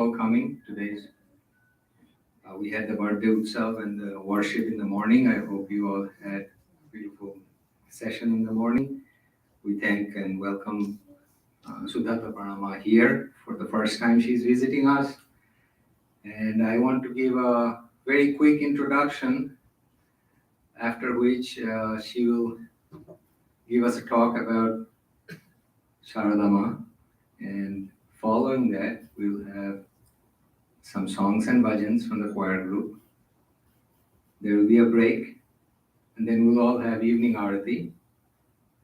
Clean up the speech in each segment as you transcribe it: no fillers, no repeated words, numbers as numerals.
all coming. Today's we had the birthday Utsav and the worship in the morning. I hope you all had a beautiful session in the morning. We thank and welcome Sudhata Pranama here for the first time she's visiting us. And I want to give a very quick introduction, after which she will give us a talk about Sharadama. And following that, we'll have some songs and bhajans from the choir group. There will be a break, and then we'll all have evening arati,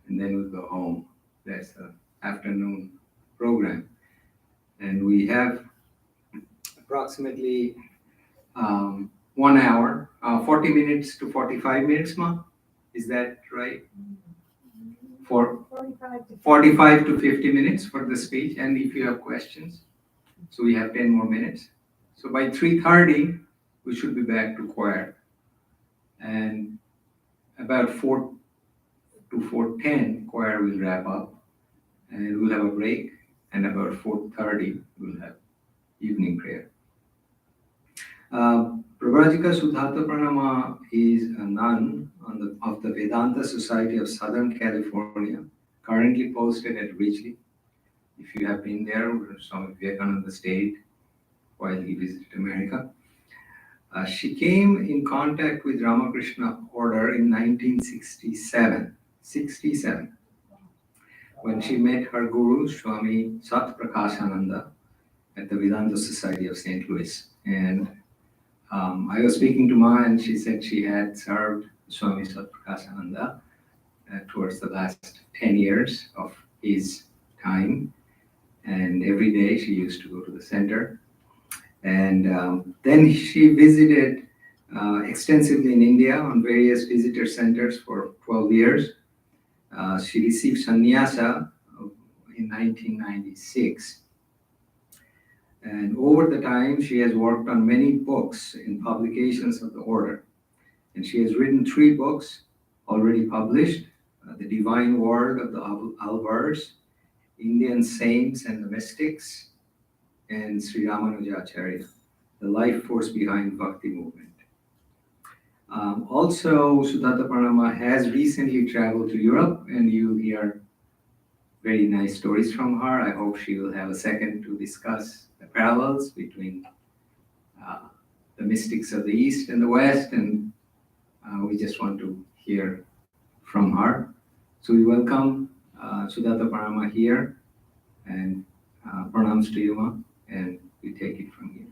and then we'll go home. That's the afternoon program. And we have approximately 1 hour, 40 minutes to 45 minutes, Ma? Is that right? For 45 to 50 minutes for the speech, and if you have questions. So we have 10 more minutes. So by 3:30, we should be back to choir. And about 4 to 4:10, choir will wrap up. And we'll have a break. And about 4:30, we'll have evening prayer. Prabhajika Sudhata Pranama is a nun of the Vedanta Society of Southern California, currently posted at Ridgely. If you have been there, Swami Vivekananda stayed while he visited America. She came in contact with Ramakrishna order in 1967, when she met her guru, Swami Sat Prakashananda, at the Vedanta Society of St. Louis. And I was speaking to Ma, and she said she had served Swami Sat Prakashananda towards the last 10 years of his time. And every day she used to go to the center. And then she visited extensively in India on various visitor centers for 12 years. She received sannyasa in 1996. And over the time, she has worked on many books in publications of the order. And she has written 3 books already published: The Divine World of the Alvars, Indian Saints and the Mystics, and Sri Ramanujacharya, The Life Force Behind Bhakti Movement. Also, Sudhata Pranama has recently traveled to Europe, and you'll hear very nice stories from her. I hope she will have a second to discuss the parallels between the mystics of the East and the West, and we just want to hear from her. So we welcome Sudhata Pranama here, and pranams to you, Ma, and we take it from here.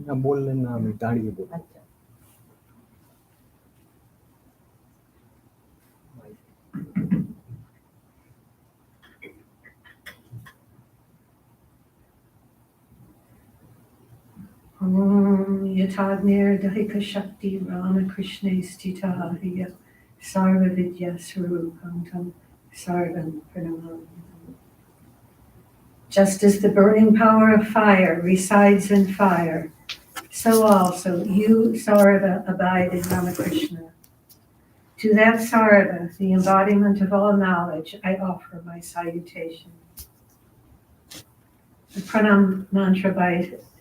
ना बोल लेना मैं गाड़ी में बोल Yatadnir Dahika Shakti Ramakrishna Stita Hiya Sarva Vidya Swarupantam Sarvam Pranamam. Just as the burning power of fire resides in fire, so also you, Sarada, abide in Ramakrishna. To that Sarada, the embodiment of all knowledge, I offer my salutation. The pranam mantra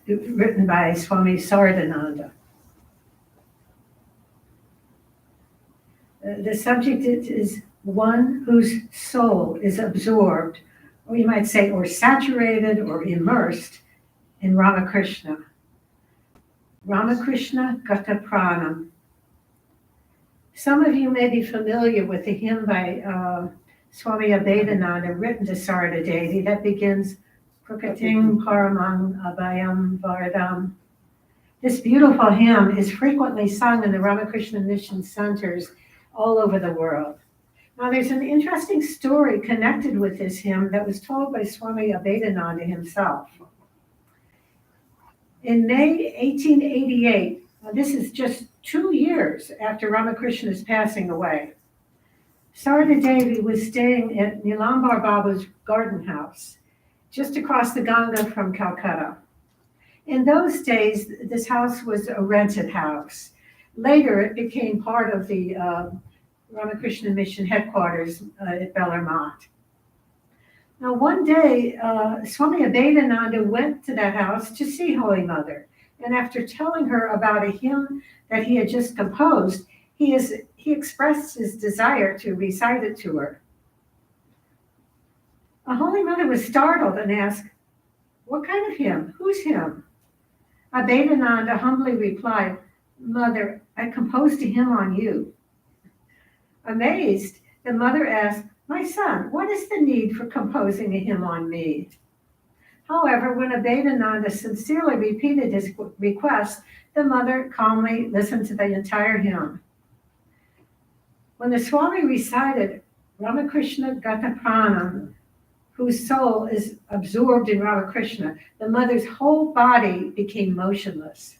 written by Swami Saradananda. The subject is one whose soul is absorbed, or you might say, or saturated or immersed in Ramakrishna. Ramakrishna Gata Pranam. Some of you may be familiar with the hymn by Swami Abhedananda written to Sarada Devi that begins Prakating Paramang Abhayam Vardam. This beautiful hymn is frequently sung in the Ramakrishna Mission centers all over the world. Now, there's an interesting story connected with this hymn that was told by Swami Abhedananda himself. In May 1888, this is just 2 years after Ramakrishna's passing away, Sarada Devi was staying at Nilambar Baba's garden house, just across the Ganga from Calcutta. In those days, this house was a rented house. Later, it became part of the Ramakrishna Mission headquarters at Bellarmont. Now, one day, Swami Abhedananda went to that house to see Holy Mother. And after telling her about a hymn that he had just composed, he expressed his desire to recite it to her. The Holy Mother was startled and asked, "What kind of hymn? Whose hymn?" Abhedananda humbly replied, "Mother, I composed a hymn on you." Amazed, the mother asked, "My son, what is the need for composing a hymn on me?" However, when Abhedananda sincerely repeated his request, the mother calmly listened to the entire hymn. When the Swami recited Ramakrishna Gata Pranam, whose soul is absorbed in Ramakrishna, the mother's whole body became motionless.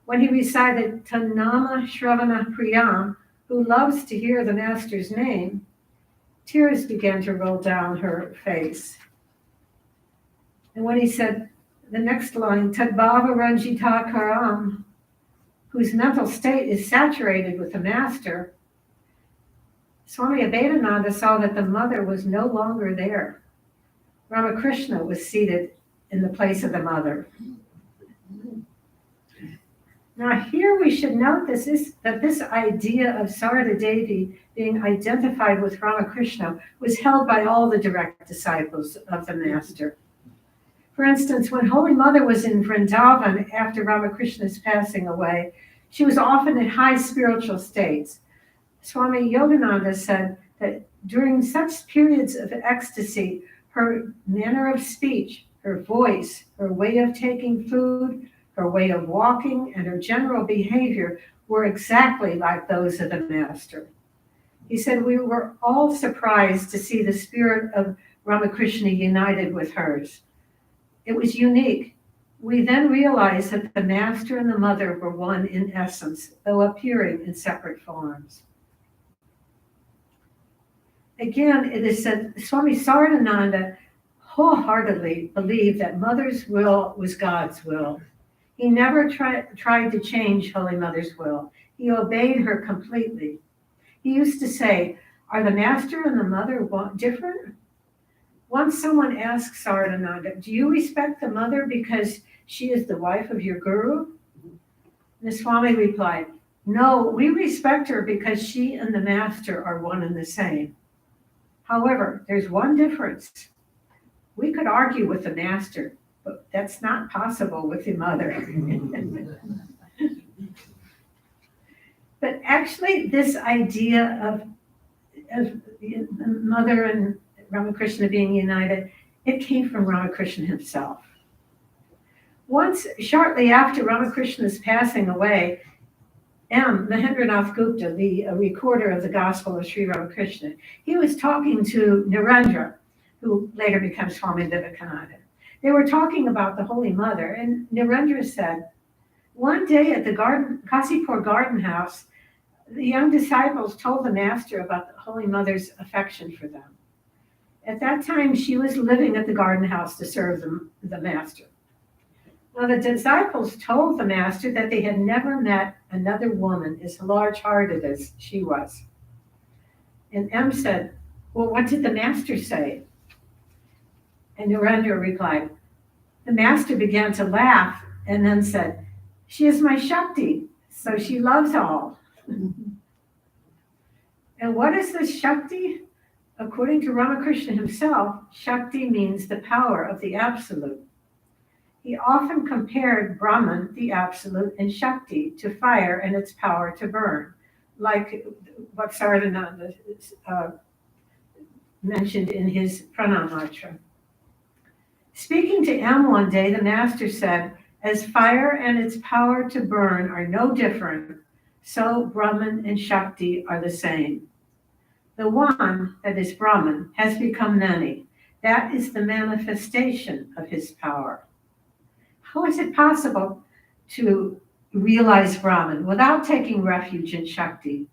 When he recited Tanama Shravana Priyam, who loves to hear the Master's name, tears began to roll down her face. And when he said the next line, Tadbhava Ranjita Karam, whose mental state is saturated with the Master, Swami Abhedananda saw that the mother was no longer there. Ramakrishna was seated in the place of the mother. Now here we should note that this idea of Sarada Devi being identified with Ramakrishna was held by all the direct disciples of the Master. For instance, when Holy Mother was in Vrindavan after Ramakrishna's passing away, she was often in high spiritual states. Swami Yogananda said that during such periods of ecstasy, her manner of speech, her voice, her way of taking food, her way of walking, and her general behavior were exactly like those of the Master. He said, "We were all surprised to see the spirit of Ramakrishna united with hers. It was unique. We then realized that the Master and the Mother were one in essence, though appearing in separate forms." Again, it is said Swami Saradananda wholeheartedly believed that Mother's will was God's will. He never tried to change Holy Mother's will. He obeyed her completely. He used to say, "Are the Master and the Mother different?" Once someone asked Saradananda, "Do you respect the Mother because she is the wife of your Guru?" And the Swami replied, "No, we respect her because she and the Master are one and the same. However, there's one difference. We could argue with the Master, but that's not possible with the Mother." But actually, this idea of the Mother and Ramakrishna being united, it came from Ramakrishna himself. Once, shortly after Ramakrishna's passing away, Mahendranath Gupta, the recorder of the Gospel of Sri Ramakrishna, he was talking to Narendra, who later becomes Swami Vivekananda. They were talking about the Holy Mother, and Narendra said, "One day at the Kasipur garden house, the young disciples told the Master about the Holy Mother's affection for them. At that time, she was living at the garden house to serve the Master. Now, the disciples told the Master that they had never met another woman as large-hearted as she was. And M said, "Well, what did the Master say?" And Narendra replied, "The Master began to laugh and then said, 'She is my Shakti, so she loves all.'" And what is this Shakti? According to Ramakrishna himself, Shakti means the power of the Absolute. He often compared Brahman, the Absolute, and Shakti to fire and its power to burn, like what Saradananda mentioned in his Pranam Mantra. Speaking to M one day, the Master said, "As fire and its power to burn are no different, so Brahman and Shakti are the same. The one, that is Brahman, has become many. That is the manifestation of his power. How is it possible to realize Brahman without taking refuge in Shakti?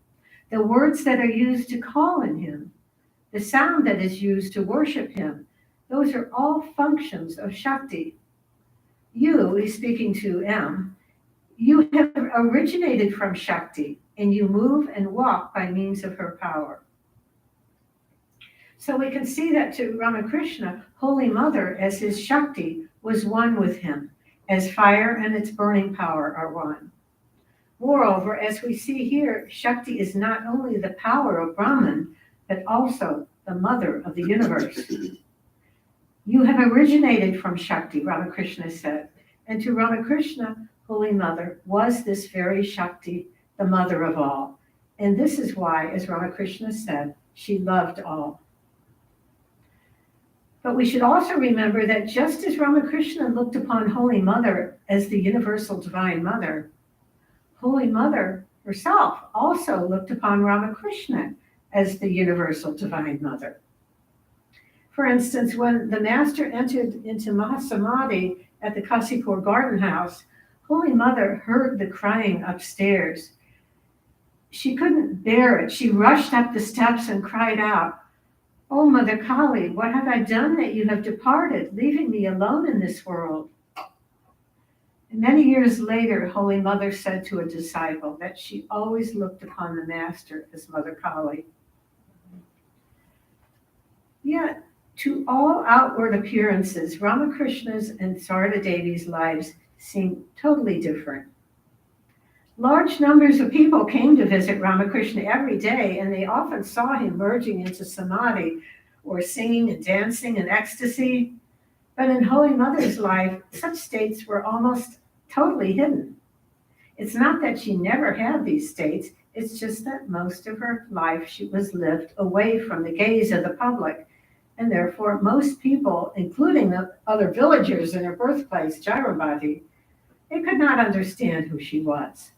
The words that are used to call in him, the sound that is used to worship him, those are all functions of Shakti. You, he's speaking to M, you have originated from Shakti, and you move and walk by means of her power. So we can see that to Ramakrishna, Holy Mother, as his Shakti, was one with him, as fire and its burning power are one. Moreover, as we see here, Shakti is not only the power of Brahman, but also the mother of the universe. You have originated from Shakti, Ramakrishna said, and to Ramakrishna, Holy Mother was this very Shakti, the mother of all. And this is why, as Ramakrishna said, she loved all. But we should also remember that just as Ramakrishna looked upon Holy Mother as the universal divine mother, Holy Mother herself also looked upon Ramakrishna as the universal divine mother. For instance, when the master entered into Mahasamadhi at the Kasipur garden house, Holy Mother heard the crying upstairs. She couldn't bear it. She rushed up the steps and cried out, "Oh, Mother Kali, what have I done that you have departed, leaving me alone in this world?" And many years later, Holy Mother said to a disciple that she always looked upon the master as Mother Kali. Yet, to all outward appearances, Ramakrishna's and Sarada Devi's lives seemed totally different. Large numbers of people came to visit Ramakrishna every day, and they often saw him merging into samadhi or singing and dancing in ecstasy. But in Holy Mother's life, such states were almost totally hidden. It's not that she never had these states, it's just that most of her life she was lived away from the gaze of the public, and therefore most people, including the other villagers in her birthplace, Jairabadi, they could not understand who she was.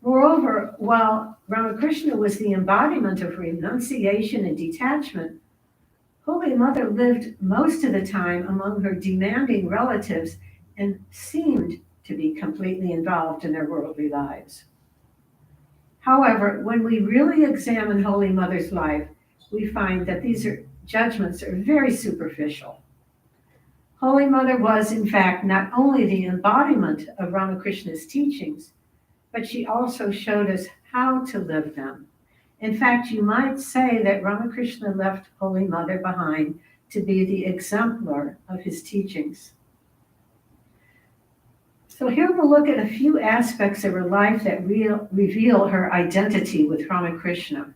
Moreover, while Ramakrishna was the embodiment of renunciation and detachment, Holy Mother lived most of the time among her demanding relatives and seemed to be completely involved in their worldly lives. However, when we really examine Holy Mother's life, we find that these judgments are very superficial. Holy Mother was, in fact, not only the embodiment of Ramakrishna's teachings, but she also showed us how to live them. In fact, you might say that Ramakrishna left Holy Mother behind to be the exemplar of his teachings. So here we'll look at a few aspects of her life that reveal her identity with Ramakrishna.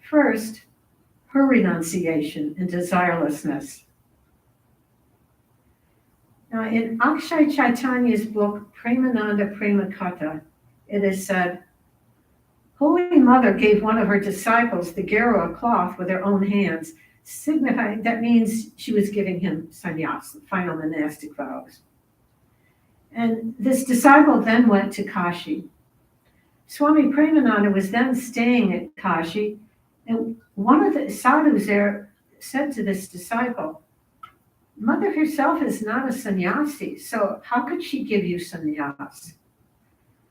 First, her renunciation and desirelessness. Now, in Akshay Chaitanya's book, Premananda Prema Katha, it is said, Holy Mother gave one of her disciples the Garua cloth with her own hands, signifying that means she was giving him sannyas, final monastic vows. And this disciple then went to Kashi. Swami Premananda was then staying at Kashi, and one of the sadhus there said to this disciple, Mother herself is not a sannyasi, so how could she give you sannyas?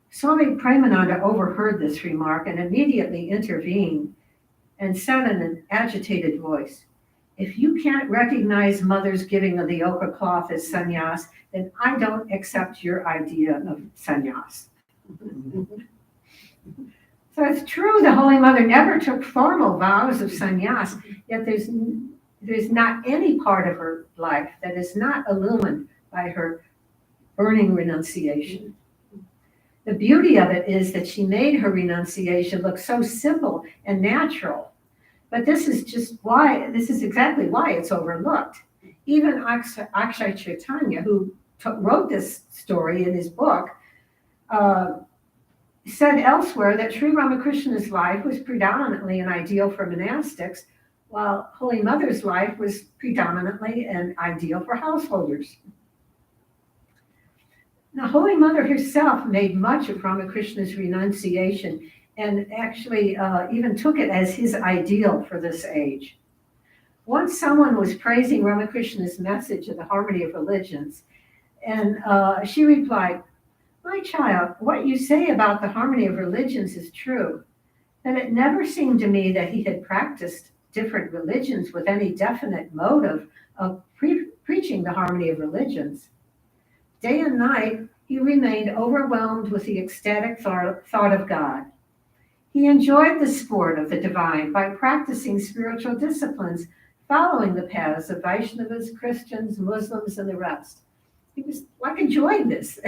Swami Premananda overheard this remark and immediately intervened and said in an agitated voice, if you can't recognize Mother's giving of the ochre cloth as sannyas, then I don't accept your idea of sannyas. So it's true the Holy Mother never took formal vows of sannyas, yet there's not any part of her life that is not illumined by her burning renunciation. The beauty of it is that she made her renunciation look so simple and natural. But this is exactly why it's overlooked. Even Akshay Chaitanya, who wrote this story in his book, said elsewhere that Sri Ramakrishna's life was predominantly an ideal for monastics, while Holy Mother's life was predominantly an ideal for householders. Now, Holy Mother herself made much of Ramakrishna's renunciation and actually even took it as his ideal for this age. Once someone was praising Ramakrishna's message of the harmony of religions, and she replied, "My child, what you say about the harmony of religions is true, that it never seemed to me that he had practiced different religions with any definite motive of preaching the harmony of religions. Day and night, he remained overwhelmed with the ecstatic thought of God. He enjoyed the sport of the divine by practicing spiritual disciplines, following the paths of Vaishnavas, Christians, Muslims, and the rest. He was like enjoying this."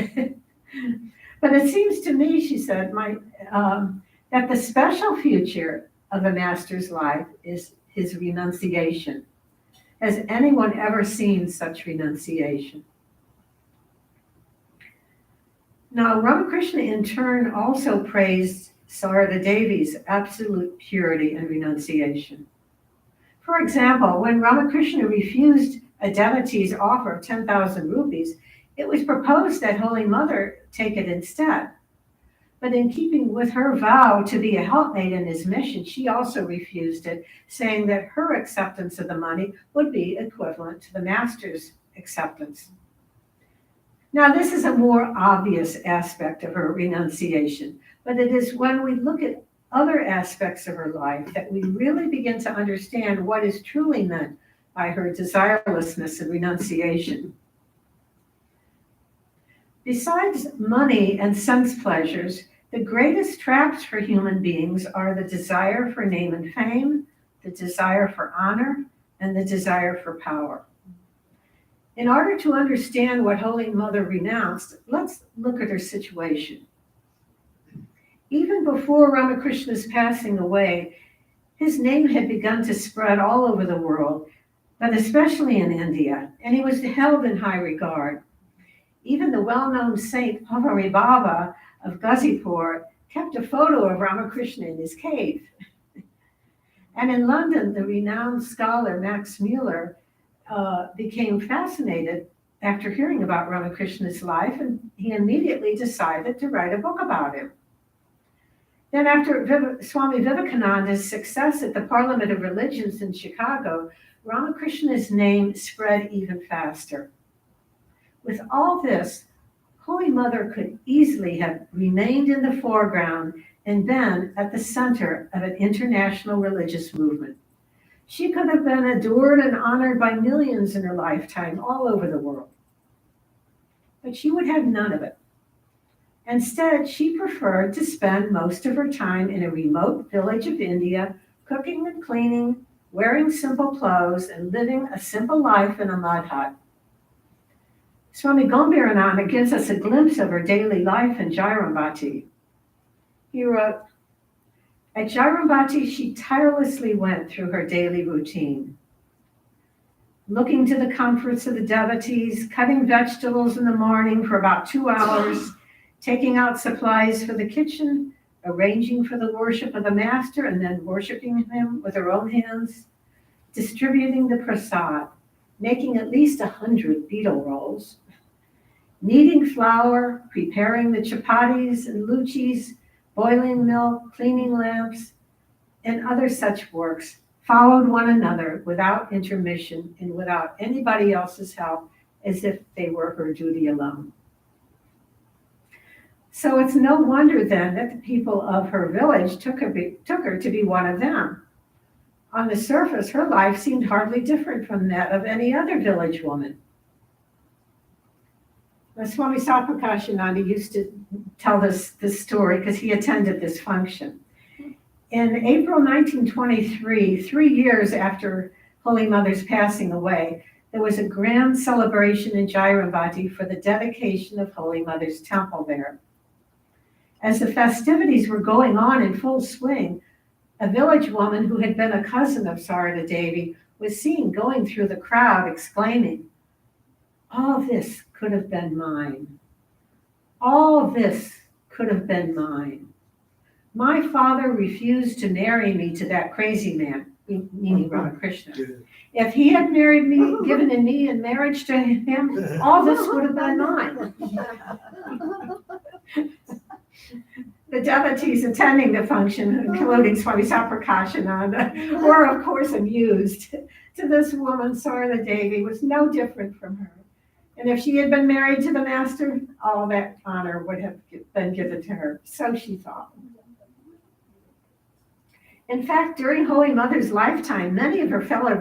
But it seems to me, she said, that the special future of the master's life is his renunciation. Has anyone ever seen such renunciation? Now, Ramakrishna in turn also praised Sarada Devi's absolute purity and renunciation. For example, when Ramakrishna refused a devotee's offer of 10,000 rupees, it was proposed that Holy Mother take it instead. But in keeping with her vow to be a helpmate in his mission, she also refused it, saying that her acceptance of the money would be equivalent to the master's acceptance. Now, this is a more obvious aspect of her renunciation, but it is when we look at other aspects of her life that we really begin to understand what is truly meant by her desirelessness and renunciation. Besides money and sense pleasures, the greatest traps for human beings are the desire for name and fame, the desire for honor, and the desire for power. In order to understand what Holy Mother renounced, let's look at her situation. Even before Ramakrishna's passing away, his name had begun to spread all over the world, but especially in India, and he was held in high regard. Even the well-known Saint Pavari Baba of Ghazipur kept a photo of Ramakrishna in his cave. And in London, the renowned scholar Max Muller became fascinated after hearing about Ramakrishna's life, and he immediately decided to write a book about him. Then after Swami Vivekananda's success at the Parliament of Religions in Chicago, Ramakrishna's name spread even faster. With all this, Holy Mother could easily have remained in the foreground and been at the center of an international religious movement. She could have been adored and honored by millions in her lifetime all over the world. But she would have none of it. Instead, she preferred to spend most of her time in a remote village of India, cooking and cleaning, wearing simple clothes, and living a simple life in a mud hut. Swami Gambhirananda gives us a glimpse of her daily life in Jairambati. He wrote, "At Jairambati, she tirelessly went through her daily routine, looking to the comforts of the devotees, cutting vegetables in the morning for about 2 hours, taking out supplies for the kitchen, arranging for the worship of the master, and then worshiping him with her own hands, distributing the prasad, making at least 100 betel rolls, kneading flour, preparing the chapatis and luchis, boiling milk, cleaning lamps, and other such works followed one another without intermission and without anybody else's help, as if they were her duty alone." So it's no wonder then that the people of her village took her to be one of them. On the surface, her life seemed hardly different from that of any other village woman. Now, Swami Satprakashananda used to tell this story because he attended this function. In April 1923, 3 years after Holy Mother's passing away, there was a grand celebration in Jairambati for the dedication of Holy Mother's temple there. As the festivities were going on in full swing, a village woman who had been a cousin of Sarada Devi was seen going through the crowd exclaiming, "All this could have been mine. All this could have been mine. My father refused to marry me to that crazy man," meaning Ramakrishna. "If he had married me, given me in marriage to him, all this would have been mine." The devotees attending the function, including Swami Satprakashananda, were of course amused. To this woman, Sarada Devi, was no different from her. And if she had been married to the master, all that honor would have been given to her. So she thought. In fact, during Holy Mother's lifetime, many of her fellow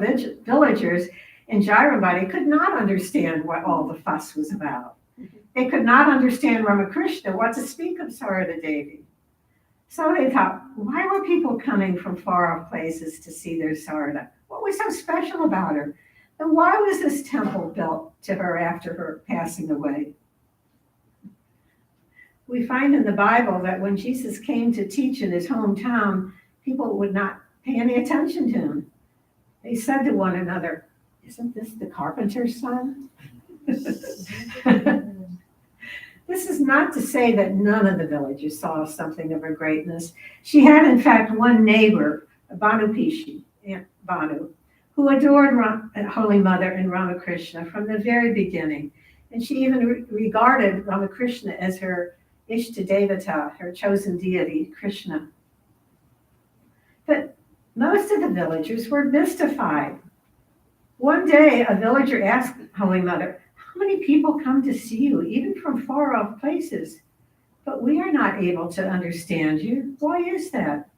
villagers in Jairambati could not understand what all the fuss was about. They could not understand Ramakrishna, what to speak of Sarada Devi. So they thought, why were people coming from far off places to see their Sarada? What was so special about her? And why was this temple built to her after her passing away? We find in the Bible that when Jesus came to teach in his hometown, people would not pay any attention to him. They said to one another, isn't this the carpenter's son? This is not to say that none of the villagers saw something of her greatness. She had, in fact, one neighbor, Banu Pishi, Aunt Banu, who adored Holy Mother and Ramakrishna from the very beginning. And she even regarded Ramakrishna as her Ishtadevata, her chosen deity, Krishna. But most of the villagers were mystified. One day, a villager asked Holy Mother, how many people come to see you, even from far off places? But we are not able to understand you. Why is that?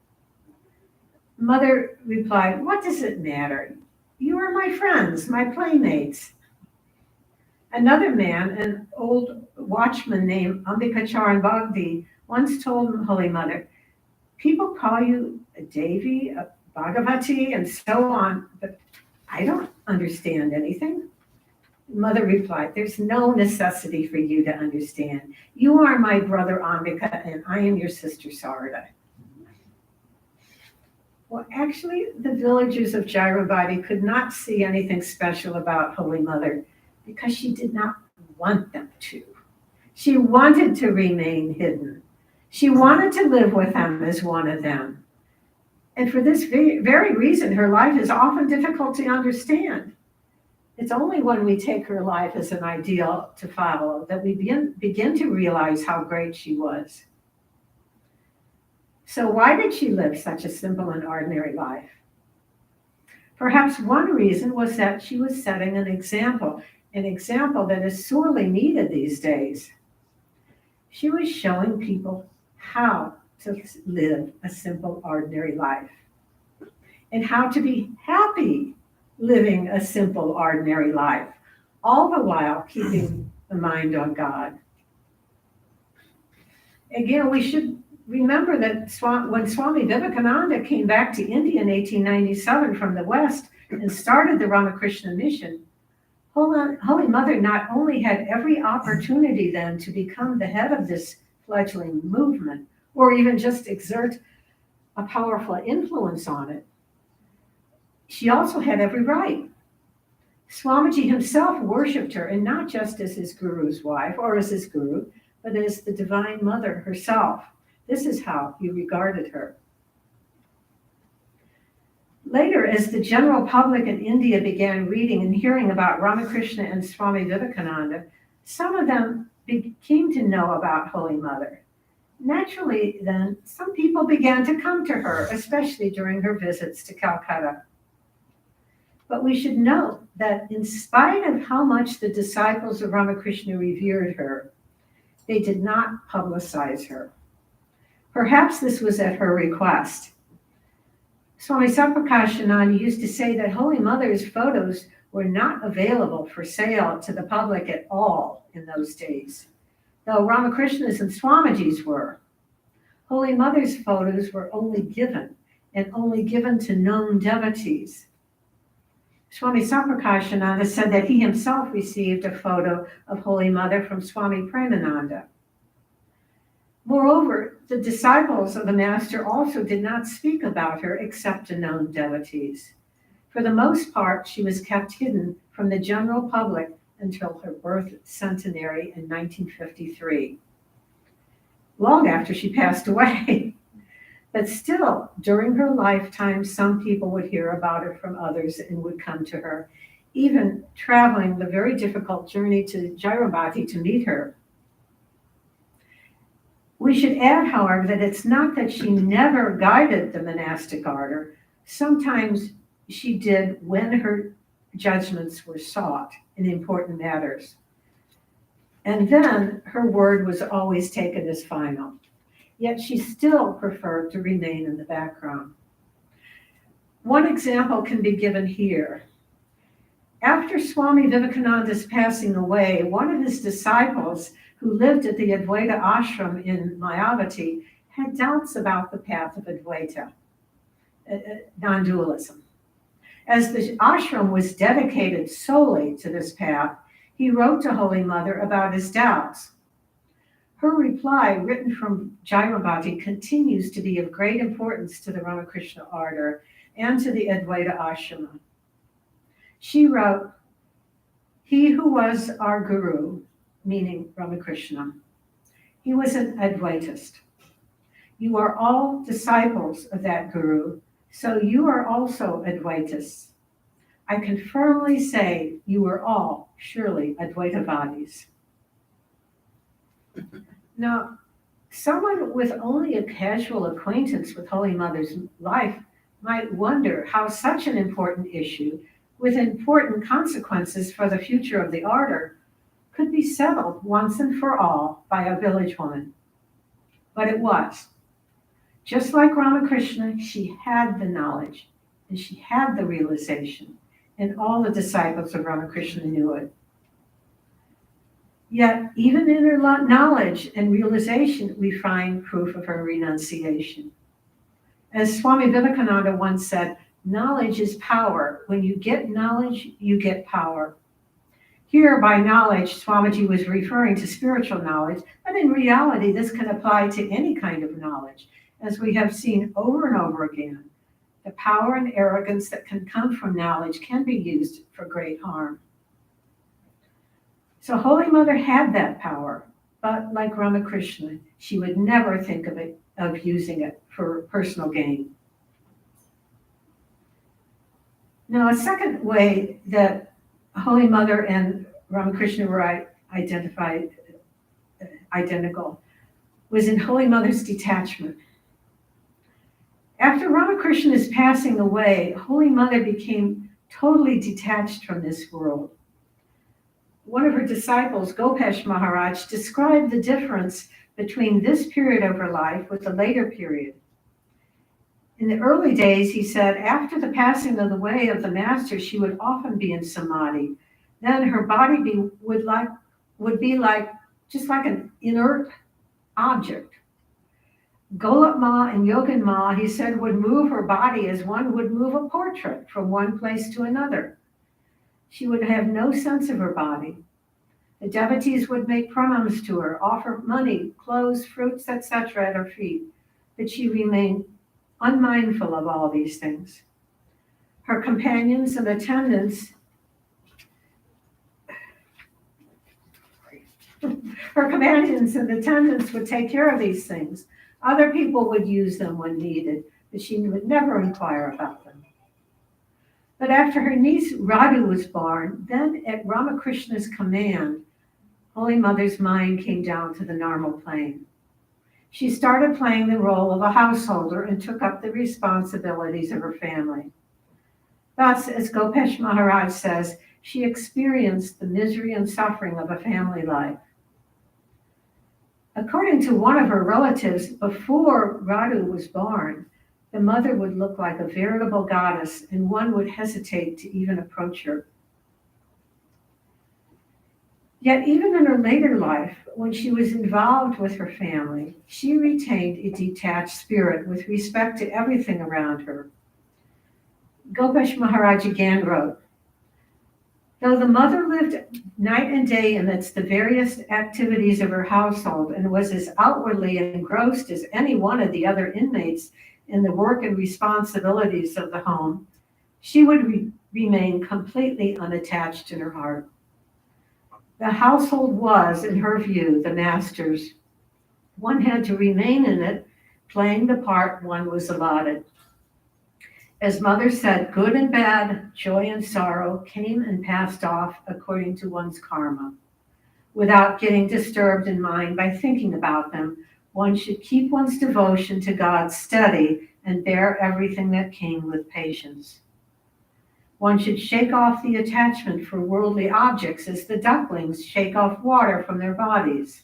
Mother replied, what does it matter? You are my friends, my playmates. Another man, an old watchman named Ambikacharan Bhagdi, once told Holy Mother, people call you a Devi, a Bhagavati, and so on, but I don't understand anything. Mother replied, there's no necessity for you to understand. You are my brother Ambika, and I am your sister Sarada. Well, actually, the villagers of Jairabadi could not see anything special about Holy Mother because she did not want them to. She wanted to remain hidden. She wanted to live with them as one of them. And for this very reason, her life is often difficult to understand. It's only when we take her life as an ideal to follow that we begin to realize how great she was. So why did she live such a simple and ordinary life? Perhaps one reason was that she was setting an example that is sorely needed these days. She was showing people how to live a simple, ordinary life and how to be happy living a simple, ordinary life, all the while keeping the mind on God. Again, we should remember that when Swami Vivekananda came back to India in 1897 from the West and started the Ramakrishna mission, Holy Mother not only had every opportunity then to become the head of this fledgling movement, or even just exert a powerful influence on it, she also had every right. Swamiji himself worshipped her, and not just as his guru's wife or as his guru, but as the Divine Mother herself. This is how he regarded her. Later, as the general public in India began reading and hearing about Ramakrishna and Swami Vivekananda, some of them came to know about Holy Mother. Naturally, then, some people began to come to her, especially during her visits to Calcutta. But we should note that in spite of how much the disciples of Ramakrishna revered her, they did not publicize her. Perhaps this was at her request. Swami Saprakashananda used to say that Holy Mother's photos were not available for sale to the public at all in those days, though Ramakrishna's and Swamiji's were. Holy Mother's photos were only given to known devotees. Swami Saprakashananda said that he himself received a photo of Holy Mother from Swami Premananda. Moreover, the disciples of the Master also did not speak about her except to known devotees. For the most part, she was kept hidden from the general public until her birth centenary in 1953, long after she passed away. But still, during her lifetime, some people would hear about her from others and would come to her, even traveling the very difficult journey to Jairabati to meet her. We should add, however, that it's not that she never guided the monastic order. Sometimes she did when her judgments were sought in important matters. And then her word was always taken as final. Yet she still preferred to remain in the background. One example can be given here. After Swami Vivekananda's passing away, one of his disciples who lived at the Advaita ashram in Mayavati had doubts about the path of Advaita, non-dualism. As the ashram was dedicated solely to this path, he wrote to Holy Mother about his doubts. Her reply, written from Jayavati, continues to be of great importance to the Ramakrishna order and to the Advaita ashrama. She wrote, "He who was our guru," meaning Ramakrishna, he was an Advaitist. You are all disciples of that guru, so you are also Advaitists. I can firmly say you are all surely Advaitavadis. Now, someone with only a casual acquaintance with Holy Mother's life might wonder how such an important issue with important consequences for the future of the order could be settled once and for all by a village woman. But it was. Just like Ramakrishna, she had the knowledge and she had the realization, and all the disciples of Ramakrishna knew it. Yet, even in her knowledge and realization, we find proof of her renunciation. As Swami Vivekananda once said, knowledge is power. When you get knowledge, you get power. Here, by knowledge, Swamiji was referring to spiritual knowledge, but in reality, this can apply to any kind of knowledge, as we have seen over and over again. The power and arrogance that can come from knowledge can be used for great harm. So Holy Mother had that power, but like Ramakrishna, she would never think of using it for personal gain. Now, a second way that Holy Mother and Ramakrishna were identical was in Holy Mother's detachment. After Ramakrishna's passing away, Holy Mother became totally detached from this world. One of her disciples, Gopesh Maharaj, described the difference between this period of her life with the later period. In the early days, he said, after the passing of the way of the master, she would often be in samadhi. Then her body would be just like an inert object. Golap Ma and Yogan Ma, he said, would move her body as one would move a portrait from one place to another. She would have no sense of her body. The devotees would make pranams to her, offer money, clothes, fruits, etc. at her feet, but she remained unmindful of all these things. Her companions and attendants would take care of these things. Other people would use them when needed, but she would never inquire about them. But after her niece Radu was born, then at Ramakrishna's command, Holy Mother's mind came down to the normal plane. She started playing the role of a householder and took up the responsibilities of her family. Thus, as Gopesh Maharaj says, she experienced the misery and suffering of a family life. According to one of her relatives, before Radu was born, the mother would look like a veritable goddess, and one would hesitate to even approach her. Yet even in her later life, when she was involved with her family, she retained a detached spirit with respect to everything around her. Gopesh Maharaj again wrote, though the mother lived night and day amidst the various activities of her household and was as outwardly engrossed as any one of the other inmates in the work and responsibilities of the home, she would remain completely unattached in her heart. The household was, in her view, the master's. One had to remain in it, playing the part one was allotted. As Mother said, good and bad, joy and sorrow came and passed off according to one's karma. Without getting disturbed in mind by thinking about them, one should keep one's devotion to God steady and bear everything that came with patience. One should shake off the attachment for worldly objects as the ducklings shake off water from their bodies.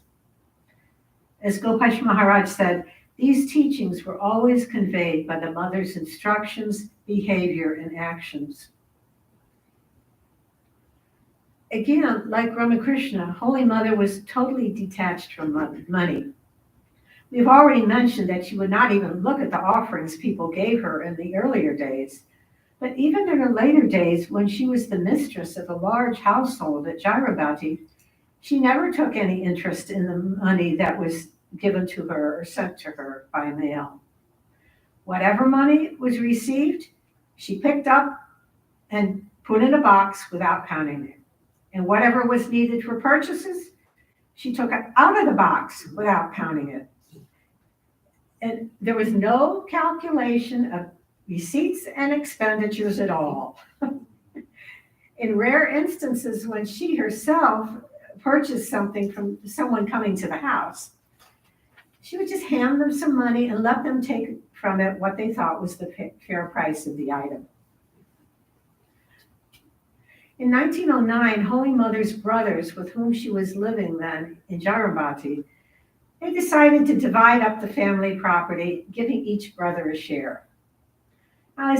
As Gopash Maharaj said, these teachings were always conveyed by the mother's instructions, behavior, and actions. Again, like Ramakrishna, Holy Mother was totally detached from money. We've already mentioned that she would not even look at the offerings people gave her in the earlier days. But even in her later days, when she was the mistress of a large household at Jairabati, she never took any interest in the money that was given to her or sent to her by mail. Whatever money was received, she picked up and put in a box without counting it. And whatever was needed for purchases, she took it out of the box without counting it. And there was no calculation of receipts and expenditures at all. In rare instances, when she herself purchased something from someone coming to the house, she would just hand them some money and let them take from it what they thought was the fair price of the item. In 1909, Holy Mother's brothers, with whom she was living then in Jairabati, they decided to divide up the family property, giving each brother a share. Now,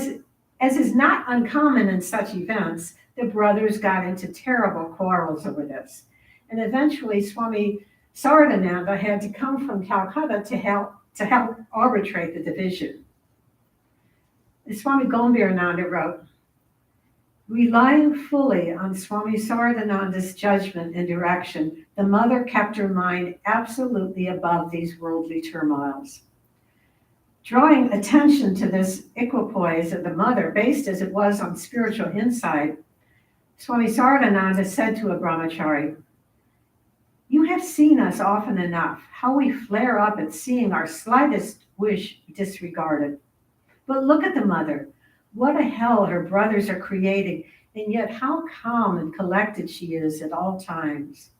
as is not uncommon in such events, the brothers got into terrible quarrels over this. And eventually, Swami Saradananda had to come from Calcutta to help arbitrate the division. And Swami Gombirananda wrote, relying fully on Swami Saradananda's judgment and direction, the mother kept her mind absolutely above these worldly turmoils. Drawing attention to this equipoise of the mother, based as it was on spiritual insight, Swami Saradananda said to a brahmachari, you have seen us often enough, how we flare up at seeing our slightest wish disregarded. But look at the mother. What a hell her brothers are creating, and yet how calm and collected she is at all times.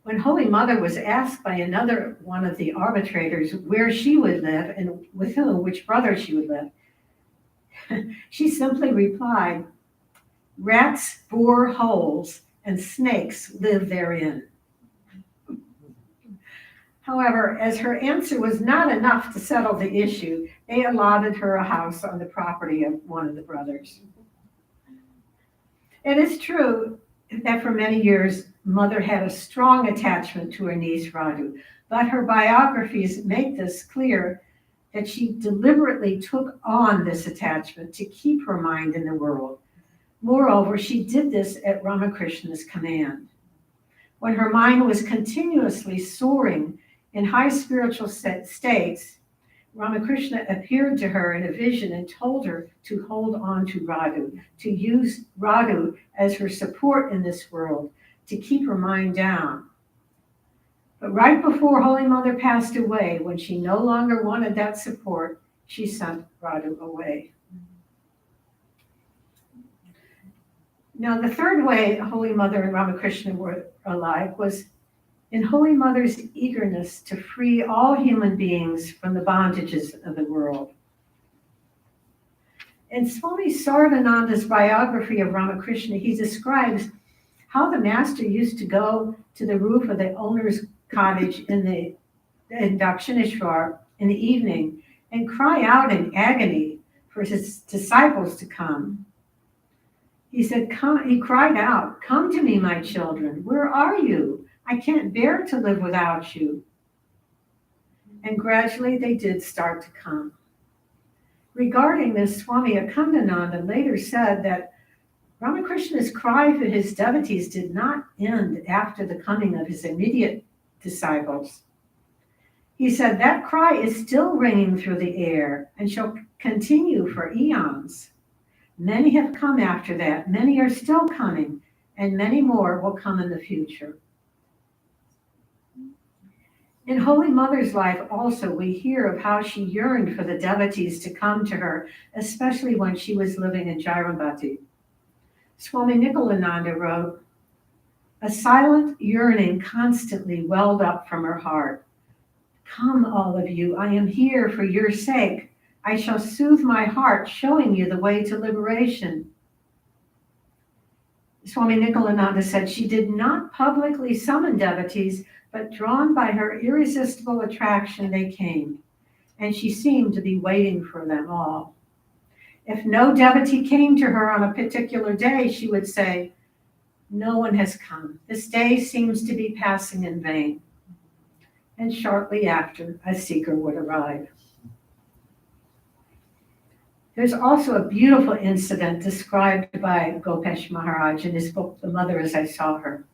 When Holy Mother was asked by another one of the arbitrators where she would live and with whom, which brother she would live, she simply replied, rats bore holes and snakes live therein. However, as her answer was not enough to settle the issue, they allotted her a house on the property of one of the brothers. It is true that for many years, Mother had a strong attachment to her niece Radu, but her biographies make this clear that she deliberately took on this attachment to keep her mind in the world. Moreover, she did this at Ramakrishna's command. When her mind was continuously soaring in high spiritual states, Ramakrishna appeared to her in a vision and told her to hold on to Radu, to use Radu as her support in this world, to keep her mind down. But right before Holy Mother passed away, when she no longer wanted that support, she sent Radu away. Now, the third way Holy Mother and Ramakrishna were alike was in Holy Mother's eagerness to free all human beings from the bondages of the world. In Swami Saradananda's biography of Ramakrishna, he describes how the master used to go to the roof of the owner's cottage in Dakshineshwar in the evening and cry out in agony for his disciples to come. He said, he cried out, come to me, my children. Where are you? I can't bear to live without you. And gradually they did start to come. Regarding this, Swami Akhandananda later said that Ramakrishna's cry for his devotees did not end after the coming of his immediate disciples. He said that cry is still ringing through the air and shall continue for eons. Many have come after that, many are still coming, and many more will come in the future. In Holy Mother's life also, we hear of how she yearned for the devotees to come to her, especially when she was living in Jairabati. Swami Nikolananda wrote, a silent yearning constantly welled up from her heart. Come, all of you, I am here for your sake. I shall soothe my heart, showing you the way to liberation. Swami Nikolananda said she did not publicly summon devotees, but drawn by her irresistible attraction, they came, and she seemed to be waiting for them all. If no devotee came to her on a particular day, she would say, "No one has come. This day seems to be passing in vain." And shortly after, a seeker would arrive. There's also a beautiful incident described by Gopesh Maharaj in his book, The Mother as I Saw Her.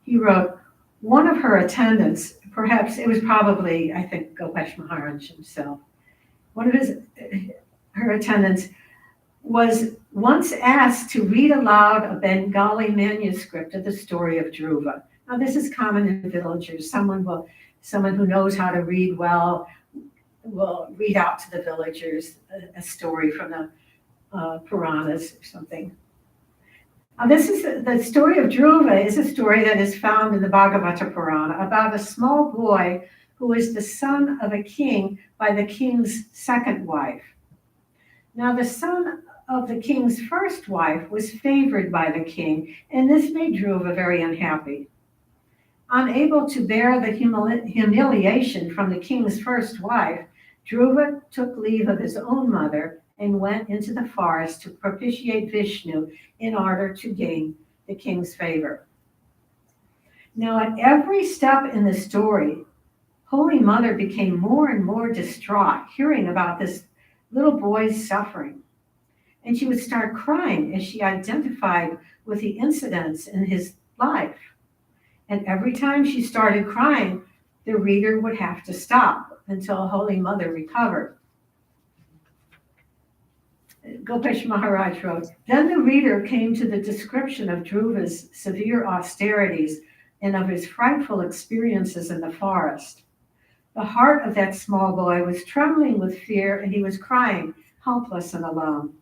He wrote, one of her attendants, perhaps it was probably, I think, Gopesh Maharaj himself, one of her attendants was once asked to read aloud a Bengali manuscript of the story of Dhruva. Now, this is common in villagers. Someone who knows how to read well will read out to the villagers a story from the Puranas or something. This is the story of Dhruva is a story that is found in the Bhagavata Purana about a small boy who is the son of a king by the king's second wife. Now, the son of the king's first wife was favored by the king, and this made Dhruva very unhappy. Unable to bear the humiliation from the king's first wife, Dhruva took leave of his own mother and went into the forest to propitiate Vishnu in order to gain the king's favor. Now, at every step in the story, Holy Mother became more and more distraught hearing about this little boy's suffering. And she would start crying as she identified with the incidents in his life. And every time she started crying, the reader would have to stop until Holy Mother recovered. Gopesh Maharaj wrote, then the reader came to the description of Dhruva's severe austerities and of his frightful experiences in the forest. The heart of that small boy was trembling with fear, and he was crying, helpless and alone.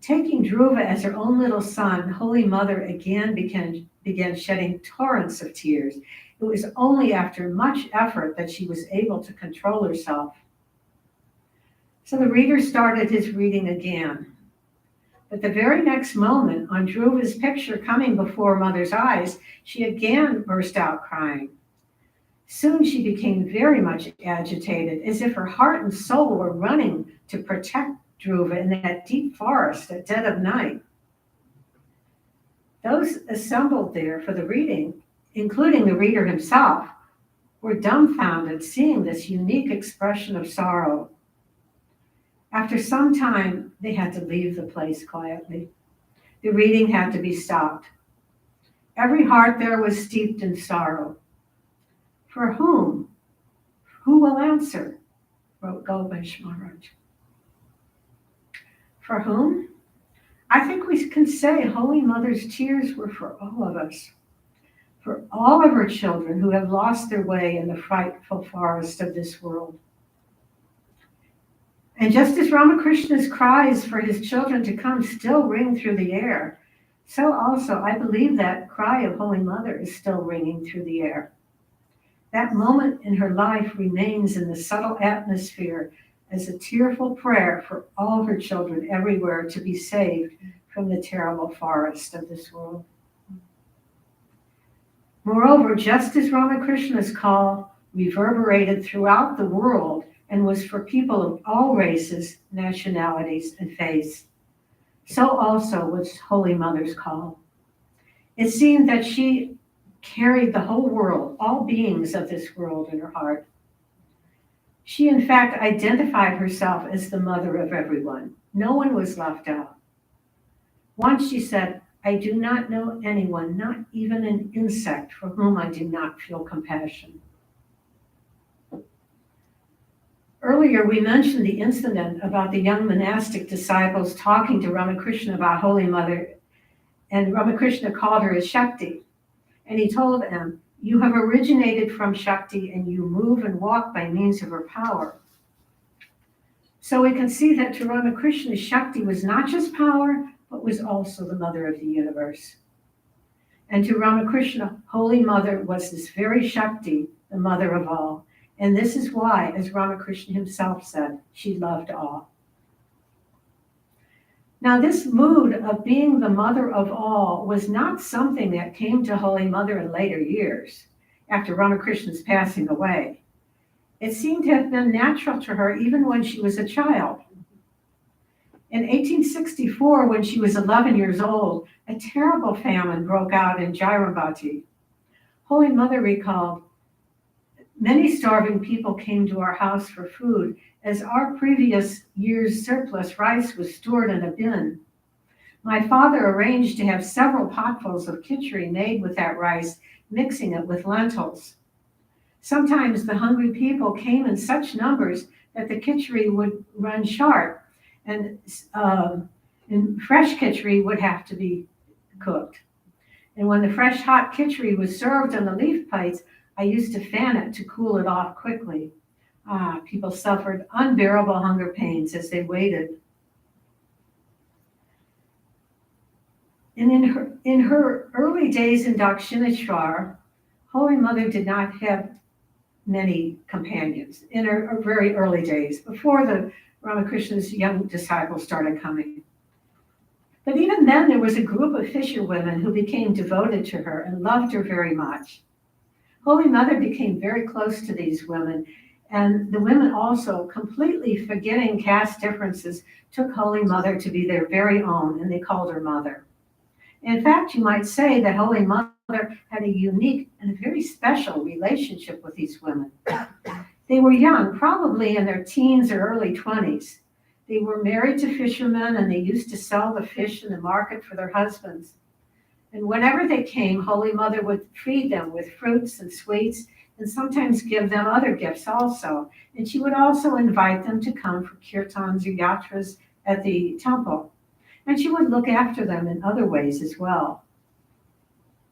Taking Dhruva as her own little son, Holy Mother again began shedding torrents of tears. It was only after much effort that she was able to control herself. So the reader started his reading again. But the very next moment, on Dhruva's picture coming before Mother's eyes, she again burst out crying. Soon she became very much agitated, as if her heart and soul were running to protect Dhruva in that deep forest at dead of night. Those assembled there for the reading, including the reader himself, were dumbfounded seeing this unique expression of sorrow. After some time, they had to leave the place quietly. The reading had to be stopped. Every heart there was steeped in sorrow. For whom? Who will answer? Wrote Gopesh Maharaj. For whom? I think we can say Holy Mother's tears were for all of us, for all of her children who have lost their way in the frightful forest of this world. And just as Ramakrishna's cries for his children to come still ring through the air, so also I believe that cry of Holy Mother is still ringing through the air. That moment in her life remains in the subtle atmosphere as a tearful prayer for all her children everywhere to be saved from the terrible forest of this world. Moreover, just as Ramakrishna's call reverberated throughout the world and was for people of all races, nationalities, and faiths, so also was Holy Mother's call. It seemed that she carried the whole world, all beings of this world in her heart. She, in fact, identified herself as the mother of everyone. No one was left out. Once she said, I do not know anyone, not even an insect, for whom I do not feel compassion. Earlier, we mentioned the incident about the young monastic disciples talking to Ramakrishna about Holy Mother, and Ramakrishna called her as Shakti. And he told them, you have originated from Shakti and you move and walk by means of her power. So we can see that to Ramakrishna, Shakti was not just power, but was also the mother of the universe. And to Ramakrishna, Holy Mother was this very Shakti, the mother of all. And this is why, as Ramakrishna himself said, she loved all. Now, this mood of being the mother of all was not something that came to Holy Mother in later years, after Ramakrishna's passing away. It seemed to have been natural to her even when she was a child. In 1864, when she was 11 years old, a terrible famine broke out in Jairabati. Holy Mother recalled, "Many starving people came to our house for food, as our previous year's surplus rice was stored in a bin. My father arranged to have several potfuls of khichdi made with that rice, mixing it with lentils. Sometimes the hungry people came in such numbers that the khichdi would run short, and fresh khichdi would have to be cooked. And when the fresh hot khichdi was served on the leaf plates, I used to fan it to cool it off quickly. People suffered unbearable hunger pains as they waited." And in her early days in Dakshineshwar, Holy Mother did not have many companions in her very early days, before the Ramakrishna's young disciples started coming. But even then, there was a group of fisherwomen who became devoted to her and loved her very much. Holy Mother became very close to these women, and the women also, completely forgetting caste differences, took Holy Mother to be their very own, and they called her Mother. In fact, you might say that Holy Mother had a unique and very special relationship with these women. They were young, probably in their teens or early 20s. They were married to fishermen, and they used to sell the fish in the market for their husbands. And whenever they came, Holy Mother would feed them with fruits and sweets, and sometimes give them other gifts also. And she would also invite them to come for kirtans or yatras at the temple. And she would look after them in other ways as well.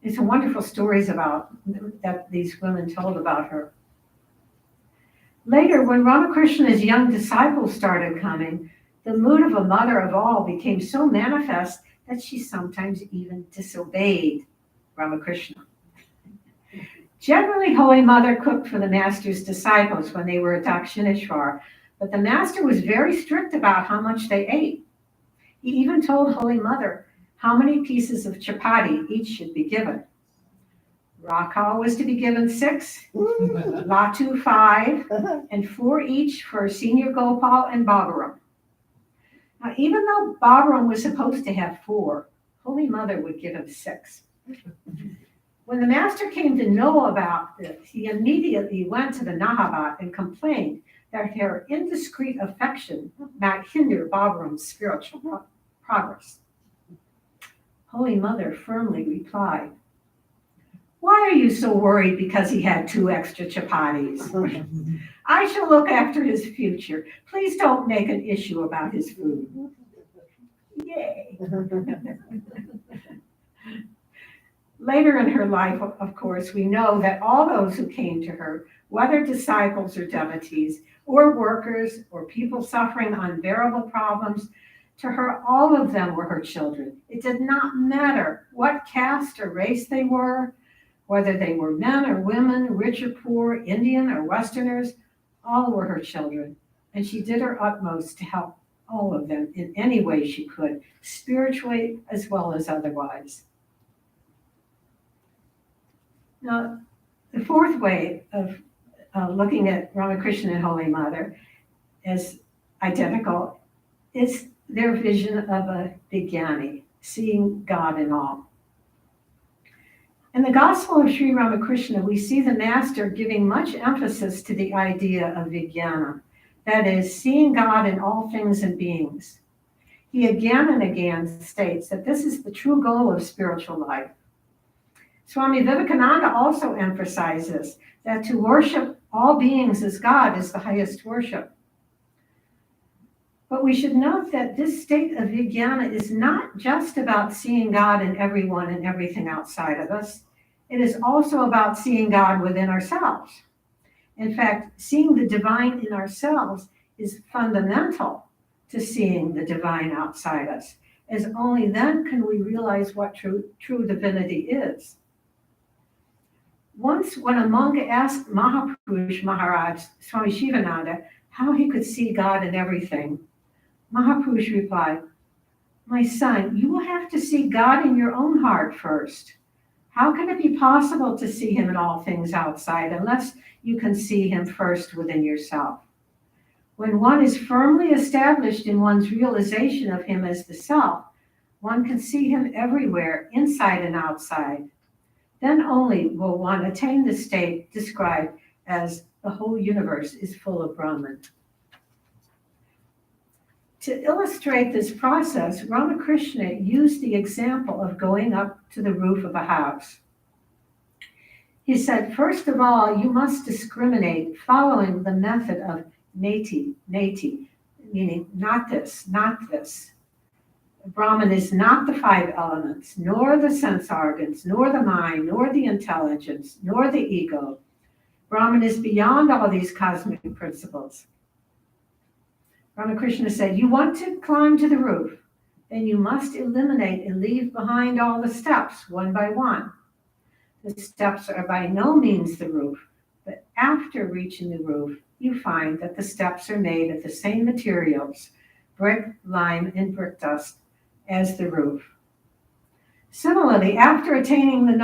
There's some wonderful stories about that these women told about her. Later, when Ramakrishna's young disciples started coming, the mood of a mother of all became so manifest that she sometimes even disobeyed Ramakrishna. Generally, Holy Mother cooked for the Master's disciples when they were at Dakshineshwar, but the Master was very strict about how much they ate. He even told Holy Mother how many pieces of chapati each should be given. Rakal was to be given 6, Latu 5, and 4 each for Senior Gopal and Babaram. Now, even though Babaram was supposed to have 4, Holy Mother would give him 6. When the Master came to know about this, he immediately went to the Nahabat and complained that her indiscreet affection might hinder Babaram's spiritual progress. Holy Mother firmly replied, "Why are you so worried because he had 2 extra chapatis? I shall look after his future. Please don't make an issue about his food." Yay. Later in her life, of course, we know that all those who came to her, whether disciples or devotees, or workers, or people suffering unbearable problems, to her, all of them were her children. It did not matter what caste or race they were, whether they were men or women, rich or poor, Indian or Westerners, all were her children. And she did her utmost to help all of them in any way she could, spiritually as well as otherwise. Now, the fourth way of looking at Ramakrishna and Holy Mother as identical is their vision of a Vijnani, seeing God in all. In the Gospel of Sri Ramakrishna, we see the Master giving much emphasis to the idea of Vijnana, that is, seeing God in all things and beings. He again and again states that this is the true goal of spiritual life. Swami Vivekananda also emphasizes that to worship all beings as God is the highest worship. But we should note that this state of Vijnana is not just about seeing God in everyone and everything outside of us. It is also about seeing God within ourselves. In fact, seeing the divine in ourselves is fundamental to seeing the divine outside us, as only then can we realize what true divinity is. Once, when a monk asked Mahapurush Maharaj, Swami Shivananda, how he could see God in everything, Mahapurush replied, "My son, you will have to see God in your own heart first. How can it be possible to see him in all things outside unless you can see him first within yourself? When one is firmly established in one's realization of him as the self, one can see him everywhere, inside and outside. Then only will one attain the state described as the whole universe is full of Brahman." To illustrate this process, Ramakrishna used the example of going up to the roof of a house. He said, first of all, you must discriminate following the method of neti, meaning not this, not this. Brahman is not the five elements, nor the sense organs, nor the mind, nor the intelligence, nor the ego. Brahman is beyond all these cosmic principles. Ramakrishna said, you want to climb to the roof, then you must eliminate and leave behind all the steps one by one. The steps are by no means the roof, but after reaching the roof, you find that the steps are made of the same materials, brick, lime, and brick dust, as the roof. Similarly, after attaining the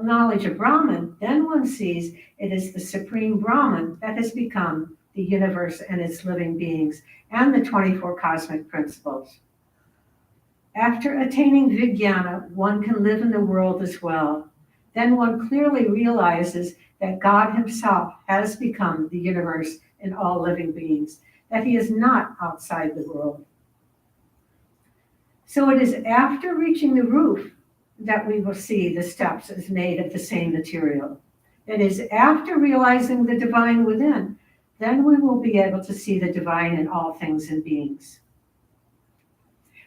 knowledge of Brahman, then one sees it is the supreme Brahman that has become the universe and its living beings and the 24 cosmic principles. After attaining Vijnana, one can live in the world as well. Then one clearly realizes that God himself has become the universe and all living beings, that he is not outside the world. So it is after reaching the roof that we will see the steps as made of the same material. It is after realizing the divine within, then we will be able to see the divine in all things and beings.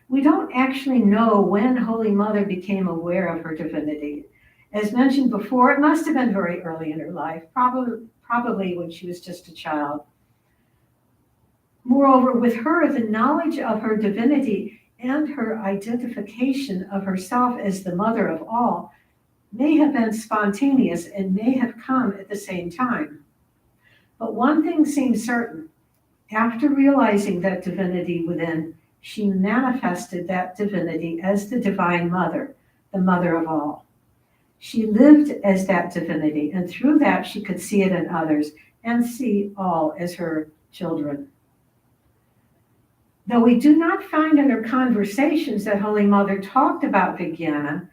We don't actually know when Holy Mother became aware of her divinity. As mentioned before, it must have been very early in her life, probably when she was just a child. Moreover, with her, the knowledge of her divinity and her identification of herself as the mother of all may have been spontaneous and may have come at the same time. But one thing seems certain. After realizing that divinity within, she manifested that divinity as the Divine Mother, the mother of all. She lived as that divinity, and through that she could see it in others and see all as her children. Though we do not find in her conversations that Holy Mother talked about Vijnana,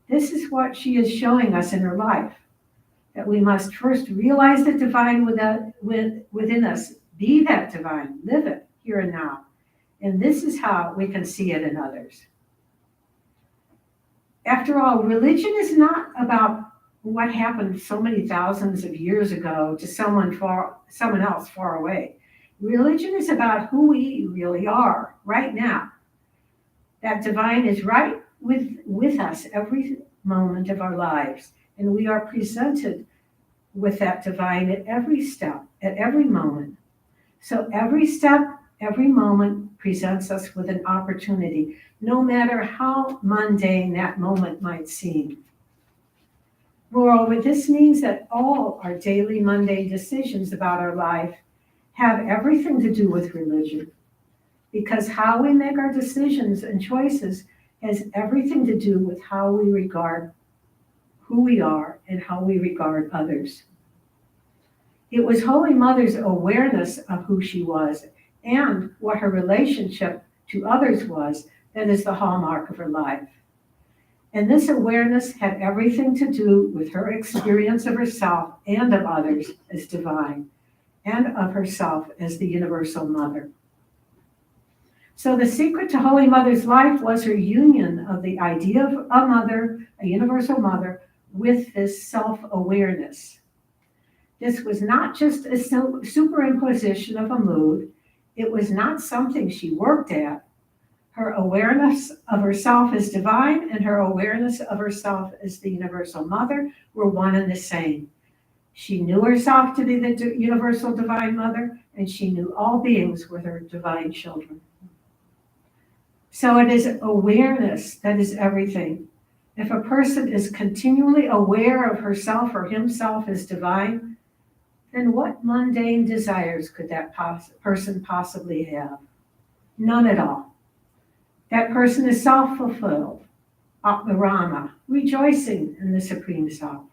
this is what she is showing us in her life, that we must first realize the divine within us, be that divine, live it here and now. And this is how we can see it in others. After all, religion is not about what happened so many thousands of years ago to someone else far away. Religion is about who we really are right now. That divine is right with us every moment of our lives, and we are presented with that divine at every step, at every moment. So every step, every moment presents us with an opportunity, no matter how mundane that moment might seem. Moreover, this means that all our daily mundane decisions about our life have everything to do with religion, because how we make our decisions and choices has everything to do with how we regard who we are and how we regard others. It was Holy Mother's awareness of who she was and what her relationship to others was that is the hallmark of her life. And this awareness had everything to do with her experience of herself and of others as divine, and of herself as the universal mother. So the secret to Holy Mother's life was her union of the idea of a mother, a universal mother, with this self-awareness. This was not just a superimposition of a mood. It was not something she worked at. Her awareness of herself as divine and her awareness of herself as the universal mother were one and the same. She knew herself to be the universal divine mother, and she knew all beings were her divine children. So it is awareness that is everything. If a person is continually aware of herself or himself as divine, then what mundane desires could that person possibly have? None at all. That person is self-fulfilled, Atmarama, rejoicing in the Supreme Self.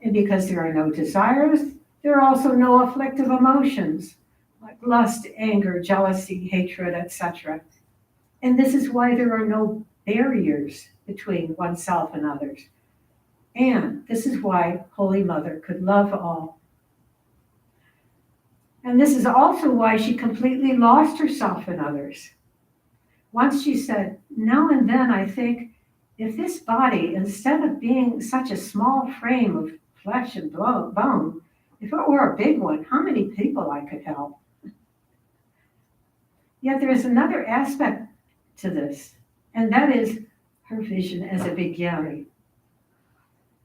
And because there are no desires, there are also no afflictive emotions, like lust, anger, jealousy, hatred, etc. And this is why there are no barriers between oneself and others. And this is why Holy Mother could love all. And this is also why she completely lost herself in others. Once she said, now and then I think, if this body, instead of being such a small frame of flesh and bone, if it were a big one, how many people I could help? Yet there is another aspect to this, and that is her vision as a Vijnani.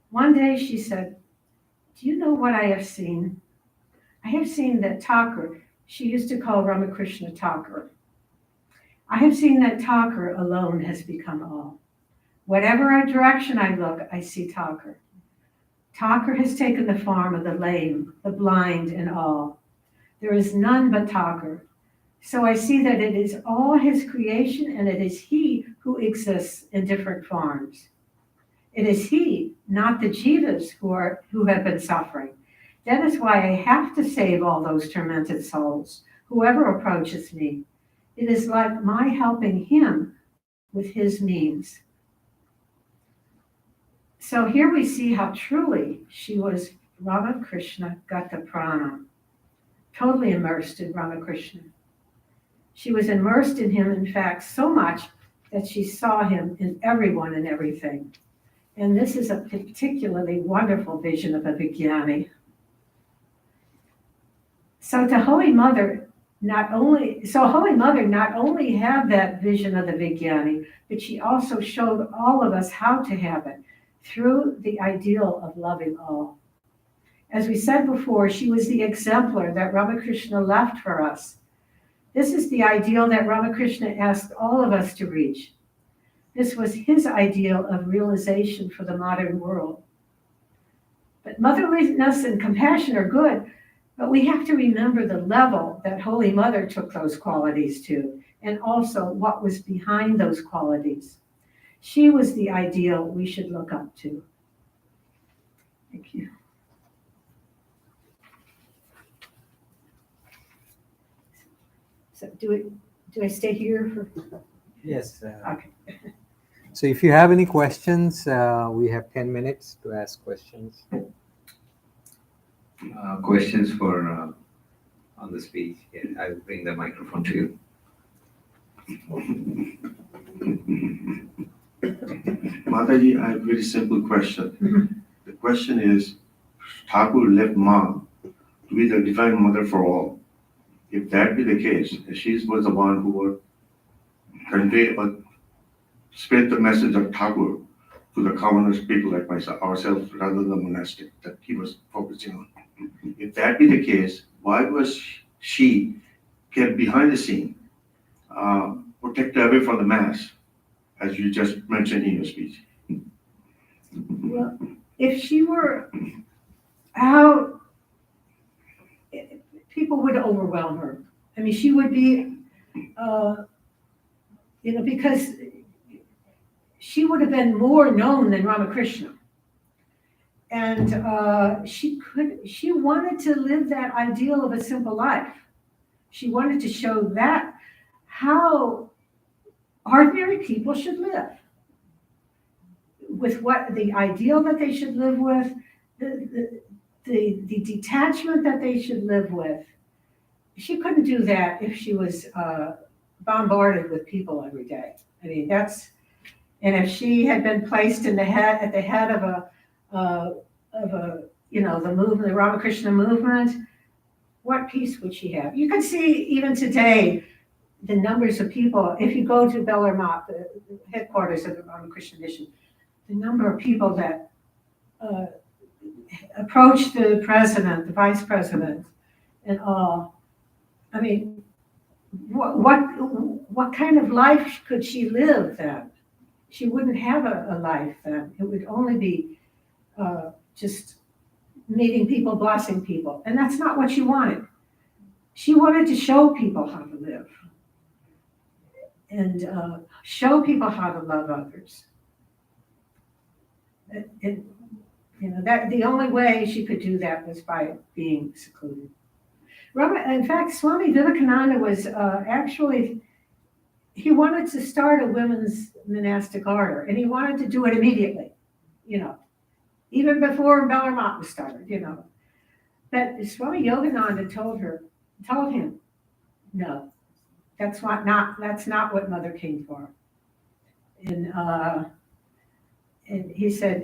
One day she said, do you know what I have seen? I have seen that Thakur, she used to call Ramakrishna Thakur. I have seen that Thakur alone has become all. Whatever direction I look, I see Thakur. Thakur has taken the form of the lame, the blind, and all. There is none but Thakur. So I see that it is all his creation, and it is he who exists in different forms. It is he, not the jivas, who have been suffering. That is why I have to save all those tormented souls, whoever approaches me. It is like my helping him with his means. So here we see how truly she was Ramakrishna Gata Prana, totally immersed in Ramakrishna. She was immersed in him, in fact, so much that she saw him in everyone and everything. And this is a particularly wonderful vision of a Vijnani. So Holy Mother not only had that vision of the Vijnani, but she also showed all of us how to have it through the ideal of loving all. As we said before, she was the exemplar that Ramakrishna left for us. This is the ideal that Ramakrishna asked all of us to reach. This was his ideal of realization for the modern world. But motherliness and compassion are good, but we have to remember the level that Holy Mother took those qualities to, and also what was behind those qualities. She was the ideal we should look up to. Thank you. So do I stay here for? Yes. Okay. So if you have any questions, we have 10 minutes to ask questions. Questions for on the speech? Yeah, I will bring the microphone to you. Mataji, I have a very simple question. The question is, Thakur left Mom to be the Divine Mother for all. If that be the case, she was the one who would convey or spread the message of Thakur to the commoners, people like myself, ourselves, rather than the monastic that he was focusing on. If that be the case, why was she kept behind the scene, protected away from the mass, as you just mentioned in your speech? Well, if she were out, people would overwhelm her. I mean, she would be, because she would have been more known than Ramakrishna. And she wanted to live that ideal of a simple life. She wanted to show that how ordinary people should live, with what the ideal that they should live with, the detachment that they should live with. She couldn't do that if she was bombarded with people every day. I mean, and if she had been placed at the head of the Ramakrishna movement, what peace would she have? You can see even today the numbers of people. If you go to Bellarmine, the headquarters of the Ramakrishna mission, the number of people that approach the president, the vice president, and all. I mean, what kind of life could she live then? she wouldn't have a life then. It would only be just meeting people, blessing people. And that's not what she wanted. She wanted to show people how to live and show people how to love others. And that the only way she could do that was by being secluded. In fact, Swami Vivekananda was actually, he wanted to start a women's monastic order, and he wanted to do it immediately, even before Bellarmont was started, But Swami Yogananda told him, no, that's not what Mother came for. And he said,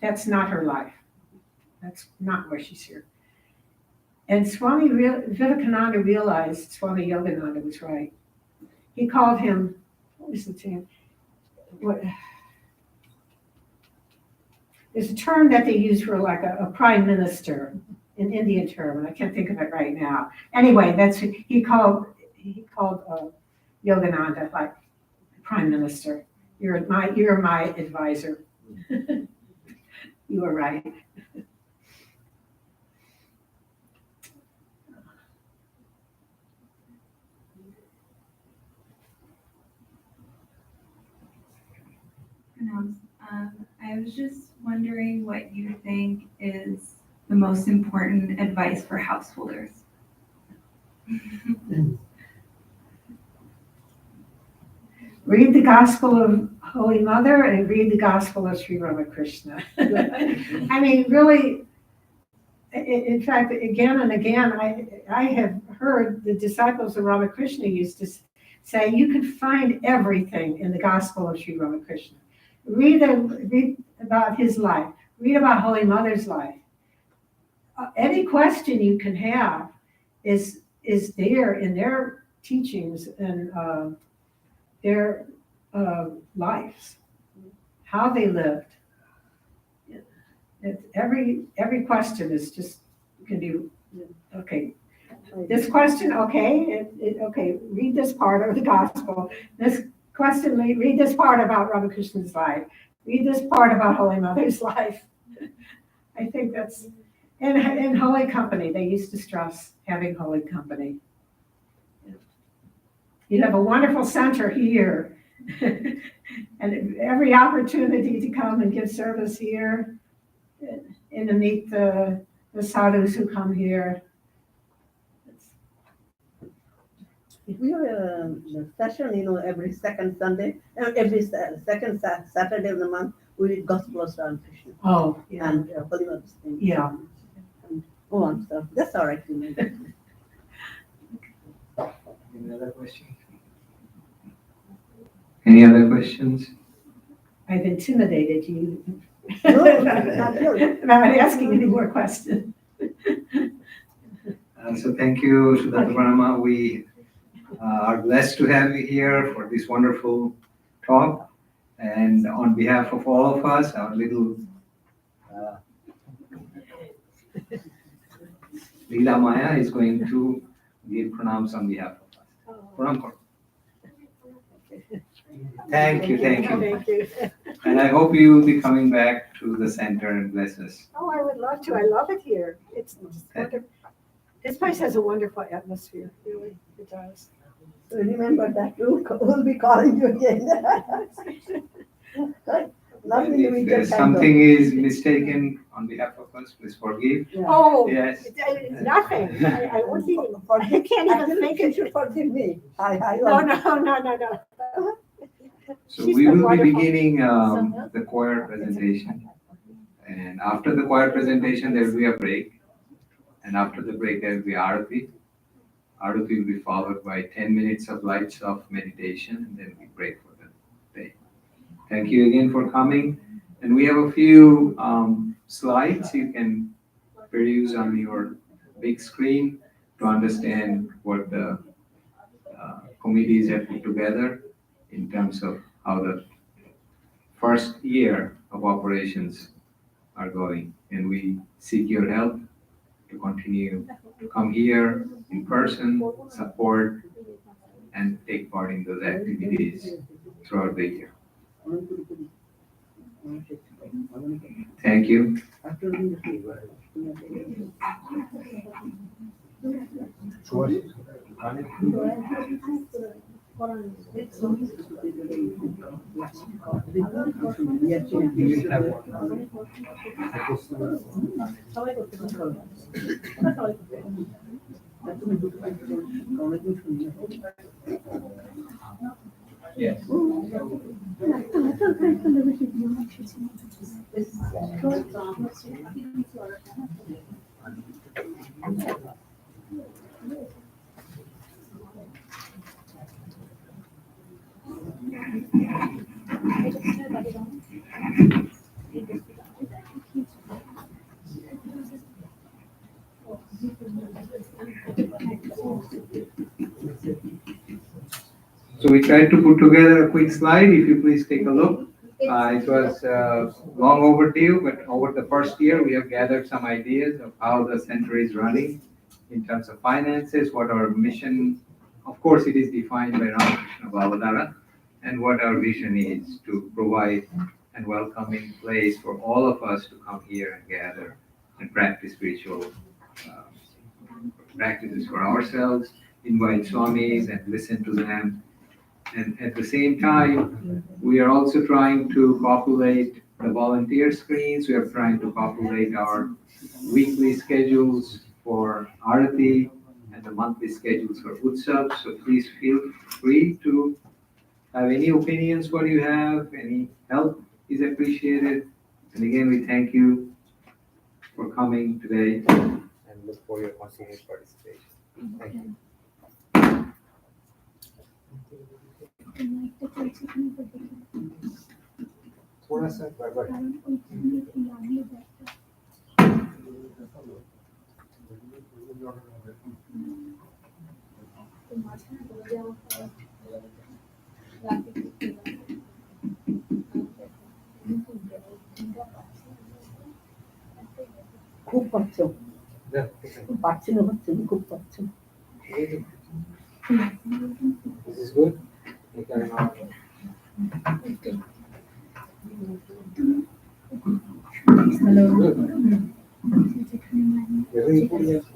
that's not her life. That's not why she's here. And Swami Vivekananda realized Swami Yogananda was right. He called him, what was the term? There's a term that they use for like a prime minister, an Indian term, and I can't think of it right now. Anyway, he called Yogananda like prime minister. You're my advisor. You were right. I was just wondering what you think is the most important advice for householders. Read the Gospel of Holy Mother and read the Gospel of Sri Ramakrishna. I mean, really, in fact, again and again, I have heard the disciples of Ramakrishna used to say, you can find everything in the Gospel of Sri Ramakrishna. Read about his life. Read about Holy Mother's life. Any question you can have is there in their teachings and their lives, how they lived. Every question is just can be okay. This question, okay, okay. Read this part of the gospel. This question, read this part about Ramakrishna's life. Read this part about Holy Mother's life. I think that's in holy company. They used to stress having holy company. You have a wonderful center here, and every opportunity to come and give service here, and to meet the sadhus who come here. We have a session, every second Sunday, every second Saturday of the month, we read Gospel of Ramakrishna. Oh, yeah. And Holy Mother's thing. Yeah. And oh, I'm sorry. That's all right. Any other questions? Any other questions? I've intimidated you. No, not really. I'm not asking any more questions. So thank you, Shuddha Pranama. We are blessed to have you here for this wonderful talk. And on behalf of all of us, our little Leela Maya is going to give pranams on behalf of us. Pranam karo. Thank you. Thank you. And I hope you will be coming back to the center and bless us. Oh, I would love to. I love it here. It's just wonderful. This place has a wonderful atmosphere, really. It does. So remember that we'll be calling you again. Nothing And we if just something is mistaken on behalf of us, please forgive. Oh, Yes. nothing. I won't even, Forgive. I can't even Actually, think you of should forgive me. I No. So She's we been will be wonderful. beginning the choir presentation. And after the choir presentation, there will be a break. And after the break, there will be Arati. Arati will be followed by 10 minutes of lights of meditation, and then we break for the day. Thank you again for coming. And we have a few slides you can peruse on your big screen to understand what the committees have put together in terms of how the first year of operations are going. And we seek your help to continue to come here in person, support, and take part in those activities throughout the year. Thank you. Yes. So we tried to put together a quick slide, if you please take a look. It was long overdue, but over the first year, we have gathered some ideas of how the center is running in terms of finances, what our mission, of course, it is defined by Ramakrishna Bhavadara, and what our vision is to provide a welcoming place for all of us to come here and gather and practice spiritual practices for ourselves, invite swamis and listen to them. And at the same time, we are also trying to populate the volunteer screens. We are trying to populate our weekly schedules for Arati and the monthly schedules for Utsav. So please feel free to have any opinions, what you have, any help is appreciated. And again, we thank you for coming today. And look for your continued participation. Thank you. थोड़ा सा गड़बड़ है। खूप पाচ্ছো পাচ্ছি না হচ্ছে খুব পাচ্ছো This is good. You can Hello. good. Very important.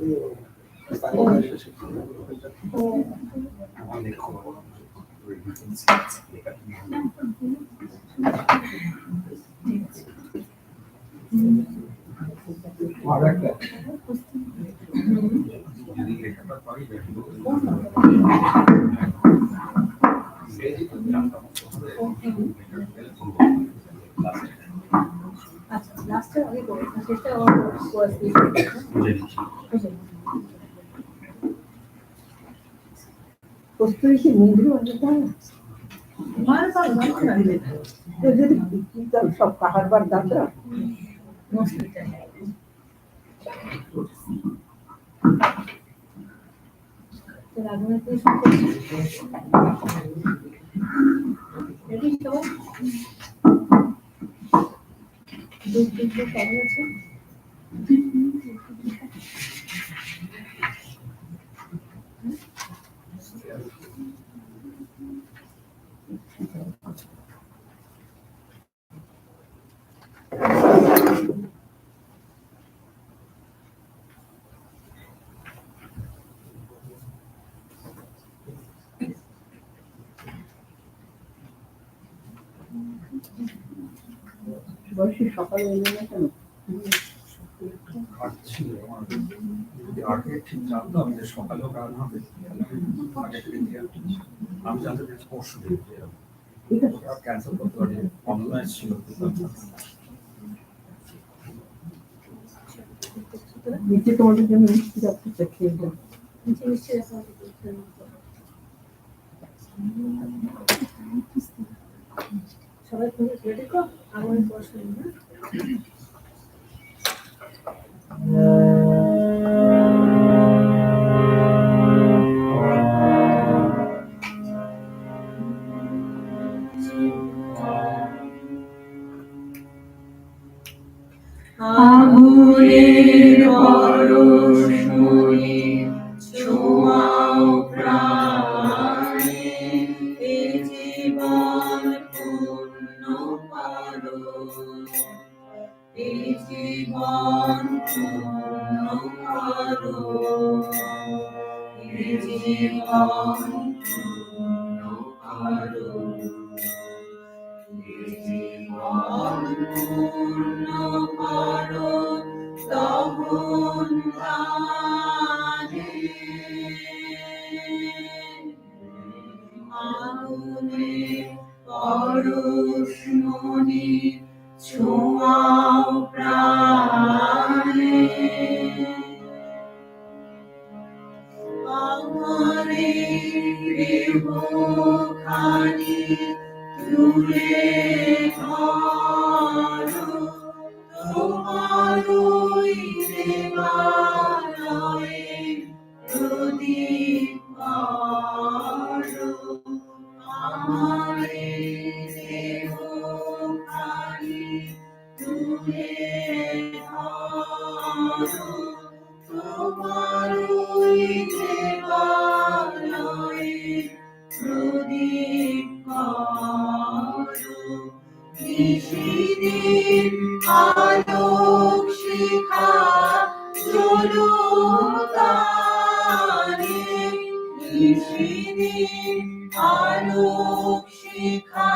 কস্তুরী কি মন্দির অনেকটা সব কাহারবার যাত্রা বয়সী সকালে এলো না কেন আগে ঠিক জানতাম যে সকালেও গান হবে আগে থেকে দিয়ে আমি জানতে পেরেছি পরশু দিন ঠিক আছে ক্যান্সেল করতে পারি অনলাইন ছিল নিচে তোমাদের জন্য মিষ্টি রাখতে খেয়ে যাও সবাই রেডি কর আমার প্রশ্ন আগুনের পরশমণি ছোঁয়াও প্রাণে এ জীবন পূর্ণ এই জীবন পূর্ণ করো, এই জীবন পূর্ণ করো, এই জীবন পূর্ণ করো, তখন দানে আগুনে পরশমণি ছোঁয়াও প্রাণে, আমারে দেহখানি তুলে ধরো, তোমারই দেবালয়ে প্রদীপ করো, আমারে দেহখানি তুলে ধরো, তোমারই দেবালয়ে প্রদীপ করো, নিশিদিন আলোক শিখা জ্বলুকানে, নিশিদিন আলোক শিখা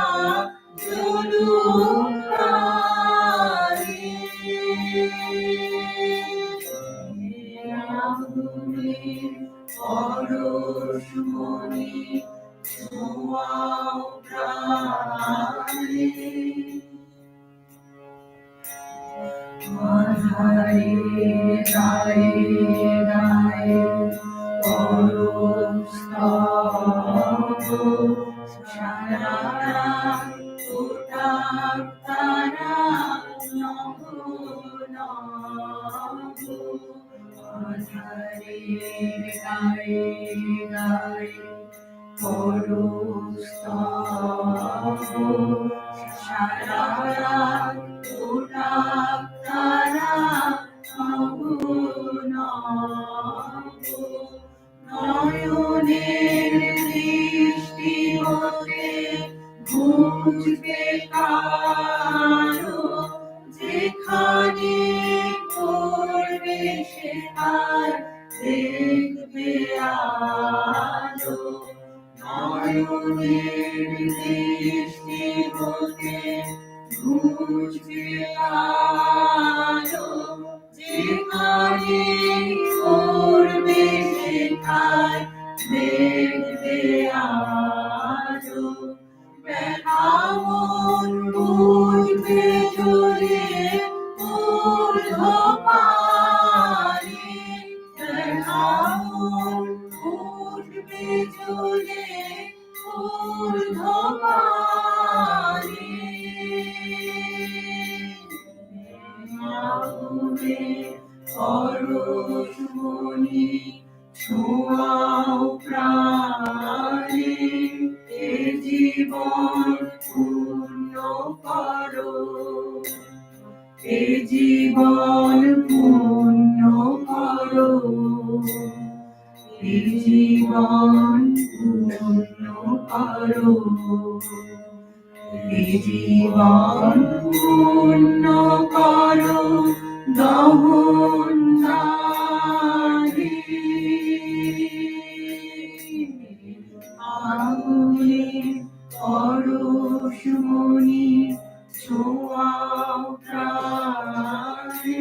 জ্বলুকানে, আগুনে পরশমণি ছোঁয়াও প্রাণে, আধারে গায়ে গায়ে পরম স্তব, সারা রাত ওঠার তারা নব নব, আধারে গায়ে গায়ে পরম স্তব, সারা রাত ওঠার তারা নব নব, নয়নের দৃষ্টি হতে বুঝবে কারো, যেখানে পড়বে সেখানে দেখবে আলো, নয়নের দৃষ্টি হতে বুঝবে আলো, যেখানে পড়বে সেখানে দেখবে আলো, ব্যথা মন বুঝবে চলে ঊর্ধ্বপানে, ব্যথা মন বুঝবে চলে ঊর্ধ্বপানে, আগুনে পরশমণি ছোঁয়াও প্রাণে, এ জীবন পূর্ণ করো, এ জীবন পূর্ণ করো, এ জীবন পূর্ণ করো, এ জীবন পূর্ণ করো, দহন দানে আগুনে পরশমণি ছোঁয়াও প্রাণে।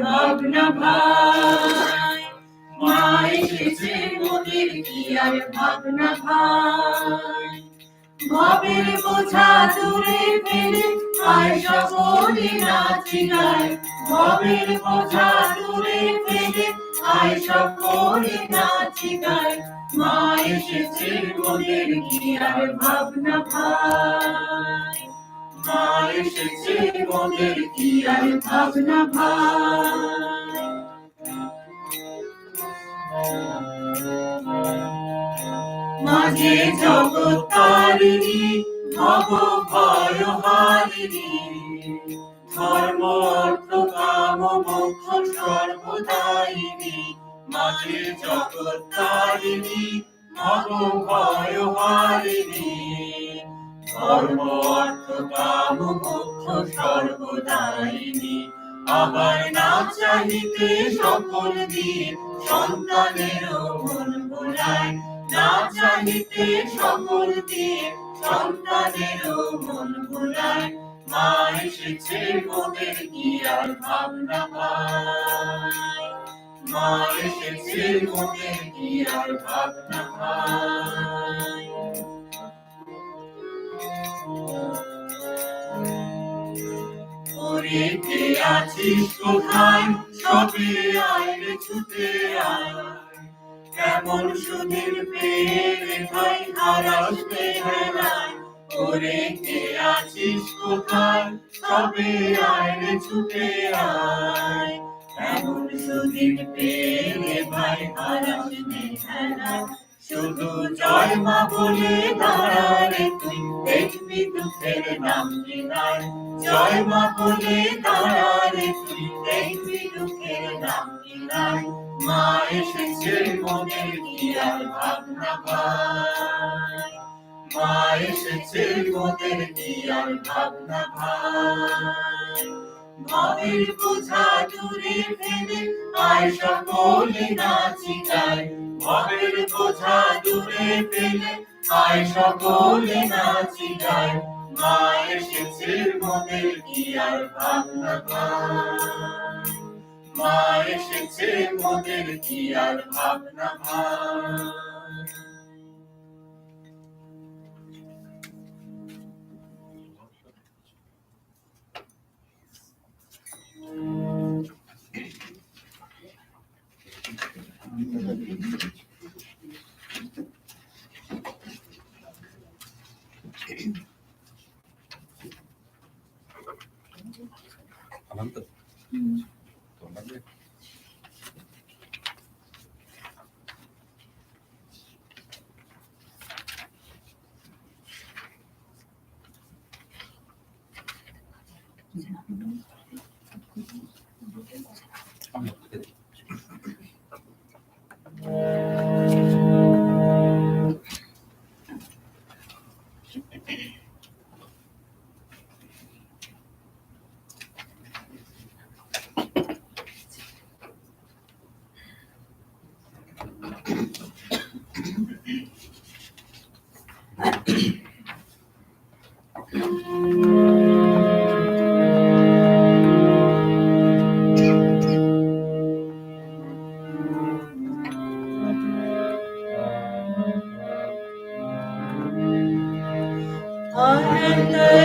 ভাবনা ভাই মা এসেছে মোদের কি আর ভাবনা ভাই, ভবের বোঝা দূরে ফেলে আয় সকলে নাচি গায় ভবের বোঝা দূরে ফেলে আয় সকলে নাচি গায় মা এসেছে মোদের কি আর ভাবনা ভাই মা এসেছে মোদের কি আর ভাবনা ভাই মাঝে জগৎ তারিণী ভব ভয় হারিণী ধর্ম অর্থ কাম মোক্ষ সর্বদায়িনী মাঝে জগৎ তারিণী ভব ভয় হারিণী ধর্ম অর্থ কাম মোক্ষ সর্বদায়িনী আবার না চাহিতে সকল দিন সন্তানের মন ভোলায় না চাহিতে সকল দিন সন্তানের মন ভোলায় মা এসেছে মোদের কি আর ভাবনা ভাই মা এসেছে মোদের কি আর ভাবনা ভাই ওরে কে আছিস কোথায় সবে আয় রে ছুটে আয় কেমন সুদিন পেয়ে রে ভাই হারাস বেহারায় ওরে কে আছিস কোথায় সবে আয় রে ছুটে আয় কেমন সুদিন পেয়ে রে ভাই হারাস বেহারায় শুধু জয় মা বলে দাঁড়ারে তুই দেখবি দুঃখের নাম বিদায় জয় মা বলে দাঁড়ারে তুই দেখবি দুঃখের নাম বিদায় মা এসেছে মোদের কি আর ভাবনা ভাই মা এসেছে মোদের কি আর ভাবনা ভাই ভবের বোঝা দূরে ফেলে আয় সকলে নাচি গায় ভবের বোঝা দূরে ফেলে আয় সকলে নাচি গায় মা এসেছে মোদের কি আর ভাবনা ভাই মা এসেছে মোদের কি আর ভাবনা ভাই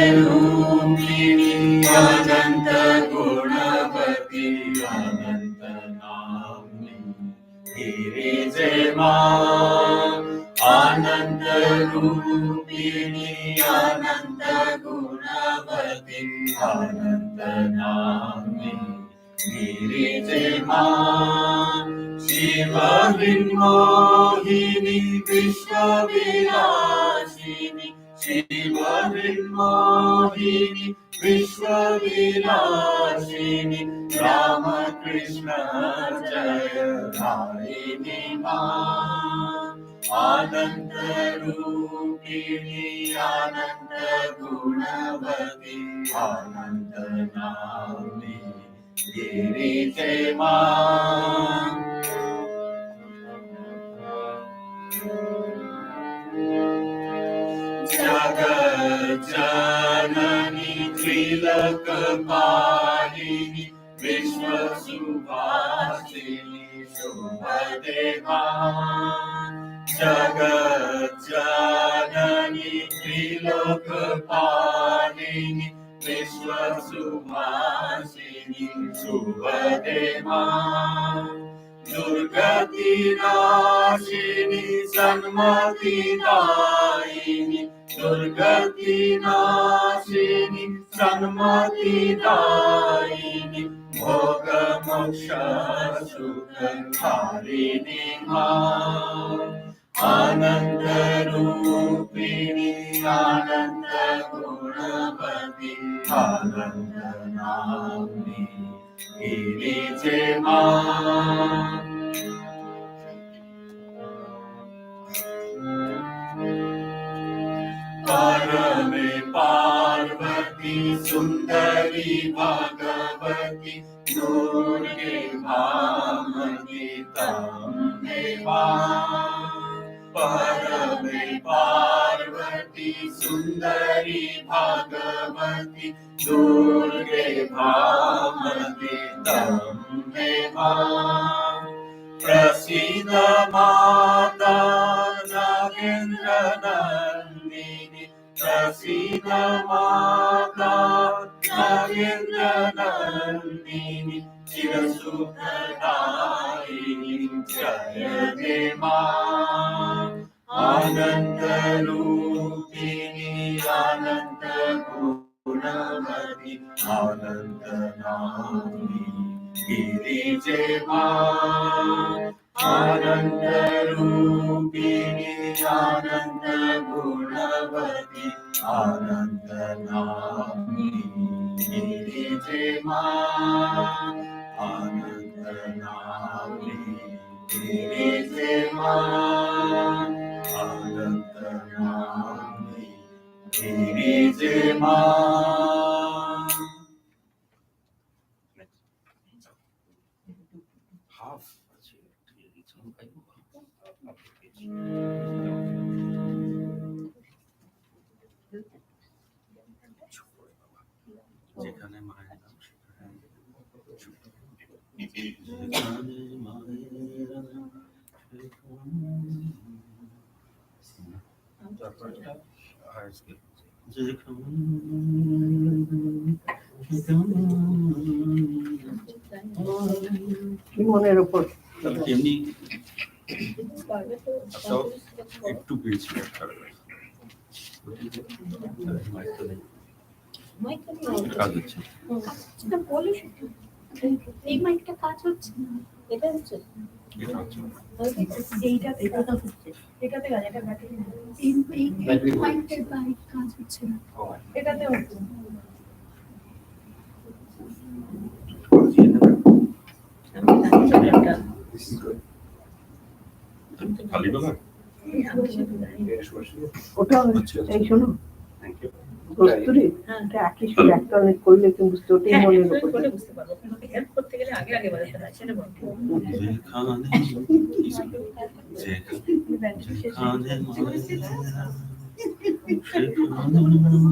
अनन्तरूपिणी अनन्तगुणवती अनन्तनाम्नि गिरिजे मा अनन्तरूपिणी अनन्तगुणवती अनन्तनाम्नि गिरिजे मा शिवविन्मोहिनी विश्वविलासिनी शिवविन्मोहिनी विश्वविलासिनी रामकृष्ण जय धारिणी मा अनन्तरूपिणी अनन्तगुणवती अनन्तनाम्नि गिरिजे मा जगज्जननी त्रिलोकपालिनी विश्वसुभासिनी शुभदेवा जगज्जननी लोकपालिनी विश्वसुभाषिनी शुभदे मां दुर्गतिनाशिनी सन्मतिदायिनी दुर्गतिनाशिनी सन्मतिदायिनी भोगमोक्षसुखकारिणी मां आनन्दरूपिणी आनन्दगुणवती आनन्दनाम्नी गिरिजे मां परमे पार्वती सुन्दरी भगवती दुर्गे भामती तम्बे मां परमे पार्वती सुन्दरी भगवती दुर्गे भामती तम्बे मां प्रसीद माता नागेन्द्रनन्दिनी प्रसीद माता नागेन्द्रनन्दिनी चिरसुखदायिनी जय दे मां आनन्दरूपिणी आनन्दगुणवती आनन्दनाम्नी गिरिजे मां आनन्दरूपिणी आनन्दगुणवती आनन्दनाम्नी गिरिजे मां आनन्दनाम्नी गिरिजे मां आनन्दनाम्नी गिरिजे मां half যেখানে মায়ের নাম যেখানে মায়ের তারপর মনের উপর এমনি একটু পেয়েছি কাজ হচ্ছে এই মাইকটা কাজ হচ্ছে না এটা হচ্ছে এটা হচ্ছে এইটাতে কাজ হচ্ছে এটাতে কাজ এটা ব্যাটারি এই মাইকটার বাইক কাজ হচ্ছে না এটাতে হচ্ছে খালি ডলার ওটা এই শোনো প্রস্তুতি একই সুর একটা অনেক করলে তুমি বুঝতে ওটাই মনের উপর বুঝতে পারবো কিন্তু হেল্প করতে গেলে আগে আগে বলে ফেলা সেটা বলতে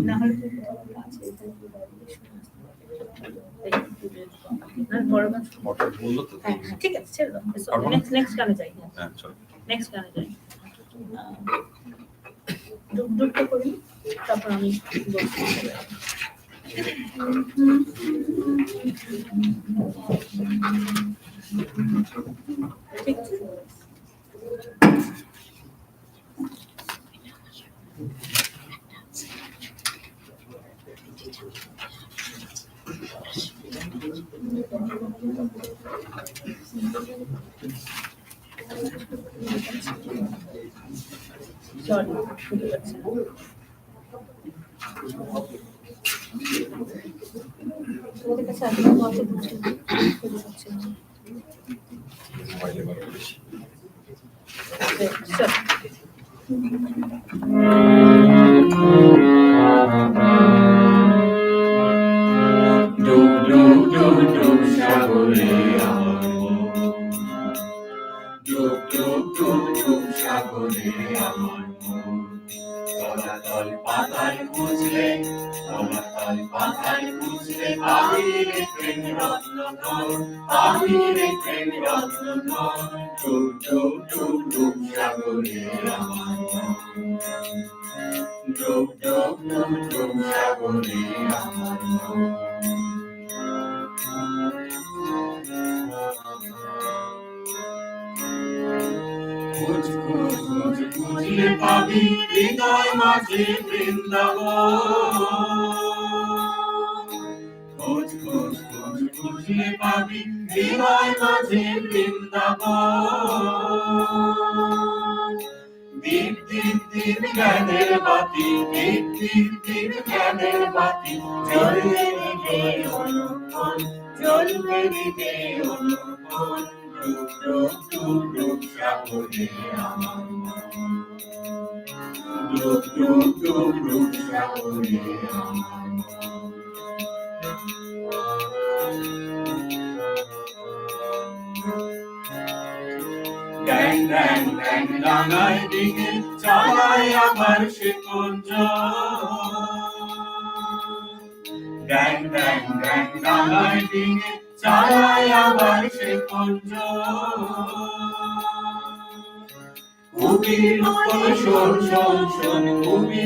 না হলে ঠিক আছে ছেড়ে দাও নেক্সট গানে যাই নেক্সট গানে যাই দুটো করি তারপর আমি ঠিক আছে Sorry, শুনতে পাচ্ছি না। তোমাদের কাছে আসলে কথা বুঝছি না, শুনতে পাচ্ছি না। ডুব ডুব ডুব ডুব সাগরে আমার মন ডুব ডুব ডুব ডুব সাগরে আমার মন তলাতল পাতায় খুঁজলে তলাতল পাতাল পাতাল খুঁজলে পাবি রে প্রেম রত্ন ধন, পাবি রে প্রেম রত্ন ধন। ডুব ডুব ডুব ডুব সাগরে আমার মন, ডুব ডুব ডুব ডুব সাগরে আমার মন। খোঁজ খোঁজ খোঁজ খুঁজলে পাবি হৃদয় মাঝে বৃন্দাবন। খোঁজ খোঁজ খোঁজ খুঁজলে পাবি হৃদয় মাঝে বৃন্দাবন। দীপ দীপ দীপ জ্ঞানের বাতি, দীপ দীপ দীপ জ্ঞানের বাতি, জ্বলবে দিবে অনুক্ষণ, জ্বলবে দিবে অনুক্ষণ। ডুব ডুব ডুব ডুব সাগরে আমার মন, ডুব ডুব ডুব ডুব সাগরে আমার মন। ড্যাং ড্যাং ড্যাং ডাঙায় ডিঙে চালায় আবার সে কুঞ্জ। ড্যাং ড্যাং ড্যাং ডাঙায় ডিঙে চালায় আবার সে কুঞ্জ। কবি বলে শোন শোন শোন, কবি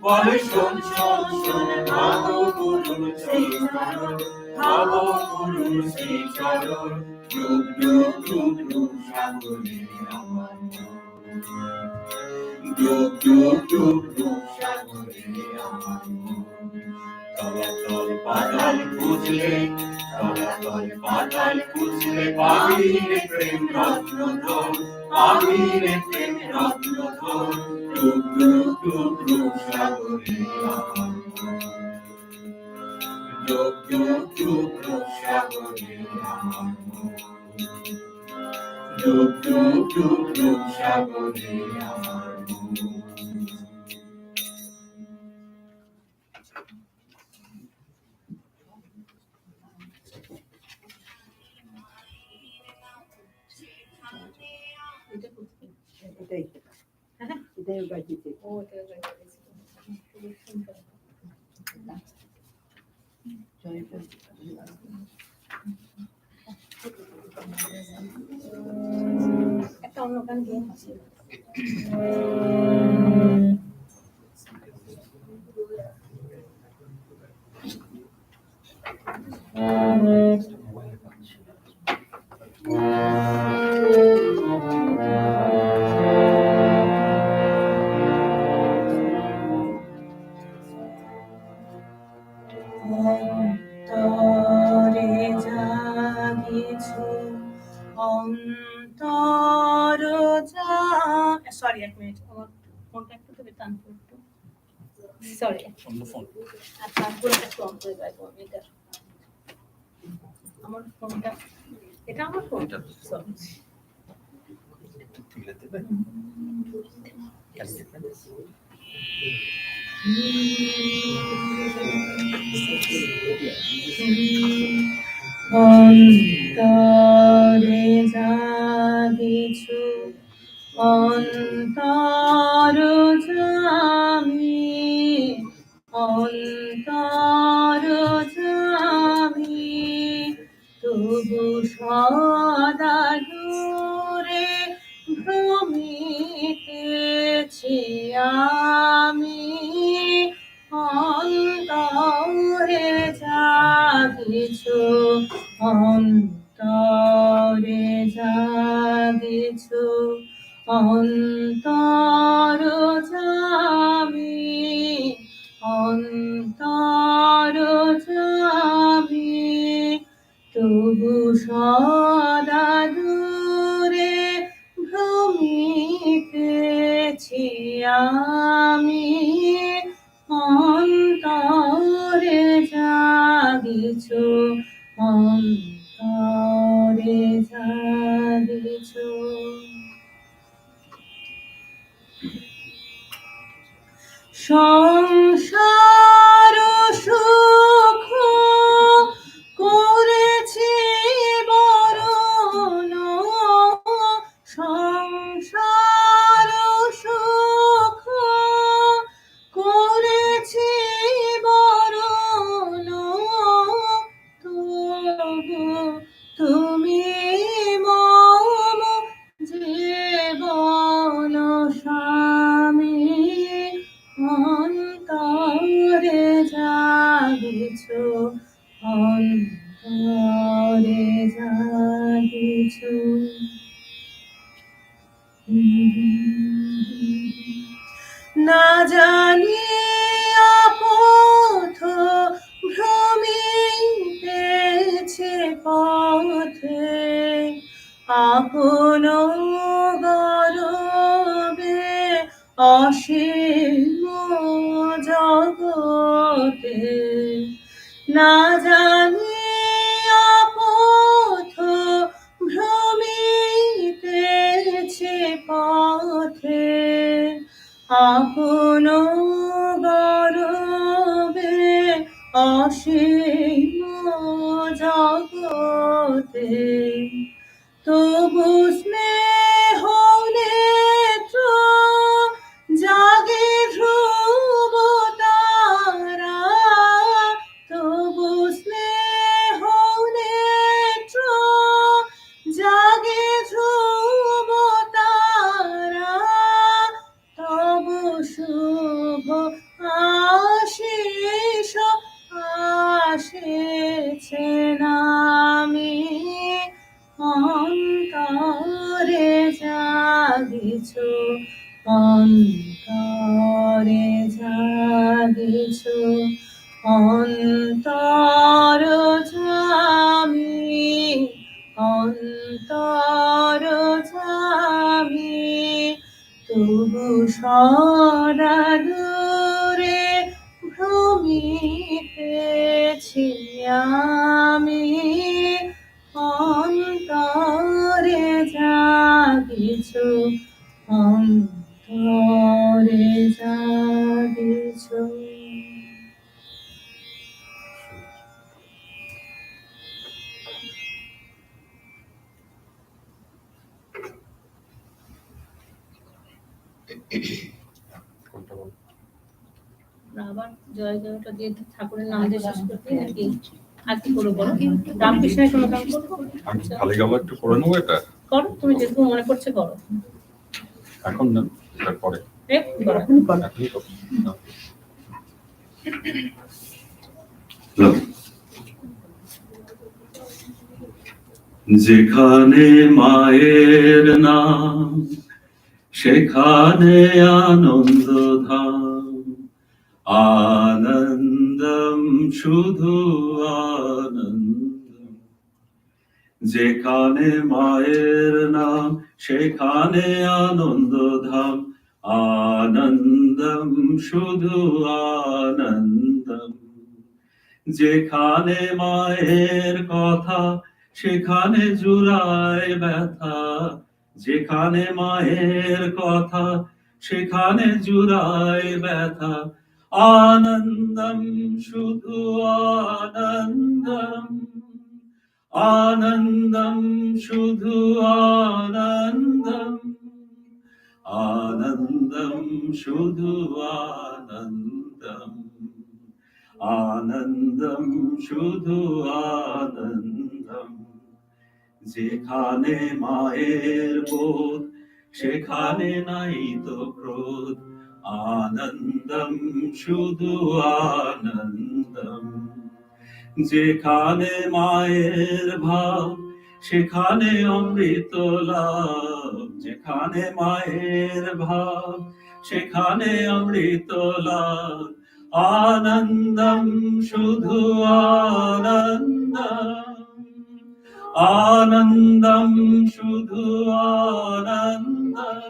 বলে শোন শোন শোন, ভাব গুরুর সেই চরণ, ভাব গুরুর সেই চরণ। ডুব ডুব ডুব ডুব সাগরে আমার মন, ডুব ডুব ডুব ডুব সাগরে আমার মন। তলাতল পাতাল খুঁজলে, তলাতল পাতাল খুঁজলে পাবি রে প্রেম রত্ন ধন, পাবি রে প্রেম রত্ন ধন। ডুব ডুব ডুব ডুব সাগরে আমার মন, ডুব ডুব ডুব ডুব সাগরে আমার মন, ডুব ডুব ডুব ডুব সাগরে আমার মন। এটাই এটাই বাজিতে একটা অন্য গান গেম আছে। অন্তরে জাগিছে, অন্তর সরি এক মিনিট, আমার ফোনটা একটু তবে টানতে একটু সরি, আচ্ছা পুরোটা একটু অন করে দেবো আমি। এটা আমার ফোনটা, এটা আমার ফোন সরি। অন্তরে জাগিছু, অন্তর জামি, অন্তর জামি, তবু সদা দূরে ভ্রমিতেছি আমি। অন্তরে জাগিছু, অন্তরে জাগিছু, অন্তর জামি, অন্তর জামি, তবু সদা দূরে ভ্রমিতেছি আমি। অন্তরে জাগিছু, অন্তরে জাগিছু। সংসার সুখ করেছি বরণ, সংসার সুখ তুমি মম জীবন স্বামী, অন্তরে জাগিছ, অন্তরে জাগিছ। না জানিয়া পথ ভ্রমিতেছে পথে, আপন গরবে অসীম জগতে। না জানিয়া পথ ভ্রমিতেছে পথে, আপন গরবে অসীম জগতে। তবু স্নেহ নেত্র জাগে ধ্রুব তারা, তবু স্নেহ নেত্র জাগে ধ্রুব তারা, তবু শুভ আশিস আসিছে নামি, অন্তরে জাগিছ, অন্তরে জাগিছ, অন্তর জামি, অন্তর জামি। তবু সদা দূরে ভ্রমিতেছি আমি, অন্তরে জাগিছ, অন্তরে জাগিছ। আবার জয় জয়টা দিয়ে ঠাকুরের নাম দিয়ে শেষ করতে নাকি আর কি করবো বলো? রামকৃষ্ণের কোনো গান করবো? খালি গাওয়া একটু করে নেবো, এটা করো, তুমি যেটুকু মনে পড়ছে করো। এখন না, তারপরে এখনই করো। এখনই করো। যেখানে মায়ের নাম সেখানে আনন্দ ধাম, আনন্দম শুধু আনন্দম। যেখানে মায়ের নাম সেখানে আনন্দ ধাম, আনন্দম শুধু আনন্দম। যেখানে মায়ের কথা সেখানে জুড়ায় ব্যথা, যেখানে মায়ের কথা সেখানে জুড়ায় ব্যথা, আনন্দম শুধু আনন্দম, আনন্দম শুধু আনন্দম, আনন্দম শুধু আনন্দম, আনন্দম শুধু আনন্দম। যেখানে মায়ের বোধ সেখানে নাই তো ক্রোধ, আনন্দম শুধু আনন্দম। যেখানে মায়ের ভাব সেখানে অমৃত লাভ, যেখানে মায়ের ভাব সেখানে অমৃত লাভ, আনন্দম শুধু আনন্দম, আনন্দম শুধু আনন্দম,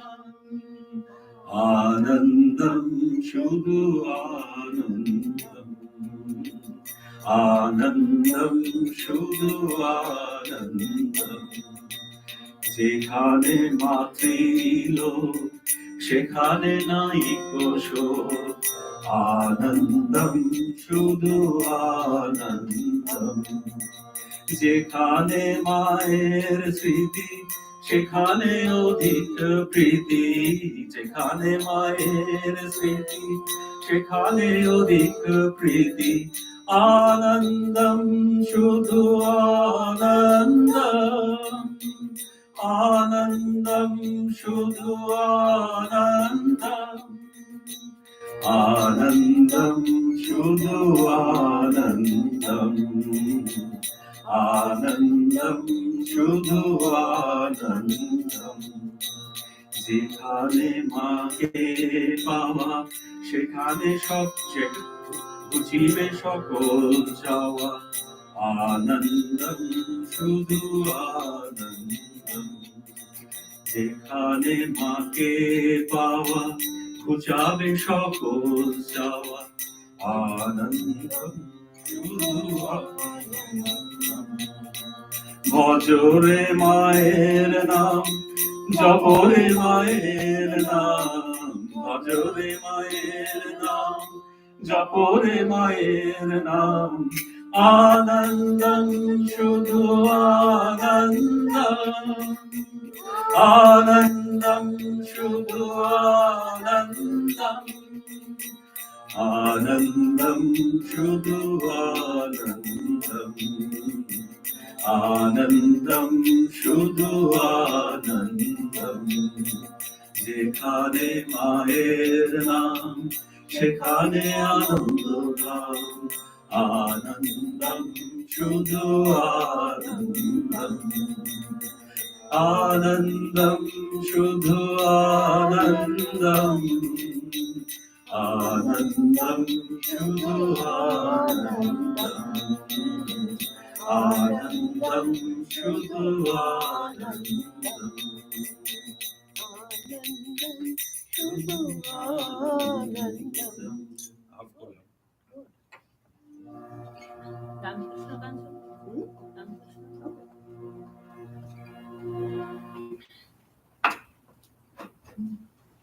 আনন্দম শুধু আনন্দম, আনন্দম শুধু আনন্দম। যেখানে মাতৃলোক সেখানে নাই শোক, আনন্দম শুধু আনন্দম। যেখানে মায়ের স্মৃতি সেখানে অধিক প্রীতি, যেখানে মায়ের স্মৃতি সেখানে অধিক প্রীতি, आनन्दं शुधु आनन्दम् आनन्दं शुधु आनन्दम् आनन्दं शुधु आनन्दम् आनन्दं शुधु आनन्दम् যেখানে মাকে পাওয়া সেখানে সবচেয়ে বুঝিবে সকল চাওয়া আনন্দম শুধু আনন্দম যেখানে মাকে পাওয়া ঘুচাবে সকল চাওয়া আনন্দম শুধু আনন্দম ভজরে মায়ের নাম জপরে মায়ের নাম ভজরে মায়ের নাম জপরে মায়ের নাম আনন্দম শুধু আনন্দম আনন্দম শুধু আনন্দম আনন্দম শুধু আনন্দম আনন্দম শুধু আনন্দম যেখানে মায়ের নাম সেখানে আনন্দ ধাম আনন্দম শুধু আনন্দম আনন্দম শুধু আনন্দম আনন্দম শুধু আনন্দম आनन्दं शुधु आनन्दम् शुधु आनन्दम् রামকৃষ্ণ গান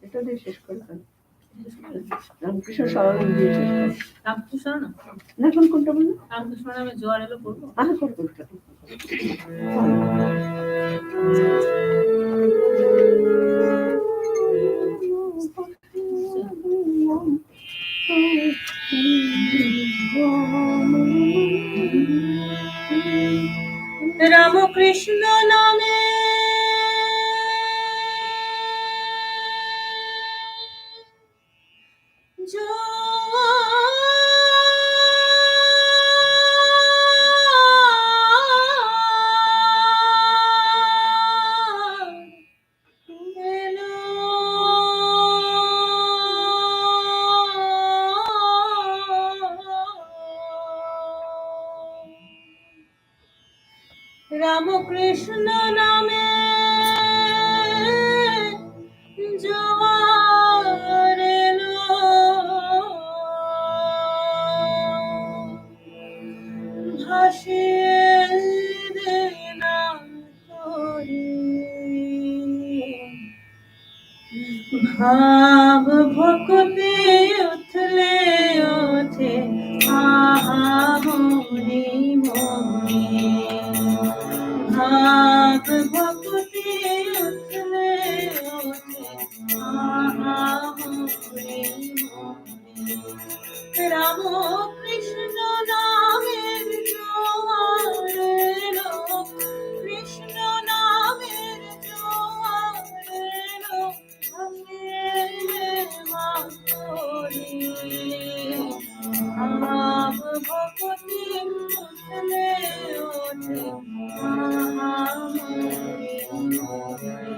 এটা দিয়ে শেষ করলাম রামকৃষ্ণ স্মরণ দিয়ে শেষ করলাম। রামকৃষ্ণ না না কোন কোনটা বললো রামকৃষ্ণ নামে জোয়ার এলো পড়বো আমি কোন কোনটা রামকৃষ্ণ নামে রামকৃষ্ণ নামে জোয়ার এলো ভাসিয়ে দে না তোরে ভাব ভক্তি উথলে ওঠে আহা মনে মনে ভাব ভক্তি উথলে ওঠে আহা মনে মনে রাম কৃষ্ণ নামের জোয়ার এলো কৃষ্ণ নামের জোয়ার এলো ভাসিয়ে মা তোরে ভাব ভক্তি উথলে ওঠে আহা মনে মনে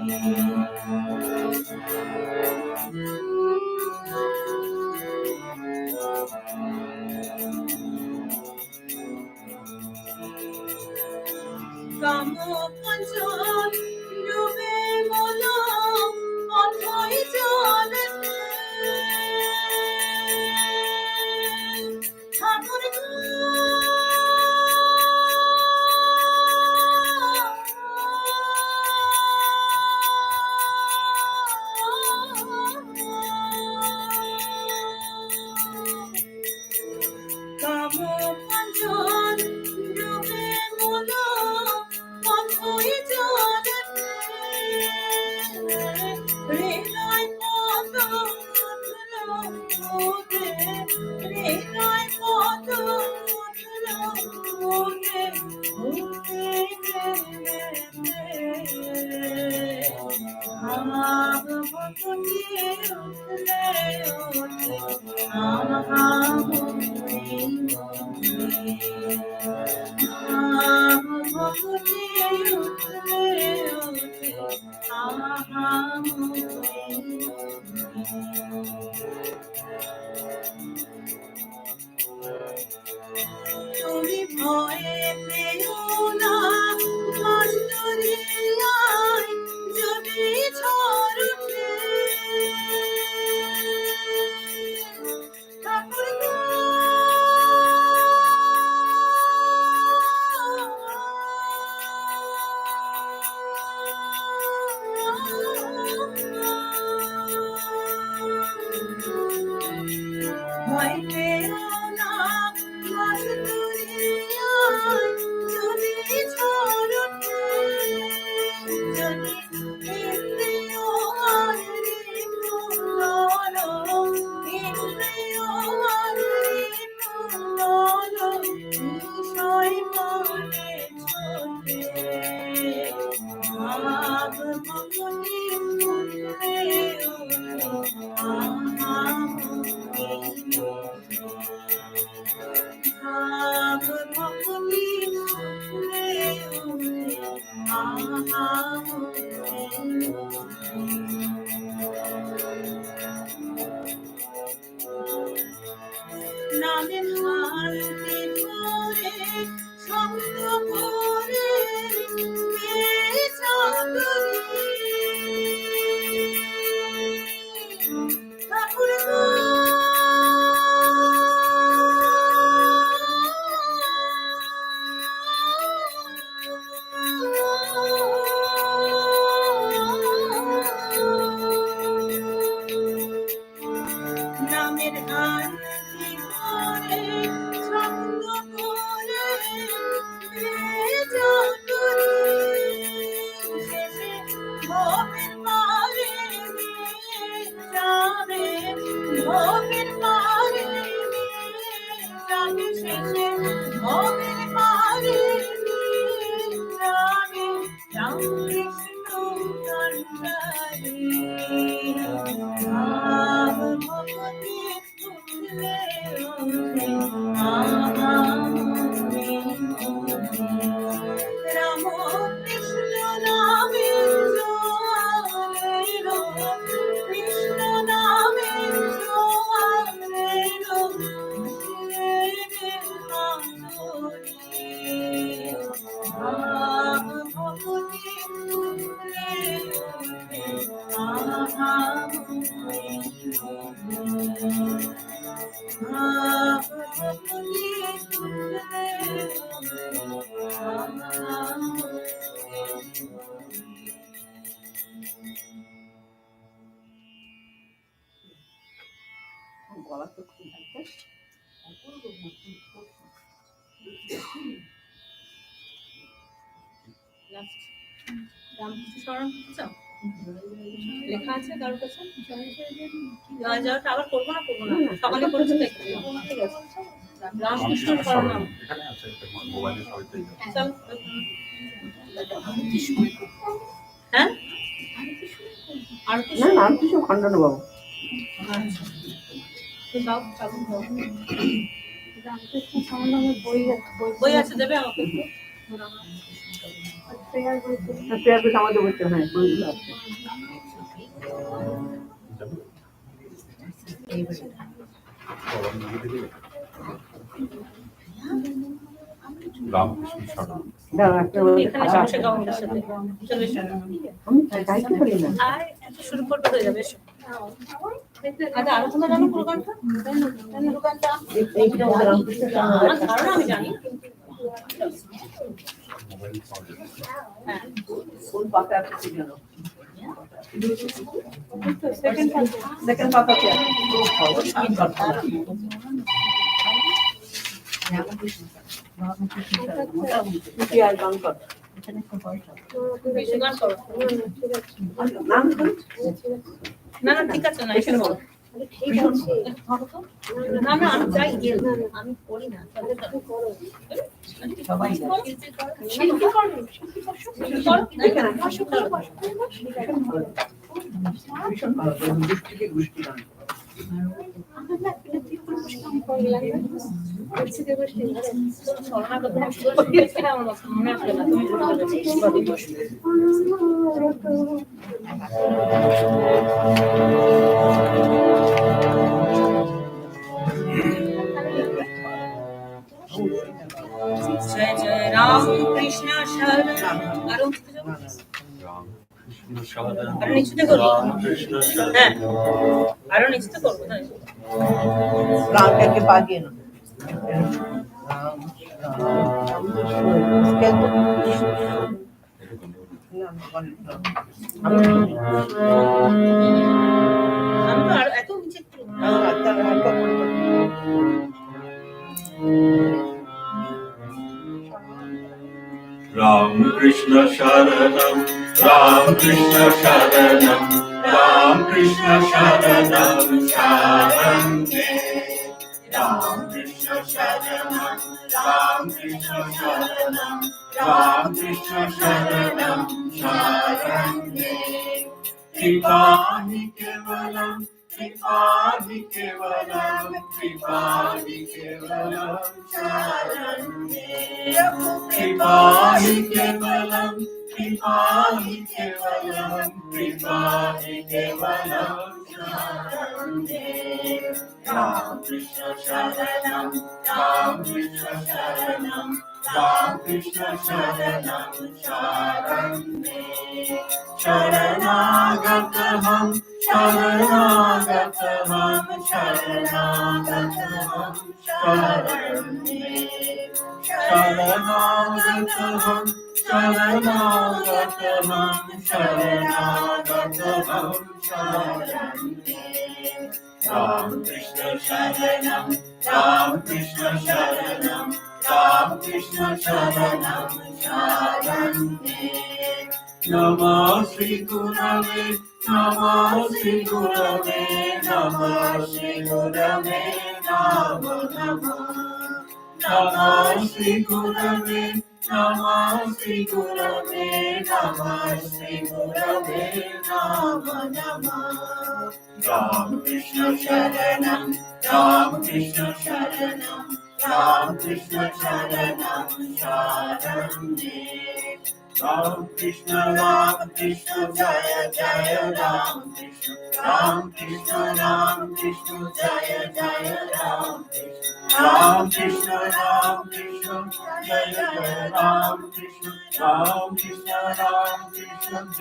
কাম কাঞ্চন ডুবে মন অথই জলে ঠাকুর কাম কাঞ্চন ডুবে মন অথই জলে তুমি ভয়ে পেও না মাছ দরিয়ায় যদি ঝড় ওঠে ঠাকুর গো ভয় পেও না মাছ দরিয়ায় যদি ঝড় ওঠে যদি ইন্দ্রিয় আর ইন্দ্রিয় আর বিষয় মনে ছোটে ভাব ভগনি ফুটে ভাব ভগনি নামের হাতে ধরে শব্দ করে ঠাকুর গো নামের গান কি করে শব্দ করে শেষে ভোগের পারে যাবে ভোগের পারে যাবে শেষে ভোগের পারে যাবে রাম কৃষ্ণ কান্ডারি ভাব ভগবতী ফুটলে রাম কৃষ্ণ নামে জোয়ারেরো কৃষ্ণ নামে জোয়ারেরো ভাব ভগবতী ফুটলে গলা তো খুব ভালো। রামকৃষ্ণ স্মরণ করছো? লেখা আছে কারোর কাছে? যাওয়াটা আবার করবো না সকালে করেছো তো একটু। ঠিক আছে রামকৃষ্ণ স্মরণ এখানে আছে মোবাইলে সবাই চল হ্যাঁ আর না না আমি কিছু খণ্ডন বাবু বই আছে দেবে আমাকে একটু? প্রেয়ার বেশ আমাদের বলতে হ্যাঁ বইগুলো আছে। রামকৃষ্ণ সারদা দাঁড়া, একটা এখানে খারাপ। বসে গাও আমাদের সাথে চলে এসো। আমি গাইতে পারি না। আর একটা শুরু করতে হয়ে যাবে এসো। আচ্ছা আলোচনা জানো পুরো গানটা? পুরো গানটা এইটা আমাদের রামকৃষ্ণ আমার ধারণা আমি জানি। মোবাইল পাওয়া যায় হ্যাঁ কোন পাতা আছে জানো? সেকেন্ড সেকেন্ড পাতা আছে। কি আর গান কর? বেশি গান করো। নাম কি? না না ঠিক আছে না এখানে বলো। না না আমি চাই আমি করি না সবাই শিল্পী করো শিল্পী করো এখানে। করো ভীষণ ভালো গোষ্ঠীকে গোষ্ঠী গান জয় জয় রাম কৃষ্ণ শরণ আরো আরো নিচুতে করবো হ্যাঁ আরো নিচুতে করবো তাই राम करके बागे ना আমি তো আর এত নিচে Ram Krishna Sharanam, Ram Krishna Sharanam, Ram Krishna Sharanam, Sharanye. Ram Krishna Sharanam, Ram Krishna Sharanam, Ram Krishna Sharanam, Sharanye. Kripani Kevalam, Kripani Kevalam, Kripani Kevalam, Sharanye. Kripani Kevalam, Kripani Kevalam, Kripani Kevalam, Sharanye. Ram Krishna Sharanam, Ram Krishna Sharanam, Ram Krishna Sharanam, Sharanye. Sharanagatam, Sharanagatam, Sharanagatam, Sharanye. Sharanagatam, Sharanagatam, Sharanagatam, Sharanye. Ram Krishna Sharanam, Ram Krishna Sharanam, Ram Krishna Sharanam, Sharanye. Namah Shri Gurave, Namah Shri Gurave, Namah Shri Gurave, Namo Namah. Namah Shri Gurave, Namah Shri Gurave, Namah Shri Gurave, Namo Namah. Ram Krishna Sharanam, Ram Krishna Sharanam, Ram Krishna Sharanam, Sharanye. Ram Krishna, Jaya Jaya Ram Krishna, Ram Krishna, Jaya Jaya Ram Krishna, Ram Krishna, Jaya Jaya Ram Krishna, Ram Krishna,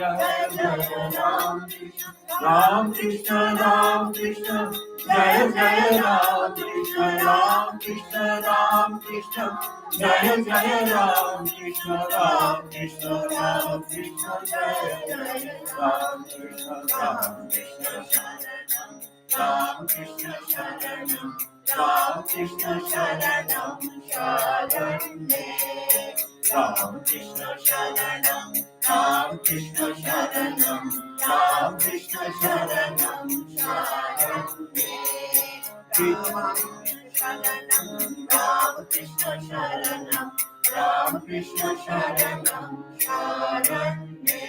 Jaya Jaya Ram Krishna, Ram Krishna, Jaya Jaya Ram Krishna, Ram Krishna, Jaya Jaya Ram Krishna, Ram Krishna, Jaya Jaya Ram Krishna, Ram Krishna Sharanam, Ram Krishna Sharanam, Ram Krishna Sharanam, Sharanye. Ram Krishna Sharanam, Ram Krishna Sharanam, Ram Krishna Sharanam, Sharanye. Ram Krishna Sharanam, Ram Krishna Sharanam, Sharanye.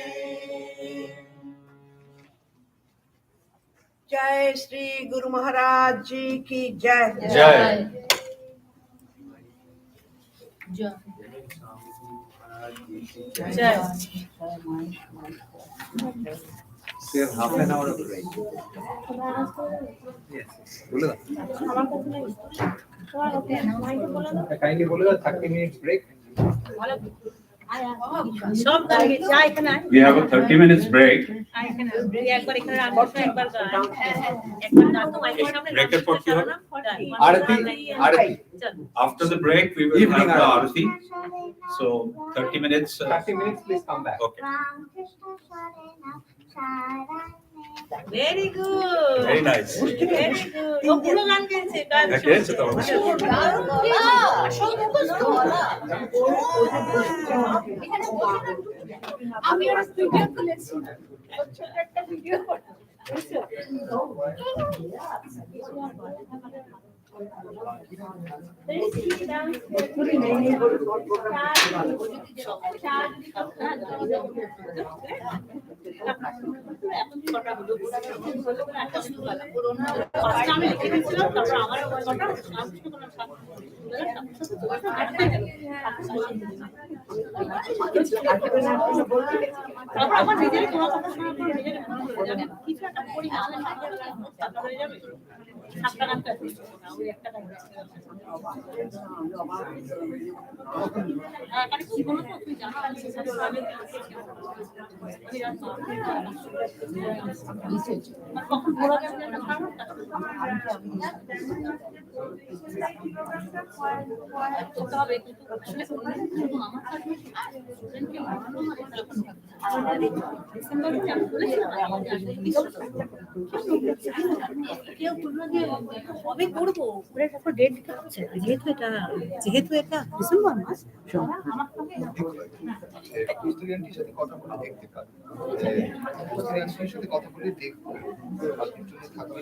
जय श्री गुरु महाराज जी की जय जय জয় So you have half an hour of break. Yes. बोलो ना. Kindly बोलो ना 30 minutes break. সব গান গেছে আয় এখানে আয় We have a 30 minutes break. আয় এখানে তুই একবার এখানে রান করছ একবার গান একবার গান তো মাইকের সামনে Break এর পর কি হবে? आरती. চল After the break, we will Evening have the Aarti. Aarti. So 30 minutes. 30 minutes, please come back. Okay. Very good Very nice. Very good ও পুরো গান গেছে গান গেছে তো। আমি আর ভিডিও করেছি ছোট একটা ভিডিও করছি এখন ছটা হলো পাঁচটা আমি লিখে দিয়েছিলাম, তারপর আমার ছটা তারপর আমার নিজেরই তোমার কথা শোনার পর নিজের কিছু একটা করি না হলে টাকা হয়ে যাবে, 7 টাকা ওই একটা টাকা কি বলো তো, তুমি জানো আমি কখন বলা যাবে একটা খারাপ করতে হবে, কিন্তু আসলে শুধু আমার কাছে স্টুডেন্টকে মানানো মানে ডিসেম্বরে আমি বলেছিলাম কেউ বললো যে কবে করবো করে তারপর ডেট দিতে হচ্ছে, যেহেতু এটা ডিসেম্বর মাস স্টুডেন্টের সাথে কথা বলে দেখতে পারি, স্টুডেন্টের সাথে কথা বলে দেখবো আপনার জন্য থাকবে।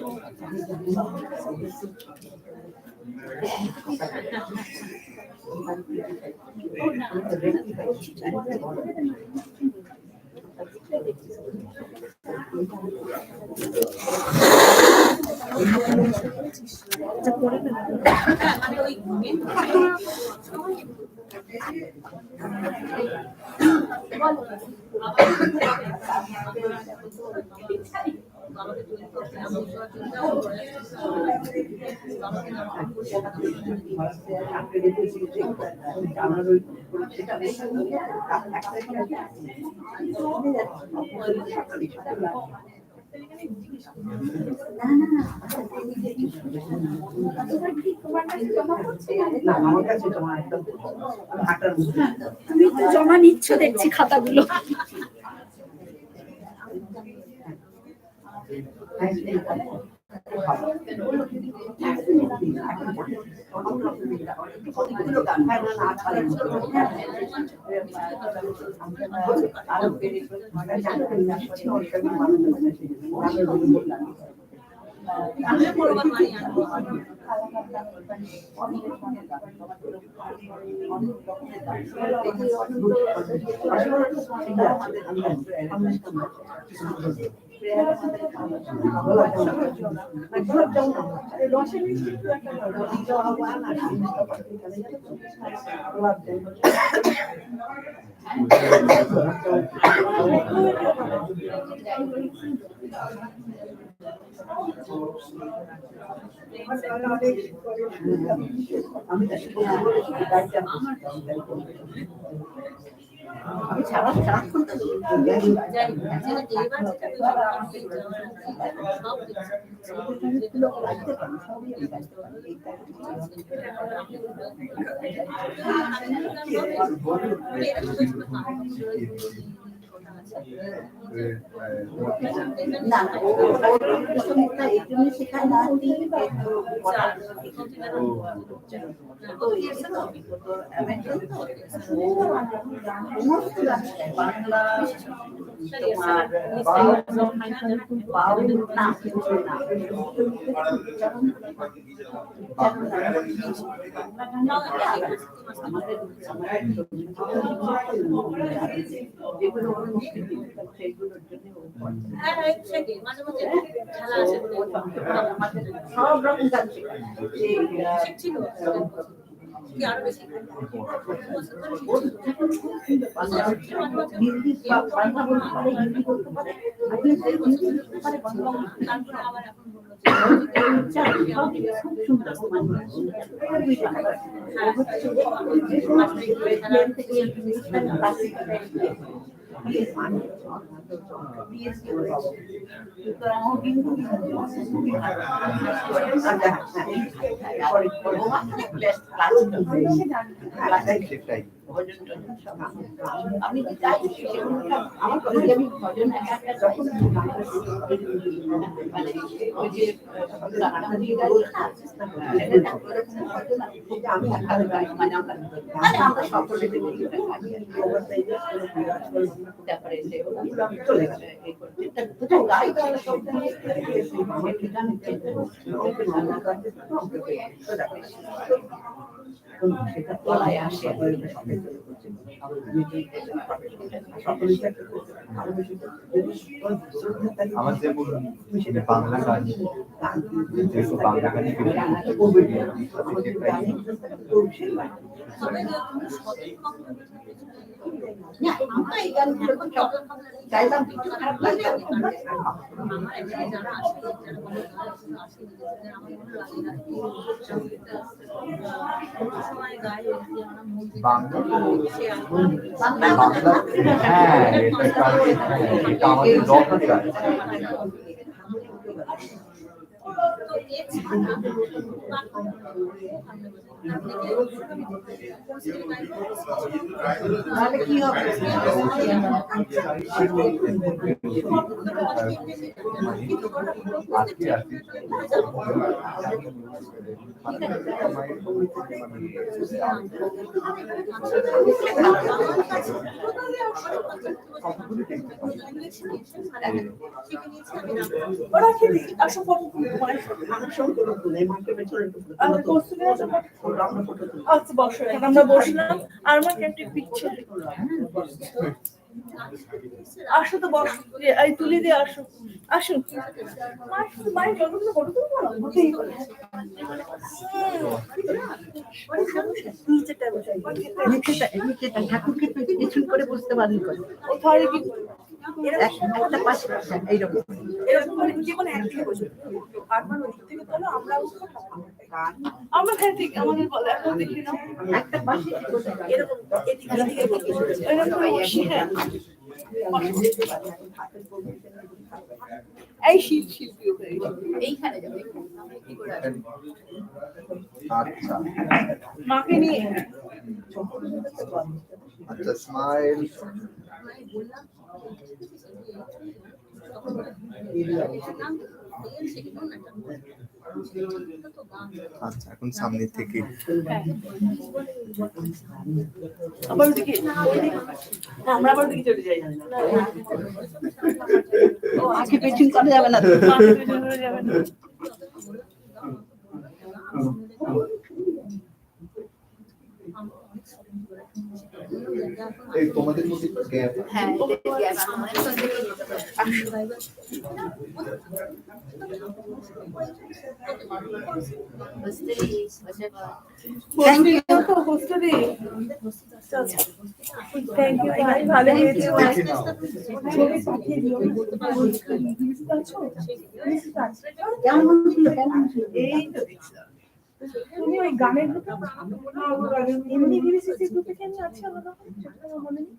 তুমি তো জমা নিচ্ছ দেখছি খাতাগুলো। আমি সারাক্ষণ না এই জন্য শেখায় না বাংলা সব রকম গান শিখছিল কি আরো বেশি হিন্দি বাংলা বলতে পারে, হিন্দি বলতে পারে, হিন্দি বলতে পারে, তারপরে আবার এখন খুব সুন্দর ভজন টজন সব আমি কি চাই আমার কথা আমি ভজন একা একা যখন মানে ওই যে গানটা দিয়ে গাই না আমি একা গাই মানে আমরা সকলে তারপরে চলে গেছে গাই সব সেটা তলায় আসে আমার যেমন বাংলা গান যেহেতু বাংলা গানই আমরা এই গান চাইলাম কিছু খারাপ লাগে বাংলা হ্যাঁ এটা আমাদের দরকারি গান তাহলে কি হবে আচ্ছা বসো আমরা বসলাম আর আমার একটা পিকচার আসো তো বস এই তুলি দিয়ে আসো আসুন মায়ের জন্মদিনে ফটো তুলবো ঠাকুরকে পেছন করে বুঝতে পারলি ও তাহলে কি একটা পাশে এইরকম এরকম করে যে কোনো একদিকে বসে আর মানে ওদিক থেকে তোলো আমরা হ্যাঁ ঠিক আমাদের বলে এখন দেখি না একটা পাশে এরকম এদিকে এরকম বসে হ্যাঁ এই শিল্পী এইখানে যাবে আচ্ছা মাকে নিয়ে আচ্ছা স্মাইল আচ্ছা এখন সামনে থেকে আবার ওদিকে আমরা আবার ওদিকে চলে যাই আগে পেছন করা যাবে না মাকে পেছন করে যাবে না এই তোমাদের মধ্যে গ্যাপ হ্যাঁ থ্যাংক ইউ ভালো হয়েছে কেমন ছিল এই তো দেখছিলাম তুমি ওই গানের গ্রুপে এমনি ভিভিসিসি গ্রুপে কেন আছে আলাদা মনে নেই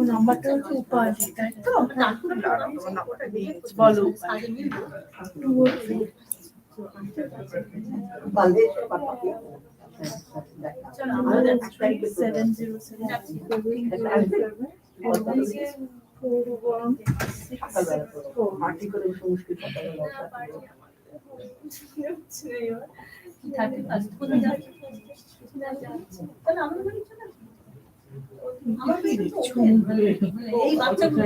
নাম্বারটা হচ্ছে উপাধি তাই তো বলো এই বাচ্চাগুলো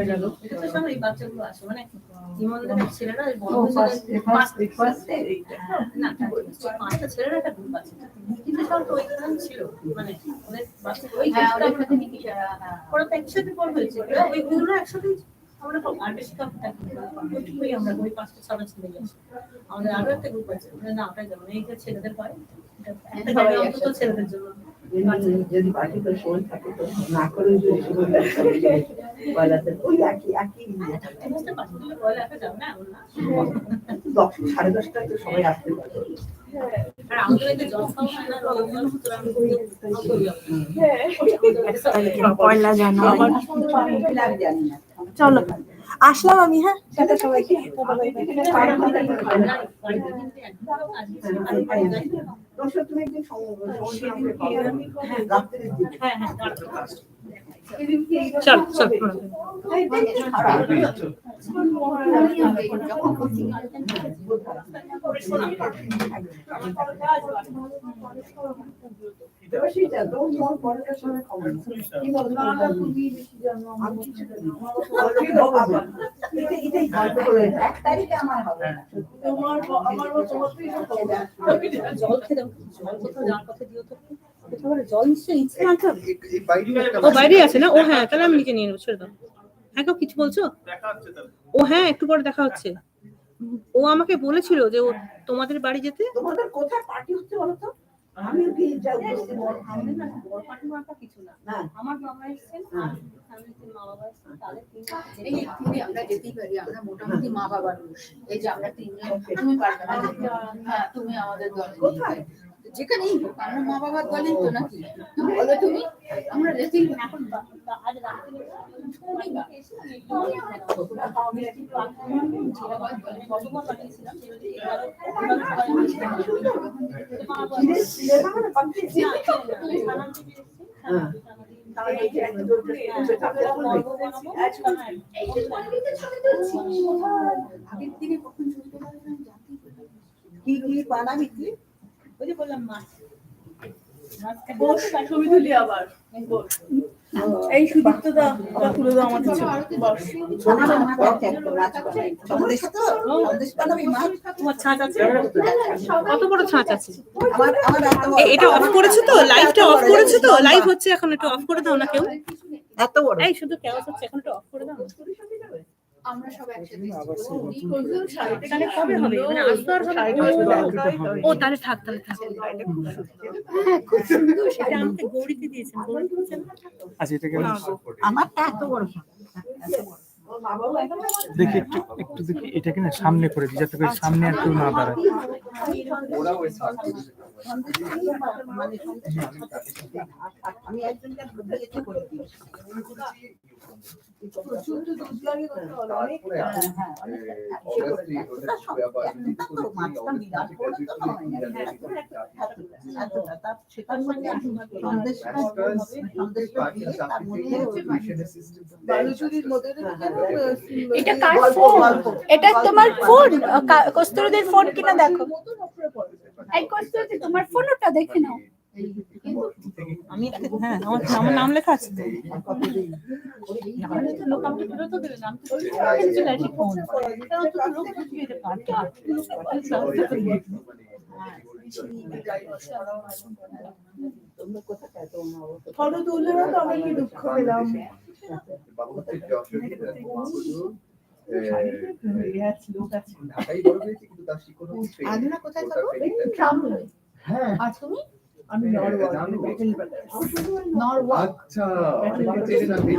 এই বাচ্চাগুলো আসে মানে ইমনদের ছেলেরা না পাঁচটা ছেলেরা একটা গ্রুপ আছে কিন্তু সব তো ওইখানে ছিল মানে ওদের বাচ্চা ওরা তো একসাথে পড় হয়েছে ওইগুলো একসাথে আমরা আর বেশি ওই আমরা ওই পাঁচটা ছটা ছেলে গেছি আমাদের আরো একটা গ্রুপ আছে না ওটাই যাবো এইটা ছেলেদের হয় ছেলেদের জন্য যদি পার্টি করে সময় থাকে তো না করে যদি শুরু পয়লাতে ওই একই সাড়ে 10টায় তো সবাই আসতে পারে। আর আমাদের এই যে জব খাওয়া হয় না রবিবার সুতরাং পয়লা জানুয়ারি চলো আসলাম আমি। হ্যাঁ সেটা সবাইকে তুমি একদিন রাত্রে চল চল জল খেতে জল কোথাও যাওয়ার কথা দিও তো জল নিশ্চয়ই ইচ্ছে আনতে হবে। ও বাইরে আছে না? ও হ্যাঁ তাহলে আমি নিচে নিয়ে নেবো, ছেড়ে দাও। হ্যাঁ কেউ কিছু বলছো? ও হ্যাঁ একটু পরে দেখা হচ্ছে। ও আমাকে বলেছিল যে ও তোমাদের বাড়ি যেতে। তোমাদের কোথায় পার্টি হচ্ছে বলো তো? আমিও কি যাবো? আমি না বড় পার্টি মার্কা কিছু না, আমার বাবা এসেছেন আর ফ্যামিলিতে মা বাবা এসেছেন, তাদের তিনজন আমরা যেতেই পারি, আমরা মোটামুটি মা বাবার মানুষ। এই যে আমরা তিনজন, তুমি পারবে না? হ্যাঁ তুমি আমাদের দল কোথায় যেখানেই হোক আমরা মা বাবার দলেই তো নাকি, বলো তুমি? আমরা যেতেই এখন আজ রাত্রে কি কি বানাবি তুই? ওই যে বললাম মাছ ছবি তুলি আবার এই সুদীপ্তদা তুলে দাও আমার কাছে। তোমার ছাঁচ আছে? কত বড় ছাঁচ আছে? এটা অফ করেছো তো? লাইভটা অফ করেছো তো? লাইভ হচ্ছে এখন, একটু অফ করে দাও না কেউ। এত বড় এই শুধু কেওয়াজ হচ্ছে, এখন একটু অফ করে দাও। আমরা সব একসাথে তাহলে কবে হবে? মানে আজ তো আর হবে। ও তাহলে থাক, তাহলে থাক। খুব সুন্দর এটা আমাকে গৌরীকে দিয়েছেন, গৌরী দিয়েছেন। আচ্ছা এটা কেমন? আমার এত বড় দেখি একটু দেখি এটাকে না সামনে করে দিই যাতে করে সামনে আর কেউ না দাঁড়ায়। আমি একজনকে করে এটা কার ফোন? এটা তোমার ফোন? কস্তুরীদের ফোন কিনা দেখো। এই কস্তুরী তোমার ফোন ওটা দেখে নাও। আমি হ্যাঁ আমার নাম লেখা আছে তো। লোক আমাকে ফেরত দেবে না, আমি তো চলে আসি ফোন লোক বুঝিয়ে দেবে ফটো তুললে না তো আমরা কি দুঃখ পেলাম। আধুনা কোথায় থাকো? হ্যাঁ আর তুমি? আমি আচ্ছা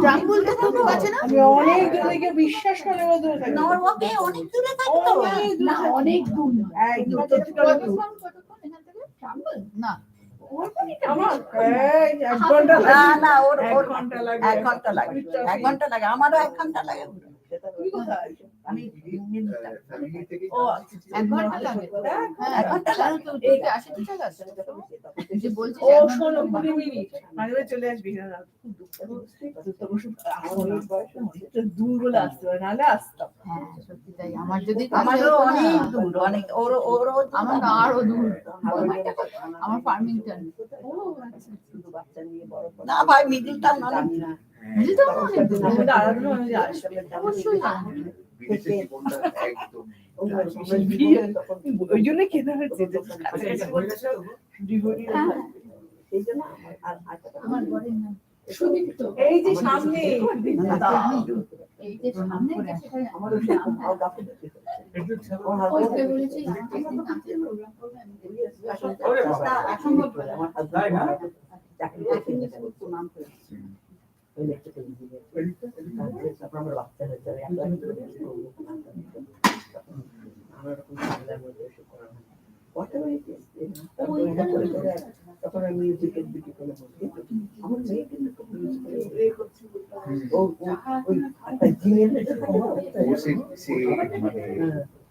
গ্রাম বলতে থাকো আছে না? আমি অনেক দূরে বিশ্বাস করে নরওয়াকে অনেক দূরে থাকতো না, অনেক দূর না এক ঘন্টা লাগে আমারও 1 ঘন্টা লাগে। আমি চলে আসবি দূর বলে আসতে হয়, নাহলে আসতাম। সত্যি তাই, আমার যদি আমারও অনেক দূর, অনেক ওরও আমার আরো দূর, আমার ফার্মিংটন। বাচ্চা নিয়ে বড় না ভাই মিডল টাউন জানি না, ওই জন্য কেনা হচ্ছে এই যে সামনে প্রণাম করে ইলেকট্রিক্যাল ইঞ্জিনিয়ার তারপরে আমার বাচ্চা হয়েছে আমার এরকম ঝামেলার মধ্যে এসে করা হয় তখন আমি মিউজিকের দিকে করে বলছি আমার মেয়ে কিন্তু খুব মিউজিক করছে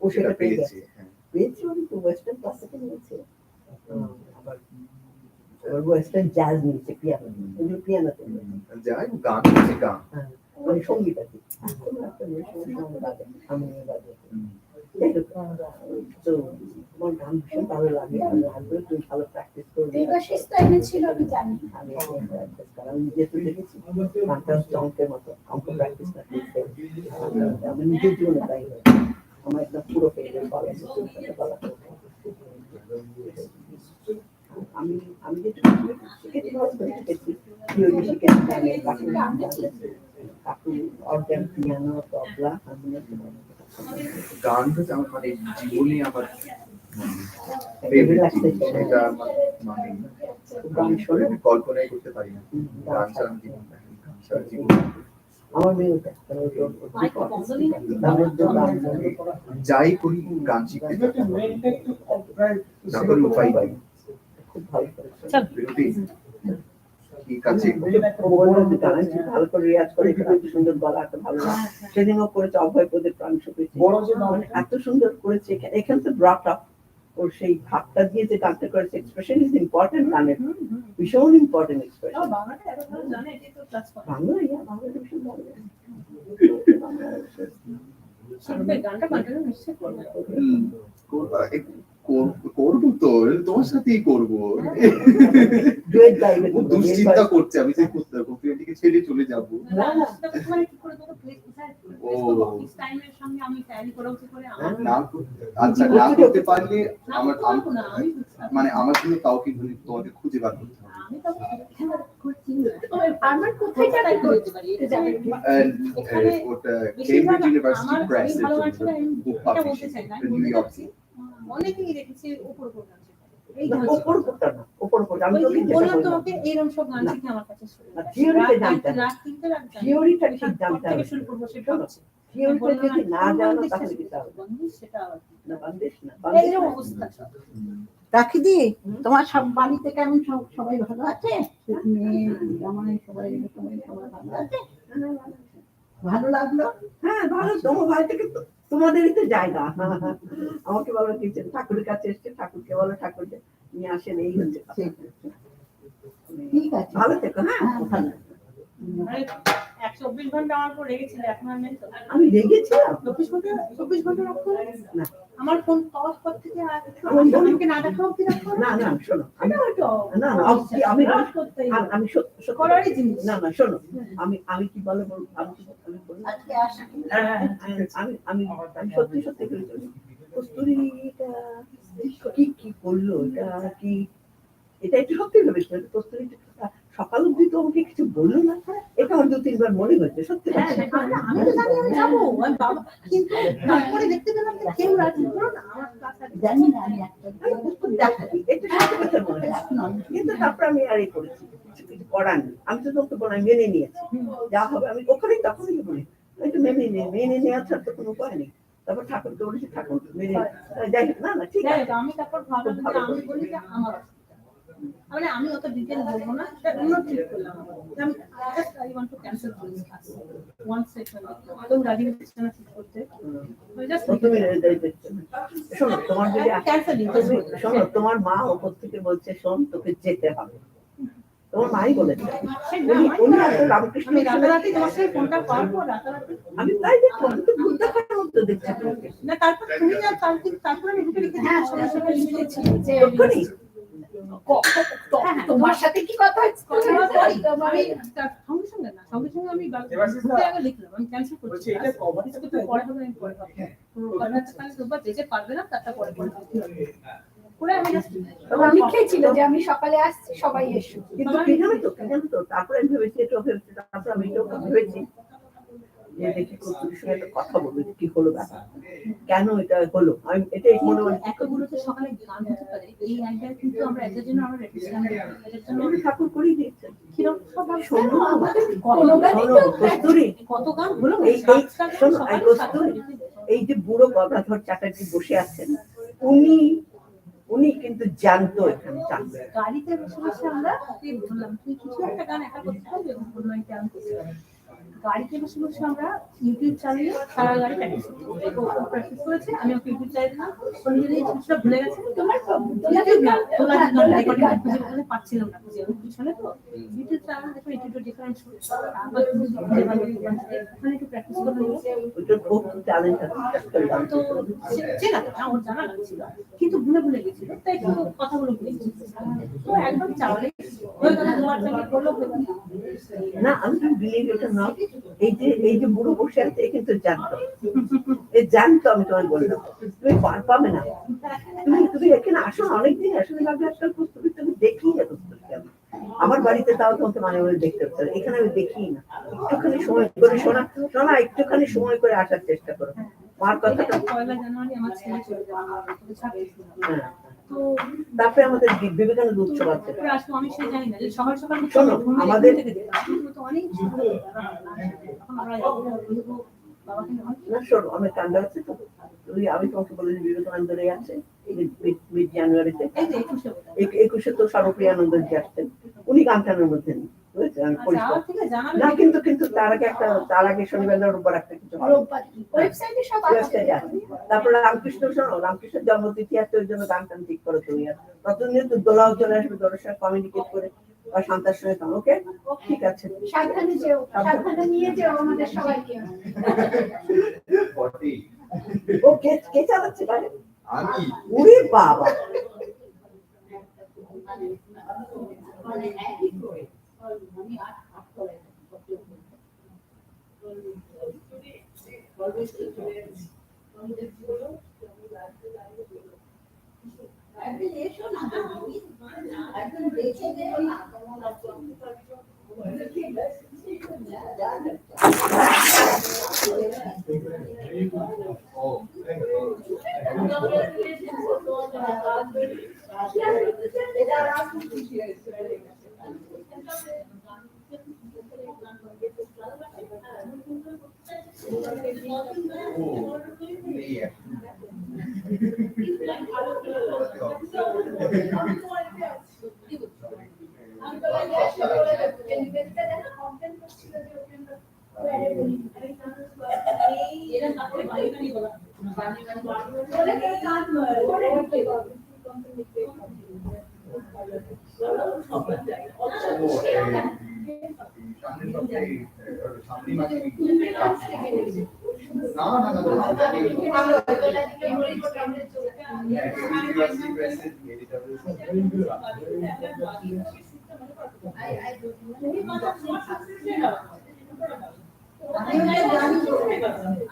ও সেটা পেয়েছে অনেক ওয়েস্টার্ন ক্লাসিক্যাল নিয়েছে আবার ওয়েস্টার্ন জ্যাজ নিয়েছে পিয়ানোতে যাই গান হচ্ছে গান মানে সঙ্গীত আর কি তো আমার গান ভীষণ ভালো লাগে তুই ভালো প্র্যাকটিস করবি দেবাশিস তো এনেছিল আমি জানি আমি যেহেতু দেখেছি গানটা হচ্ছে অঙ্কের মতো অঙ্ক প্র্যাকটিস না করতে আমি নিজের জীবনে তাই আমার একটা পুরো পেয়ে বলা আমি আমি যেটা শিখেছি শিখেছি থিওরি শিখেছি কাকু অর্গান পিয়ানো তবলা গানটা আমার মানে জীবনে আমার সেটা মানে গান শুনে আমি কল্পনাই করতে পারি না গান ছাড়া জীবন আমার মেয়ে যাই করি গান শিখতে তারপরে উপায় পাই খুব ভালো ঠিক আছে ভালো করে রিয়াজ করে সুন্দর গলা এত ভালো সেদিনও করেছে অভয় পদের প্রাণ শুকেছে এত সুন্দর করেছে এখানে তো ব্রট আপ ওর সেই ভাবটা দিয়ে যে গানটা করেছে এক্সপ্রেশন ইজ ইম্পর্টেন্ট গানের ভীষণ ইম্পর্টেন্ট এক্সপ্রেশন বাংলা ভীষণ ভালো গানটা কন্টিনিউ নিশ্চয়ই করবে করবো তো তোমার সাথেই করবো দুশ্চিন্তা করছে আমি সেই প্রক্রিয়াটিকে ছেড়ে চলে যাবো আচ্ছা না করতে পারলে আমার মানে আমার জন্য কাউকে তোমাকে খুঁজে বার করতে হবে আমার কোথায় যাবে ওটা কেমব্রিজ ইউনিভার্সিটি প্রেস বুক পাবলিশিং নিউ ইয়র্ক অনেকেই দেখেছি উপর বললাম তোমাকে এইরকম সব গান শিখে আমার কাছে রাখি দি তোমার সব বাড়িতে কেমন সবাই ভালো আছে সবাই ভালো আছে ভালো লাগলো হ্যাঁ ভালো তোমার ভাই থেকে তোমাদেরই তো জায়গা আমাকে বলো কিছু ঠাকুরের কাছে এসছে ঠাকুরকে বলো ঠাকুর নিয়ে আসেন এই হচ্ছে ঠিক আছে ভালো থেকো হ্যাঁ ভালো 24 ঘন্টা আমার পর রেগেছিল এখন আর নেই তো আমি রেগেছিলাম 24 ঘন্টা রাখো না আমার ফোন পাওয়ার পর থেকে আমাকে না দেখাও কি রাখো না না শোনো আমি করারই জিনিস না না শোনো আমি কি বলে আজকে আসি আমি সত্যি সত্যি কস্তুরীটা কি করলো এটা কি এটা একটু সত্যি ভেবেছিল কস্তুরী সকাল অব্দি তো আমাকে কিছু বললো না এটা আমার 2-3 বার মনে হচ্ছে সত্যি আমি তো জানি আমি যাবো বাবা কিন্তু তারপরে দেখতে পেলাম যে কেউ রাজি হলো না আমার কাছে জানি না আমি একটা এটা সত্যি কথা মনে হয় কিন্তু তারপর আমি আর এই করেছি কিছু করার নেই আমি তো তোমাকে বলে মেনে নিয়েছি যা হবে আমি ওখানেই তখনই বলি আমি তো মেনে নেওয়ার ছাড়া তো কোনো উপায় নেই তারপর ঠাকুরকে বলেছি ঠাকুর মেনে যাই হোক না ঠিক আছে আমি তারপর ভাবলাম যে আমি বলি যে আমার মানে আমি অত ডিটেইল বলবো না এটা অন্য ঠিক করলাম আমি just I want to cancel this class one session তো রাজি হচ্ছে না ঠিক করতে জাস্ট শোনো তোমার যদি শোনো তোমার মা ওপর থেকে বলছে শোন তোকে যেতে হবে তোমার মাই বলেছে উনি রামকৃষ্ণ রাতারাতি তোমার সাথে ফোনটা পাওয়ার পর রাতারাতি আমি তাই দেখো আমি তো ভুল দেখার মতো দেখছি না তারপর তুমি যা তারপরে আমি ঢুকে লিখে হ্যাঁ সরাসরি লিখেছি যে তোমার সাথে কি কথা হচ্ছে আমি সঙ্গে সঙ্গে না সঙ্গে সঙ্গে আমি আগে লিখলাম আমি ক্যান্সেল করছি এটা কভার থেকে পরে হবে আমি পরে হবে যে পারবে না তারটা পরে পুরো আমি লিখেছিল যে আমি সকালে আসছি সবাই এসো কিন্তু জানো তো তারপরে আমি ভেবেছি এটা ভেবেছি তারপর আমি এটা ভেবেছি যে দেখি কস্তুরীর সঙ্গে একটা কথা বলবো কি হলো ব্যাপার কেন এটা হলো আমি এটাই মনে হয় এতগুলোতে সকালে গান হতে পারে এই আইডিয়া কিন্তু আমরা এটার জন্য আমরা রেখেছিলাম এটার জন্য ঠাকুর করেই দিয়েছে শোনো, কোনো গানই শোনো, তো কস্তুরী, কত গান হলো শোনো, কস্তুরী, এই যে বুড়ো গদাধর চ্যাটার্জি বসে আছেন, উনি কিন্তু জানতো এখানে জানতো। গাড়িতে বসে বসে আমরা বললাম তুই কিছু একটা গান একা করতে পারবি, বললো এটা আমি করতে পারবো। গাড়িতে বসে বসে আমরা ইউটিউব চালিয়ে সারা গাড়ি প্র্যাকটিস করেছে, আমি ওকে ইউটিউব চালিয়ে দিলাম, কিছুটা ভুলে গেছে, তোমার পাচ্ছিলাম না খুঁজে, আমি পিছনে তো ইউটিউব চালানো দেখো একটু ডিফারেন্ট ওখানে একটু প্র্যাকটিস করে ওটা খুব ট্যালেন্ট আছে। তো চেনা তো আমার জানা লাগছিল, কিন্তু ভুলে ভুলে গেছিল, তাই একটু কথাগুলো ভুলে গেছিল। তো একদম চাওয়ালে না, আমি বিলিভ এটা না, এই যে বুড়ো বসে আছে এ কিন্তু জানতো, এ জানতো, আমি তোমার বললাম তুমি পার পাবে না, তুমি এখানে আসো অনেকদিন, আসলে ভাবলে আজকাল পুস্তকে তুমি দেখি না পুস্তককে। আমার বাড়িতে তাও তোমাকে মানে বলে দেখতে পারো, এখানে আমি দেখি না, একটুখানি সময় করে শোনা, একটুখানি সময় করে আসার চেষ্টা করো। মার কথাটা 1 জানুয়ারি আমার ছেলে চলে যাবে, তো তারপরে আমাদের বিবেকানন্দ উৎসব আছে। আসলে আমি সেই জানি না যে সকাল সকাল শোনো, আমাদের অনেক না, শোনো, আমার কান্ডা আছে তো, আমি তোমাকে বলে বিবেকানন্দ আছে মিড জানুয়ারিতে, 21 তো সর্বপ্রিয়ানন্দজি আসতেন, উনি গান টানের মধ্যে নেই, বুঝেছেন? না, কিন্তু তার আগে শনিবার রোববার একটা কিছু ওয়েবসাইটে সব ওয়েবসাইটে আছে। তারপরে রামকৃষ্ণ, শোনো, রামকৃষ্ণের জন্মতিথি আছে, ওই জন্য গান টান ঠিক করে তুমি, আর ততদিন তো দোলাও চলে আসবে, দোলার সাথে কমিউনিকেট করে বা শান্তার সঙ্গে গান। ওকে, ঠিক আছে, সাবধানে যেও, সাবধানে নিয়ে যেও আমাদের সবাইকে। ও কে চালাচ্ছে গাড়ি? আমি। ওরে বাবা,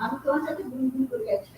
আমি তোমার সাথে গুনগুন করে গেছি।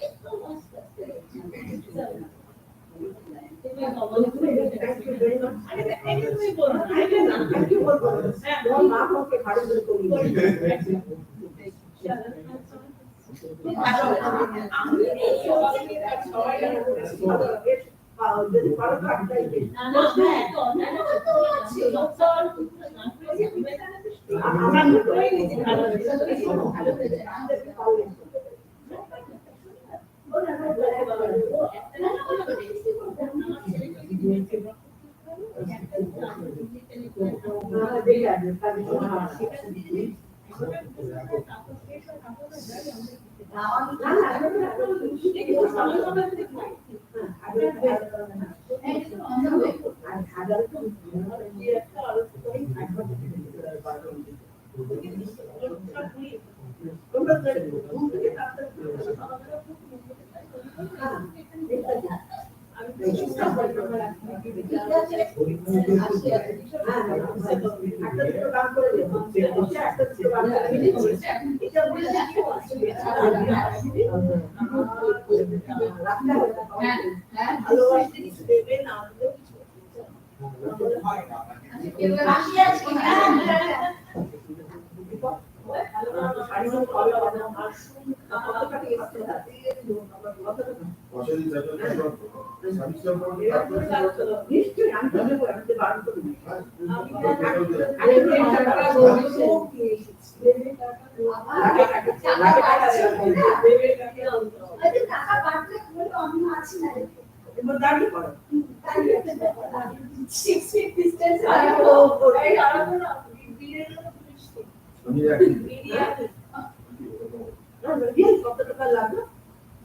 নিশ্চয়ই আমি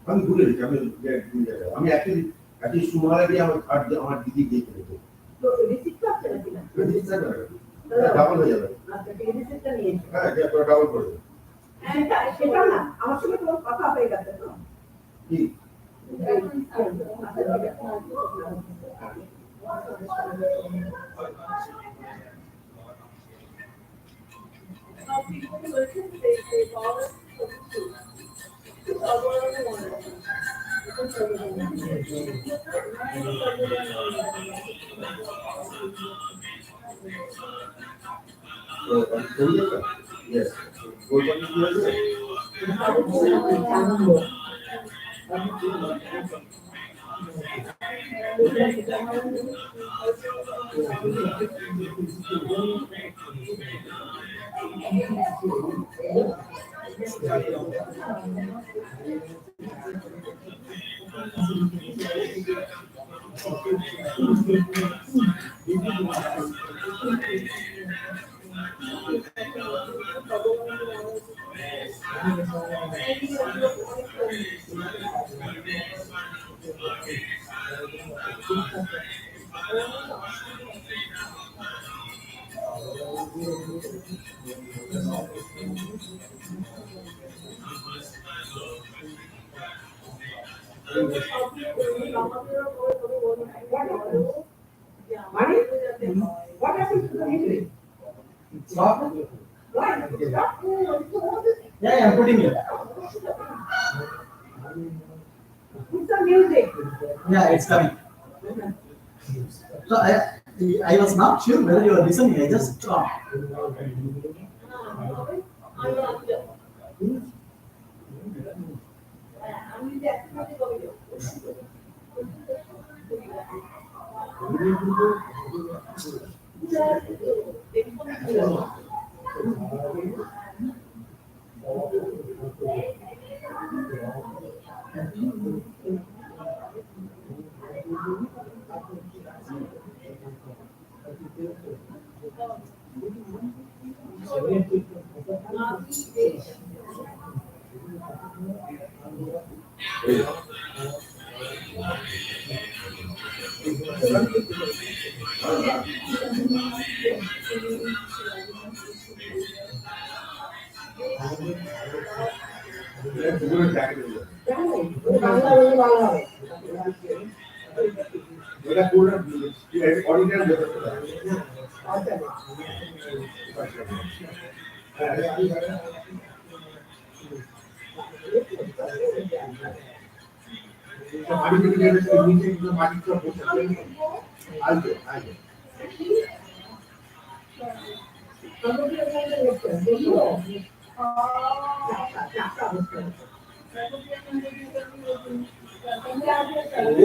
আমি ভুলে গেছি, আমি অ্যাকচুয়ালি সুমালা দিয়ে আমার দিদি দিয়ে ফেলেছে। ডাবল হয়ে যাবে। হ্যাঁ, ডাবল করে দেবে। সেটা না, আমার সঙ্গে তোমার কথা হয়ে গেছে তো। কি? Yes. What happened to the English? Stop. Why? Yeah, I'm putting it. Put some music. Yeah, it's coming. So I was not sure whether you were listening. I just stopped.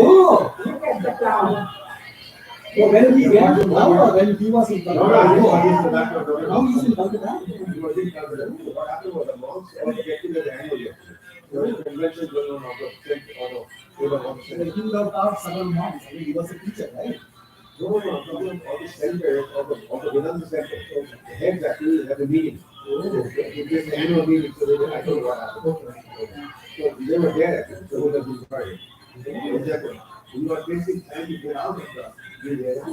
Oh, look at the cloud. So when he went to now, when he was in Calcutta, now he's in Calcutta. He was in Calcutta. What happened was the monks all get together annually. There was a convention going on of the French He would have taught several months. I mean, he was a teacher, right? No, all the centers of the Vedanta center. So the heads actually have a meeting. This annual meeting, so they I don't know what happened. So they were there actually, so who was invited. Exactly. We were facing time to get out of the area.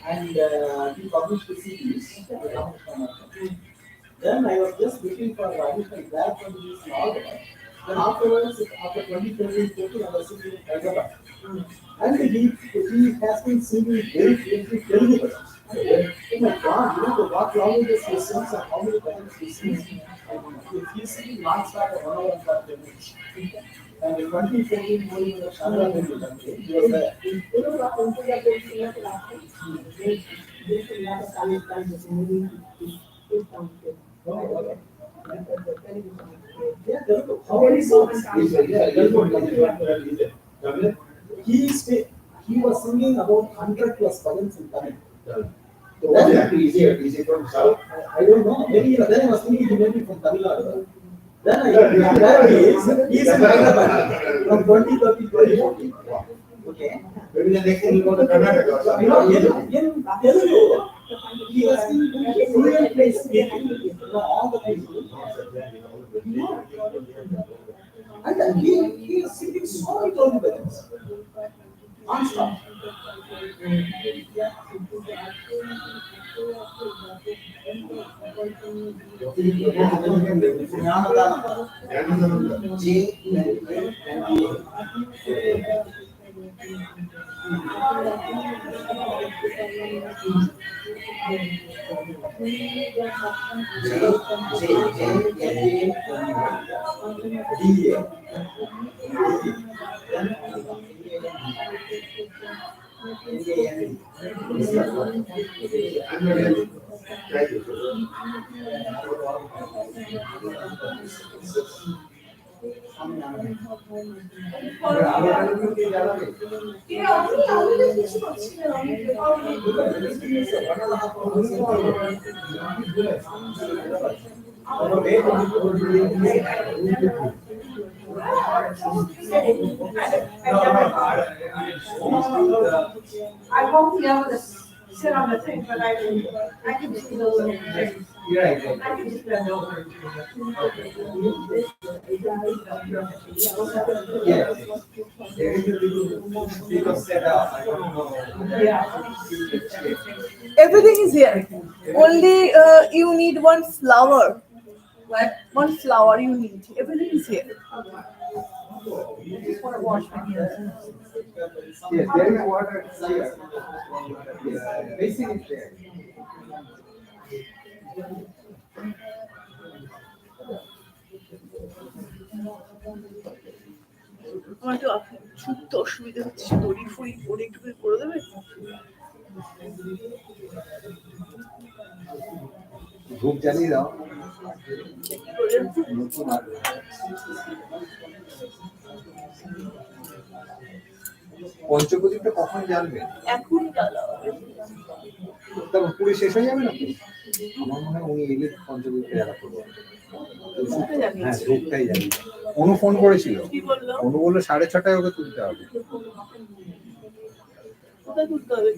And he published the series. Then I was just waiting for additional grab from this all. Then afterwards, after 2014, I was singing in Hyderabad. And he has been singing very fluently Telugu. Oh my God, you know what languages he sings and how many times he sings. If he's singing non-stop for 1 hour and 40 minutes. And in 2014, when the Sarada came, he was there. You know what Uncle singer last time? This is not a college time, this movie is something. Yeah, Telugu. Very songs. Yeah, Telugu. He was singing about 100 plus bhajans in Tamil. So is he from South? I don't know. Maybe then I was thinking he may be from Tamil Nadu. Then I he is in Hyderabad from 2013 to 2014. Okay. Maybe the next thing will go to Karnataka. You know, in Telugu, he was in fluent place speaking. All the people. And then he is singing so many Telugu bhajans. Non-stop. I won't be able to sit on the thing, but I can see the little things. I can just bend over. Yeah. There is a little bit of setup. I don't know. Yeah. Everything is here. Only you need one flower. What? One flower you need. Everything is here. I just want to wash my hands. Yes, there is water here. Basin is there. আমার তো ছুটতে অসুবিধা হচ্ছে, দড়ি ফড়ি পরে একটু করে দেবে। ধূপ জ্বালিয়ে দাও। পঞ্চপ্রদীপটা কখন জ্বালবে? এখন জ্বালা। তারপর পুরো শেষ হয়ে যাবে না? আমার মনে হয় উনি এলে পঞ্চপ্রদীপটা জ্বালা করবো। হ্যাঁ, ধূপটাই জ্বালিয়ে। অনু ফোন করেছিল। অনু বললো 6:30 ওকে তুলতে হবে। কোথায় তুলতে হবে?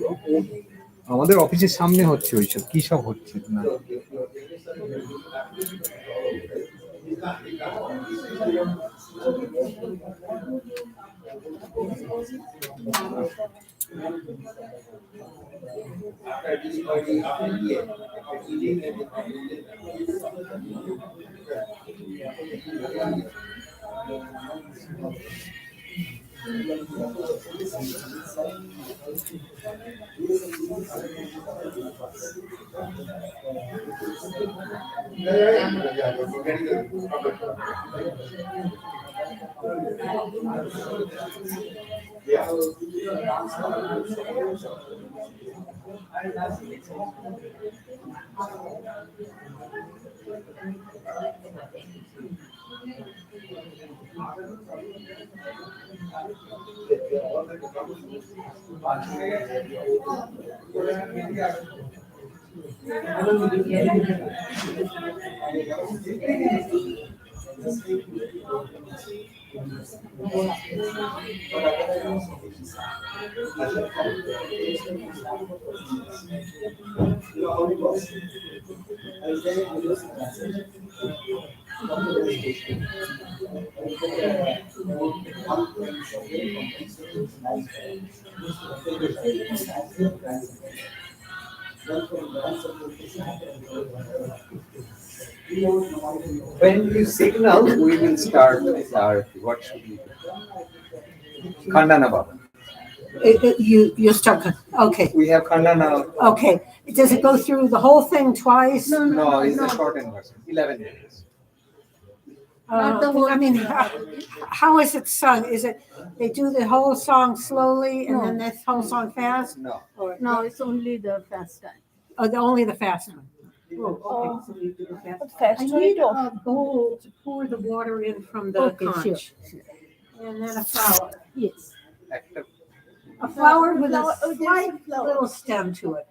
আমাদের অফিসের সামনে হচ্ছে ওইসব, কি সব হচ্ছে না। When you signal, we will start our, what should we do? Khandana Baba. You start, okay, We have Khandana. okay. Does it go through the whole thing twice? No, it's a shortened version, 11 minutes. Not the whole I mean, thing. how is it sung? Is it, they do the whole song slowly and then this whole song fast? No. Or, No, it's only the fast time. only the fast one? Oh, okay. So you do the fast. But fast I one need too. a bowl to pour the water in from the Okay, conch. And then a flower. Yes. A flower with a Flower, oh, there's slight a flower. little stem to it.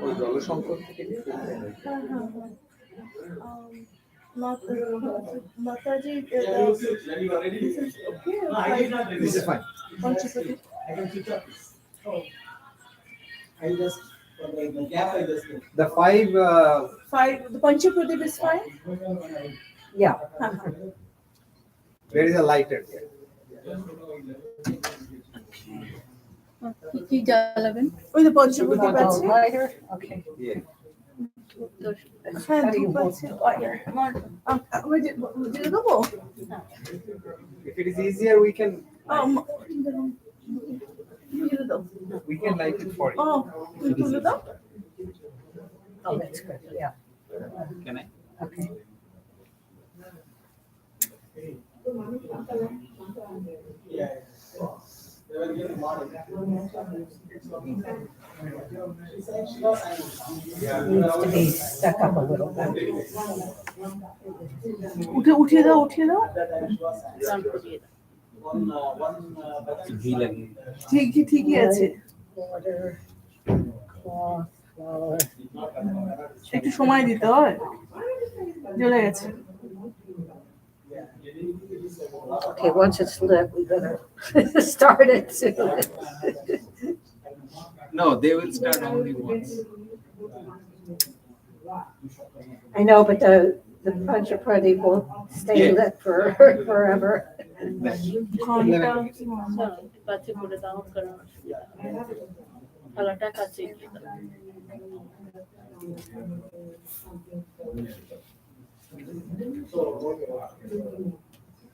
ওই জলসংকট থেকে Mataji, this is okay. This is fine. Panchapati. I can switch off this. I just, for the gap I just did. The five, Fine, the Panchapradip is fine? Yeah. there is a lighter there. কি জ্বালাবেন? ওই the Panchapradip আছে? Lighter? Okay. Yeah. হ্যাঁ, ধূপ আছে। আমি দিয়ে দেবো? If it is easier, we can দিয়ে দাও। we can light it for you. ও, তুমি তুলে দাও? Oh, that's good, yeah. Can I? Okay. Needs to be stuck up a little bit. উঠিয়ে দাও, উঠিয়ে দাও। ঠিকই আছে। Water, cloth, flour. একটু সময় দিতে হয়। জ্বলে গেছে। Okay, once it's lit, we better start it soon. No, they will start only once. I know, but the Panchapradip won't stay Yeah. lit for forever. ঘন্টা কাছে করে দাও কারণ থালাটা কাছে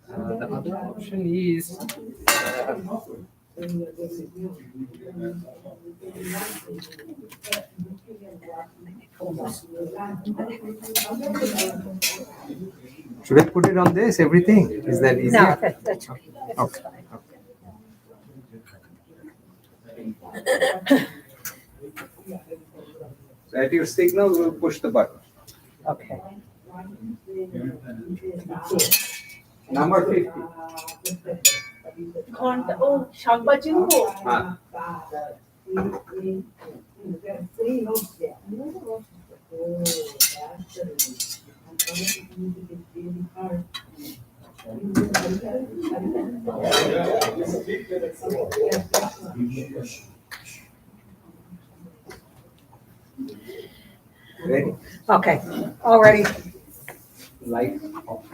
The other option is should I put it on this, everything? Is that easier? No, that's okay. Okay. So at your signal, we'll push the button. Okay. Number 50. ঘন্টা ও শাক বাজি নেবো? Ah. Ready? Okay, already. Light off.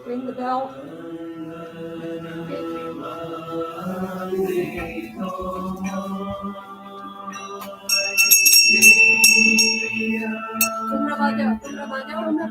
Ring the bell. তোমরা বাজাও আমরা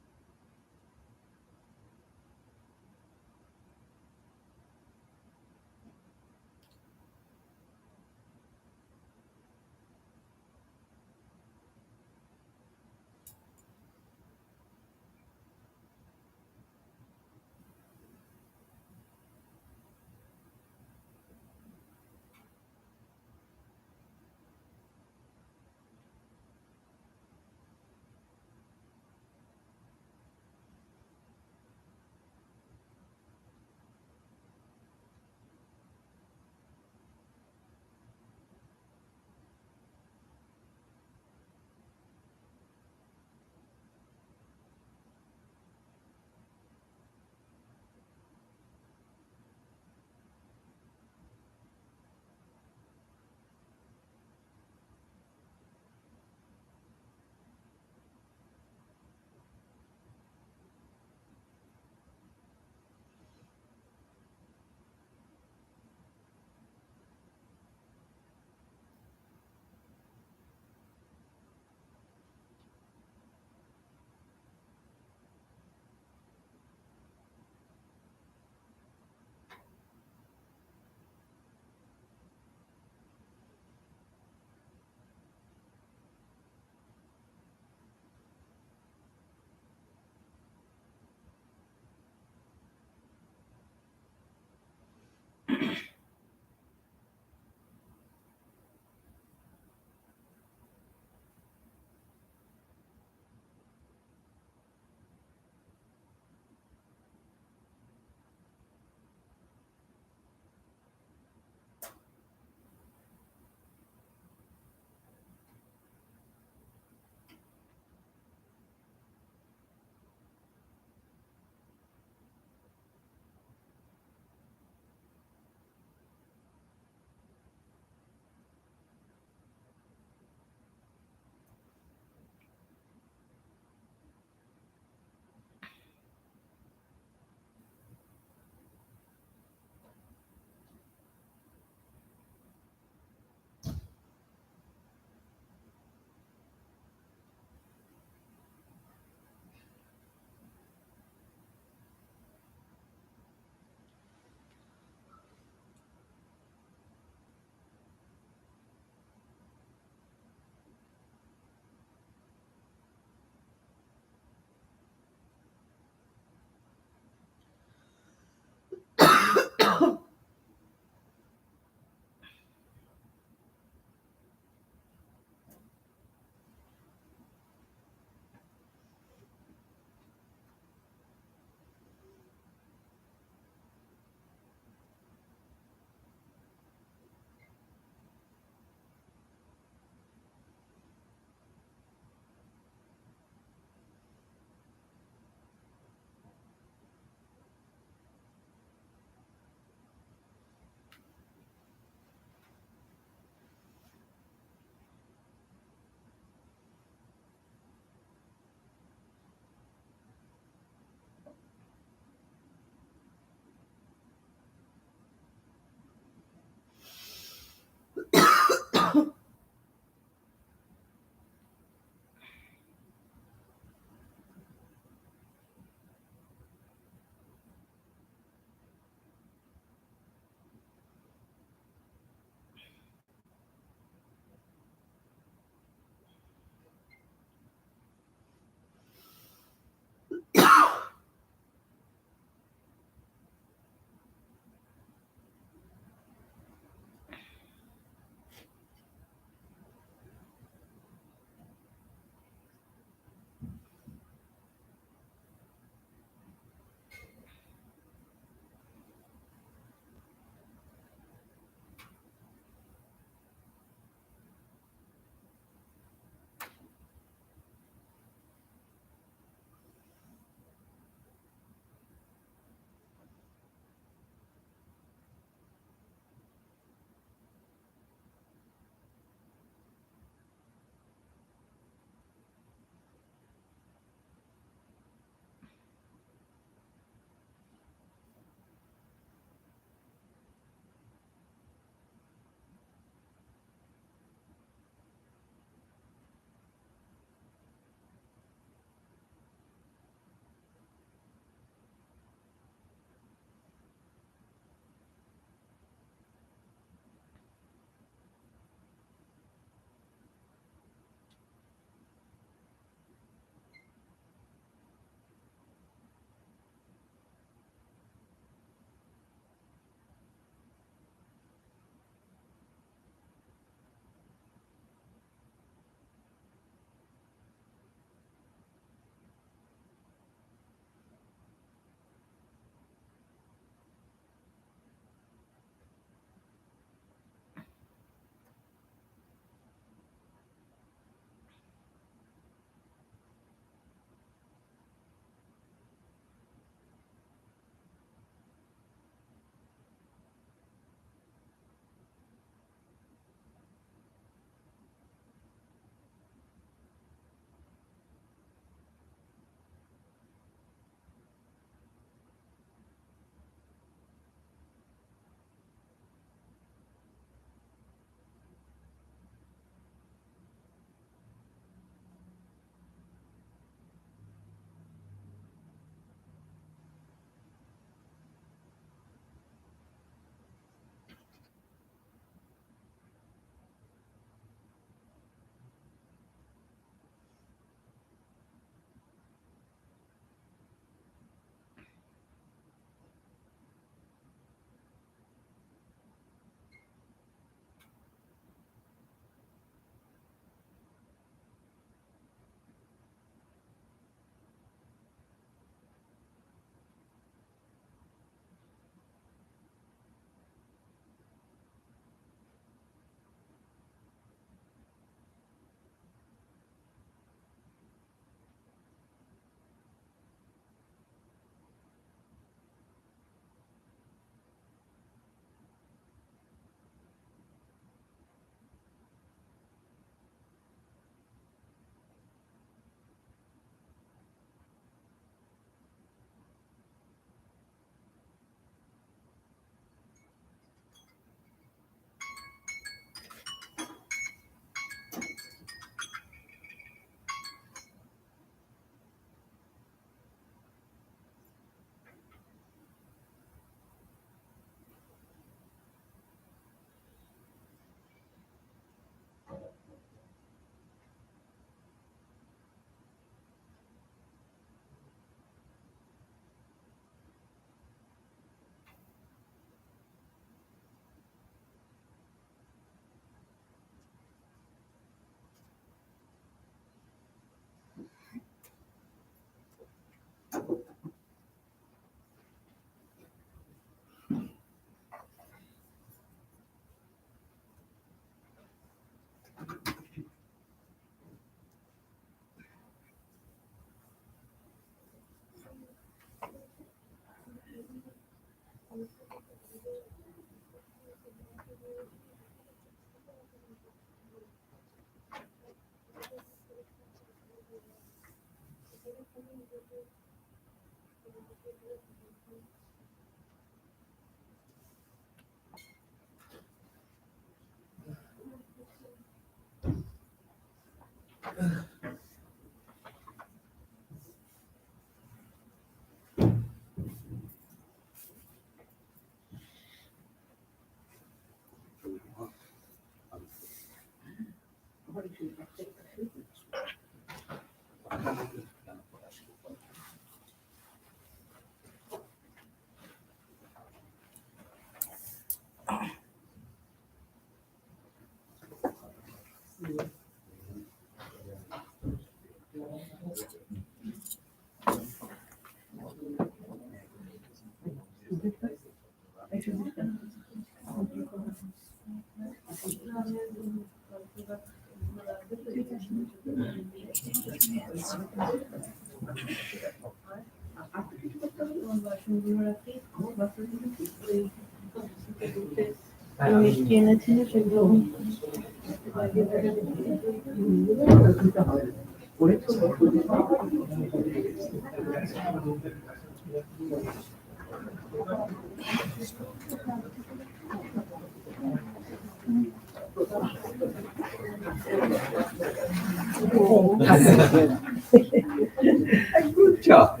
Good job.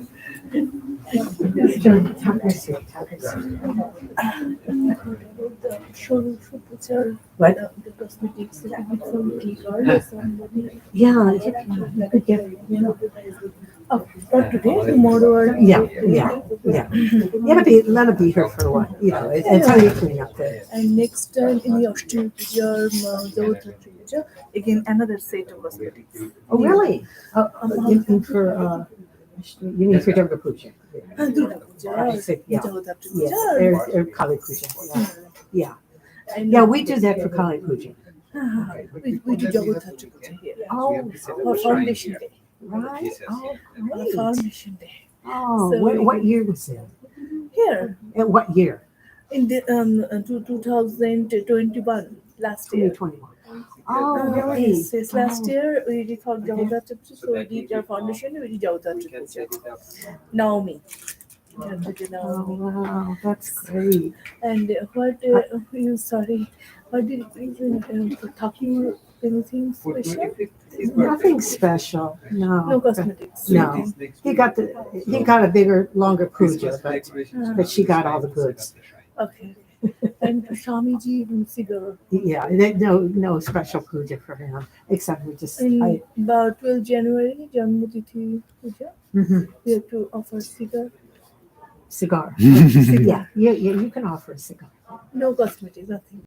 What? The cosmetics, some tea or somebody. Yeah, you could get, Not today, tomorrow or. yeah. Let it be here for a while, until you clean up there. And next time in the Ashton Puja, Javadratri Puja, again another set of cosmetics. Oh, really? You mean for Durga Puja? Durga Puja, Yeah. Javadratri Yes, Puja. or Kali Puja. Yeah. And Yeah, we do that for Kali Puja. we do Javadratri Puja here. Oh, For Foundation Day. right. Oh, For great. Foundation Day. Oh, So what year was that? Here, And what year? in the 2021, last year. 2021. Oh, really? Yes, last year we did for Javadratri Puja, so we did our foundation, we did Javadratri Puja. Naomi. Oh, wow, that's great. And what did you talking anything special? Nothing special. No. No cosmetics. No. He got a bigger, longer puja, but she got all the goods. Okay. And Swamiji cigar. Yeah, no special puja for him, except we just. In about 12 January, Janmatithi Puja, Mhm. we have to offer cigar. Cigar. Yeah, you can offer a cigar. No cosmetics, nothing.